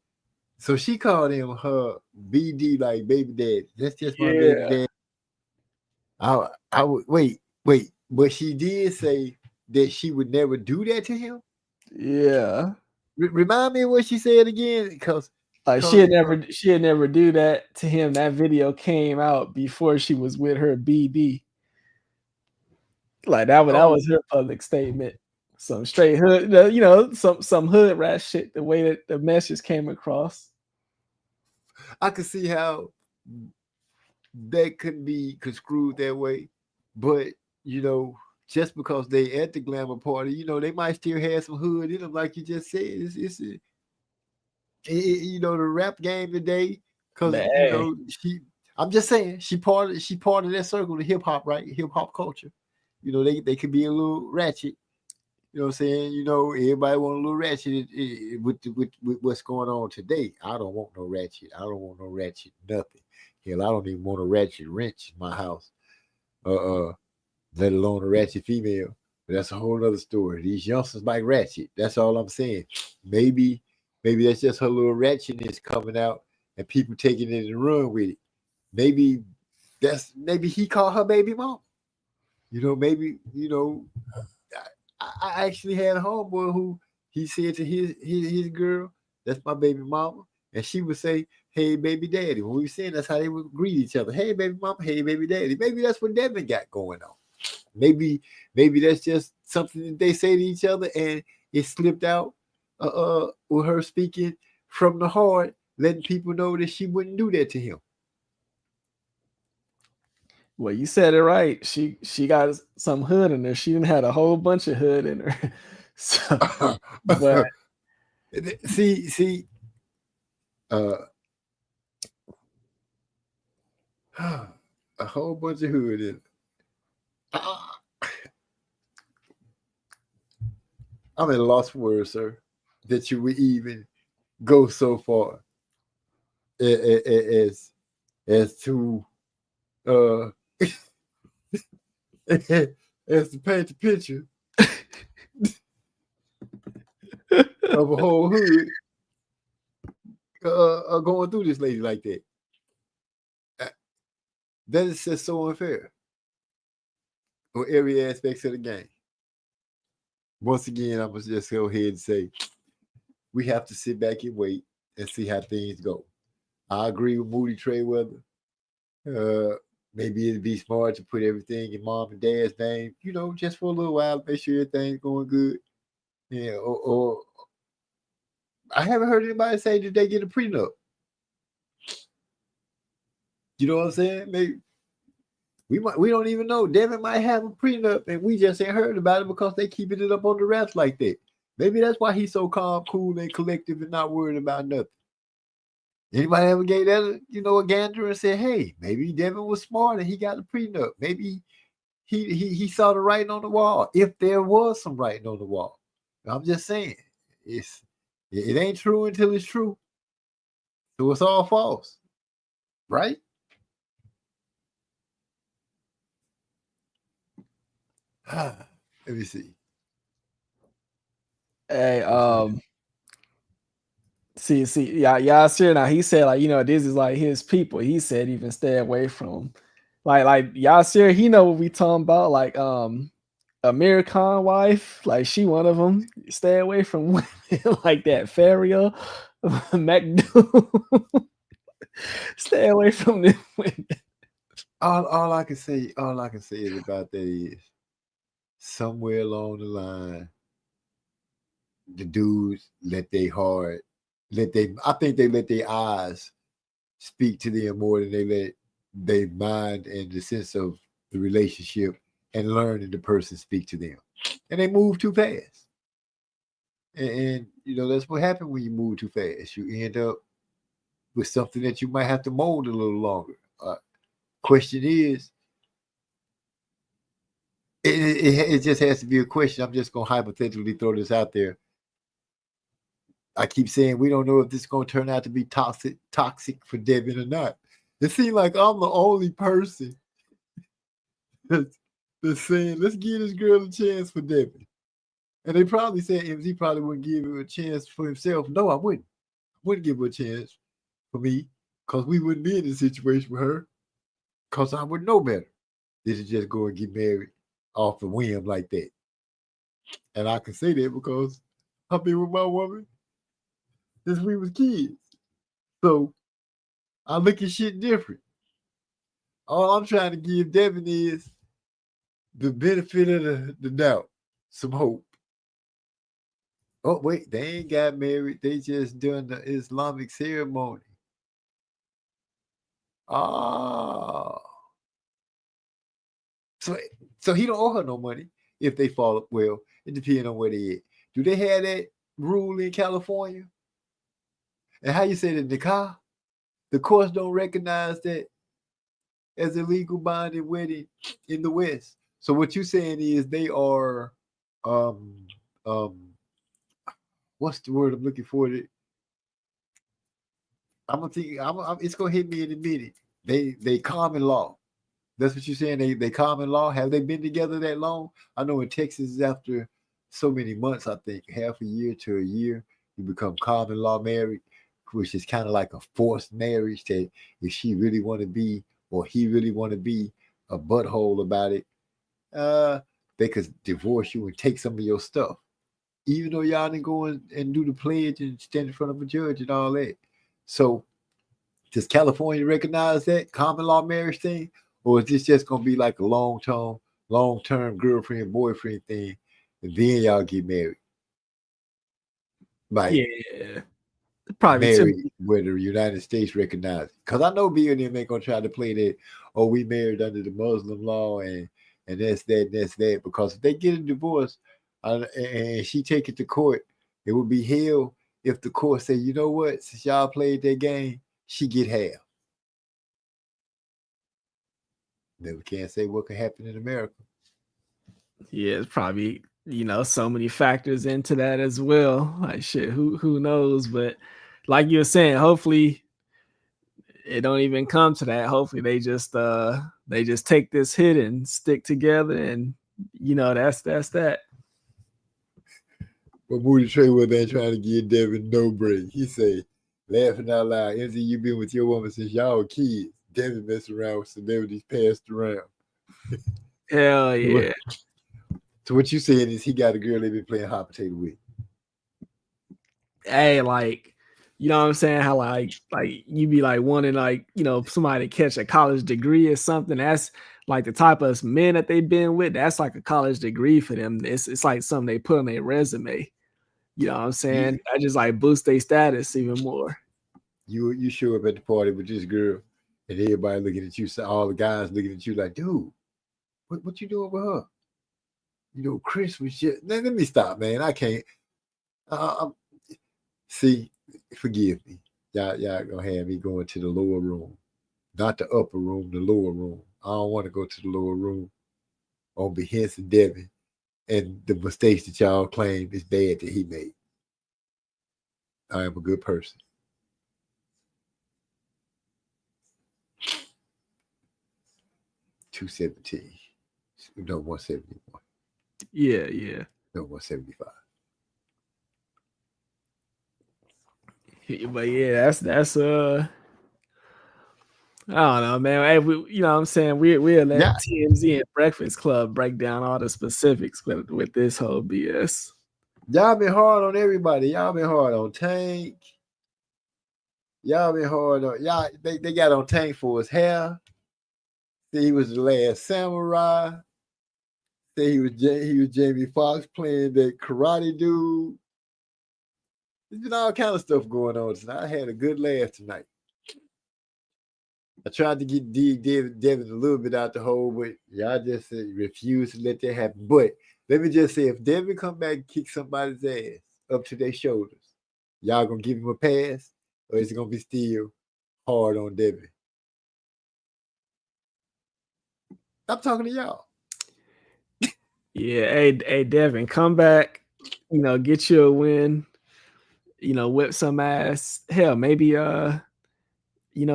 So she called him her BD, like baby dad. That's just my baby dad. I would wait, but she did say that she would never do that to him. Yeah. Remind me of what she said again, because like she'd never do that to him. That video came out before she was with her BD. Like that was her public statement. Some straight hood, some hood rat shit. The way that the message came across, I could see how that could be construed that way, but just because they at the glamour party, they might still have some hood in them, like you just said. The rap game today, because I'm just saying she part of that circle, the hip hop, right? Hip hop culture. They could be a little ratchet. You know what I'm saying? Everybody want a little ratchet with what's going on today. I don't want no ratchet. I don't want no ratchet nothing. Hell, I don't even want a ratchet wrench in my house. Let alone a ratchet female. But that's a whole other story. These youngsters like ratchet. That's all I'm saying. Maybe that's just her little ratchetness coming out and people taking it and run with it. Maybe he called her baby mom. I actually had a homeboy who he said to his girl, "That's my baby mama," and she would say, "Hey, baby daddy." When we were saying, that's how they would greet each other. "Hey, baby mama. Hey, baby daddy." Maybe that's what Devin got going on. Maybe that's just something that they say to each other, and it slipped out with her speaking from the heart, letting people know that she wouldn't do that to him. Well, you said it right. She got some hood in her. She didn't have a whole bunch of hood in her. So, but see, a whole bunch of hood in it. I'm at a loss for words, sir, that you would even go so far as to as to paint the picture of a whole hood going through this lady like that. That is just so unfair on every aspect of the game. Once again, I'm going to just go ahead and say we have to sit back and wait and see how things go. I agree with Moody Trayweather. Maybe it'd be smart to put everything in mom and dad's name, just for a little while, make sure everything's going good. Yeah, or I haven't heard anybody say that they get a prenup. You know what I'm saying? Maybe we don't even know. Devin might have a prenup and we just ain't heard about it because they keeping it up on the wraps like that. Maybe that's why he's so calm, cool, and collective and not worried about nothing. Anybody ever gave that, a gander and said, hey, maybe Devin was smart and he got a prenup. Maybe he saw the writing on the wall, if there was some writing on the wall. I'm just saying, it ain't true until it's true. So it's all false, right? Let me see. Hey, see, Yasir. Now he said, this is like his people. He said even stay away from, like Yasir. He know what we talking about. Like Amir Khan wife, like she one of them. Stay away from women like that. Faria, McDo. Stay away from them women. All I can say is about that is somewhere along the line, the dudes I think they let their eyes speak to them more than they let their mind and the sense of the relationship and learning the person speak to them. And they move too fast. And that's what happens when you move too fast. You end up with something that you might have to mold a little longer. Question is, it just has to be a question. I'm just going to hypothetically throw this out there. I keep saying we don't know if this is going to turn out to be toxic for Devin or not. It seems like I'm the only person that's saying, let's give this girl a chance for Devin. And they probably said MZ probably wouldn't give her a chance for himself. No, I wouldn't. I wouldn't give her a chance for me because we wouldn't be in this situation with her because I would know better. This is just go and get married off the whim like that. And I can say that because I've been with my woman since we was kids. So I look at shit different. All I'm trying to give Devin is the benefit of the doubt, some hope. Oh, wait, they ain't got married. They just done the Islamic ceremony. Ah. So he don't owe her no money if they fall up. Well, it depends on where they at. Do they have that rule in California? And how you say the nikah? The courts don't recognize that as a legal binding wedding in the West. So what you're saying is they are what's the word I'm looking for? I'm gonna think it's gonna hit me in a minute. They common law. That's what you're saying. They common law. Have they been together that long? I know in Texas, after so many months, I think half a year to a year, you become common law married, which is kind of like a forced marriage. That if she really want to be or he really want to be a butthole about it, they could divorce you and take some of your stuff, even though y'all didn't go and do the pledge and stand in front of a judge and all that. So does California recognize that common law marriage thing? Or is this just going to be like a long-term girlfriend, boyfriend thing, and then y'all get married? Like, yeah. Probably married where the United States recognizes. Because I know B&M ain't going to try to play that, oh, we married under the Muslim law and that's that. Because if they get a divorce and she take it to court, it would be hell if the court say, you know what, since y'all played that game, she get half. Never can say what could happen in America. Yeah, it's probably, so many factors into that as well. Like shit, who knows? But like you were saying, hopefully it don't even come to that. Hopefully they just take this hit and stick together, and that's that. But Moody Trey was there trying to give Devin no break. He say, laughing out loud, MZ, you been with your woman since y'all were kids. Devin messing around with celebrities passed around. Hell yeah. So what you saying is he got a girl they been playing hot potato with. Hey, like, you know what I'm saying? How like you be like wanting like, somebody to catch a college degree or something. That's like the type of men that they've been with. That's like a college degree for them. It's like something they put on their resume. You know what I'm saying? Yeah. That just like boosts their status even more. You show up at the party with this girl and everybody looking at you, so all the guys looking at you like, dude, what you doing with her? Chris was just, let me stop, man. I can't. See, forgive me. Y'all gonna have me going to the lower room. Not the upper room, the lower room. I don't want to go to the lower room on behest of Devin and the mistakes that y'all claim is bad that he made. I am a good person. $217. No, 171. Yeah. No, 175. But yeah, that's I don't know, man. Hey, you know what I'm saying? We'll let TMZ and Breakfast Club break down all the specifics with this whole BS. Y'all been hard on everybody. Y'all been hard on Tank. Y'all been hard on y'all. They got on Tank for his hair. Say he was the last samurai. Say he was Jamie Foxx playing that karate dude. There's been all kind of stuff going on tonight. I had a good laugh tonight. I tried to get Devin a little bit out the hole, but y'all just refused to let that happen. But let me just say, if Devin come back and kick somebody's ass up to their shoulders, y'all gonna give him a pass, or is it gonna be still hard on Devin? I'm talking to y'all. Yeah, hey, Devin, come back. Get you a win. Whip some ass. Hell, maybe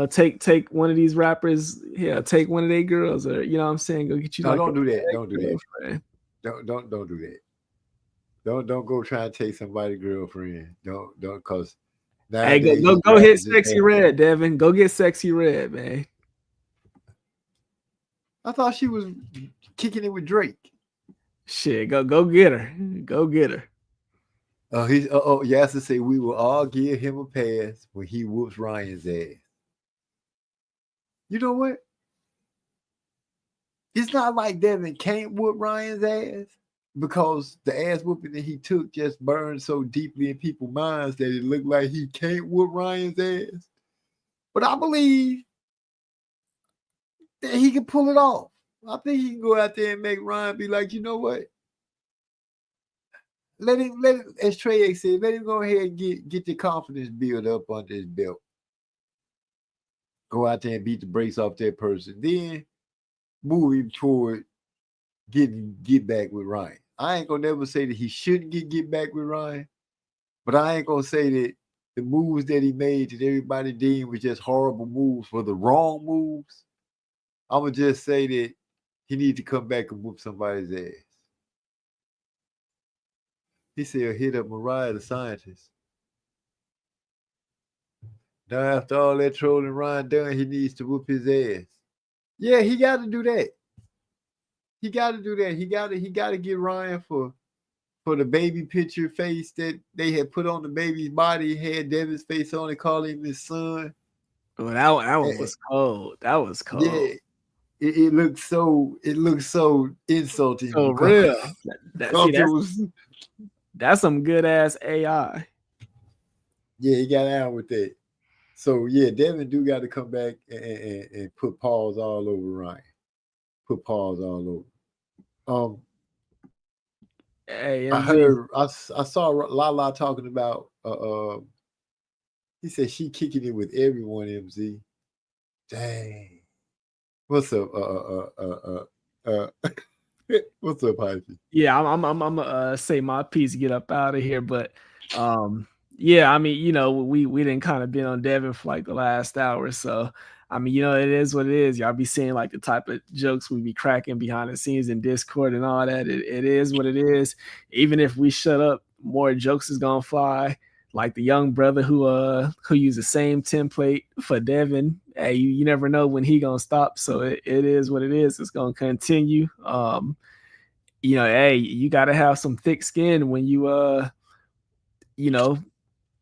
take one of these rappers, take one of their girls, or you know what I'm saying, go get you. No, like don't do that. Don't do that. girlfriend. Don't do that. Don't go try and take somebody's girlfriend. Don't cause Hey, nowadays go hit Sexy Red, Devin. Go get Sexy Red, man. I thought she was kicking it with Drake. Shit, go get her. Go get her. Yasser say we will all give him a pass when he whoops Ryan's ass. You know what? It's not like Devin can't whoop Ryan's ass, because the ass whooping that he took just burned so deeply in people's minds that it looked like he can't whoop Ryan's ass. But I believe that he can pull it off. I think he can go out there and make Ryan be like, you know what? Let him, as Trey X said, let him go ahead and get the confidence build up under his belt. Go out there and beat the brakes off that person. Then move him toward get back with Ryan. I ain't gonna never say that he shouldn't get back with Ryan, but I ain't gonna say that the moves that he made that everybody deemed was just horrible moves were the wrong moves. I'm gonna just say that he needs to come back and whoop somebody's ass. He said, hit up Mariah the scientist. Now, after all that trolling Ryan done, he needs to whoop his ass. Yeah, he got to do that. He got to do that. He got to get Ryan for the baby picture face that they had put on the baby's body. He had Devin's face on it, called him his son. Oh, that one was cold. That was cold. Yeah, it looked so insulting. So real. That's some good ass AI. Yeah, he got out with that. So yeah, Devin do got to come back and put paws all over Ryan. Put paws all over. Hey, I saw Lala talking about he said she kicking it with everyone, MZ. Dang. What's up? What's up, Hyphy? Yeah, I'm gonna say my piece, get up out of here. But yeah, I mean, we didn't kind of been on Devin for like the last hour. So I mean, it is what it is. Y'all be seeing like the type of jokes we be cracking behind the scenes in Discord and all that. It is what it is. Even if we shut up, more jokes is gonna fly. Like the young brother who used the same template for Devin. Hey, you never know when he gonna stop. So it is what it is. It's gonna continue. Hey, you gotta have some thick skin when you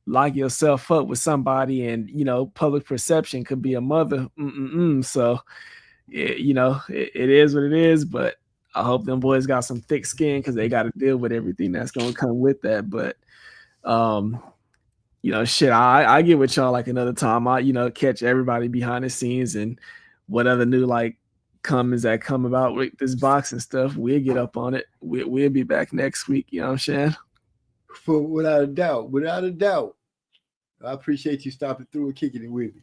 lock yourself up with somebody, and public perception could be a mother. So it is what it is. But I hope them boys got some thick skin, because they got to deal with everything that's gonna come with that. But shit, I get with y'all like another time. I catch everybody behind the scenes and what other new like comments that come about with this boxing stuff. We'll get up on it. We'll be back next week. You know what I'm saying? Without a doubt. I appreciate you stopping through and kicking it with me.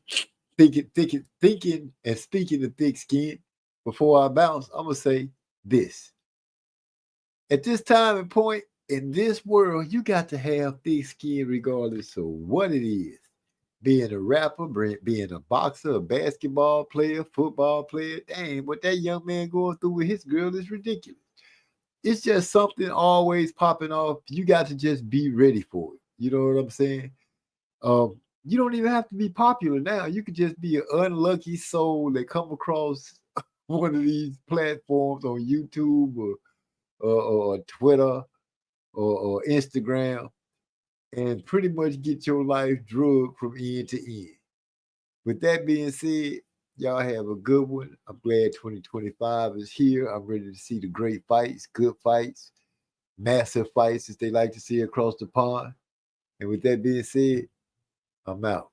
Thinking and speaking of thick skin. Before I bounce, I'm gonna say this. At this time and point in this world, you got to have thick skin regardless of what it is. Being a rapper, being a boxer, a basketball player, football player. Dang, what that young man going through with his girl is ridiculous. It's just something always popping off. You got to just be ready for it. You know what I'm saying? You don't even have to be popular now. You could just be an unlucky soul that come across one of these platforms on YouTube or Twitter or Instagram, and pretty much get your life drugged from end to end. With that being said, y'all have a good one. I'm glad 2025 is here. I'm ready to see the great fights, good fights, massive fights, as they like to see across the pond. And with that being said, I'm out.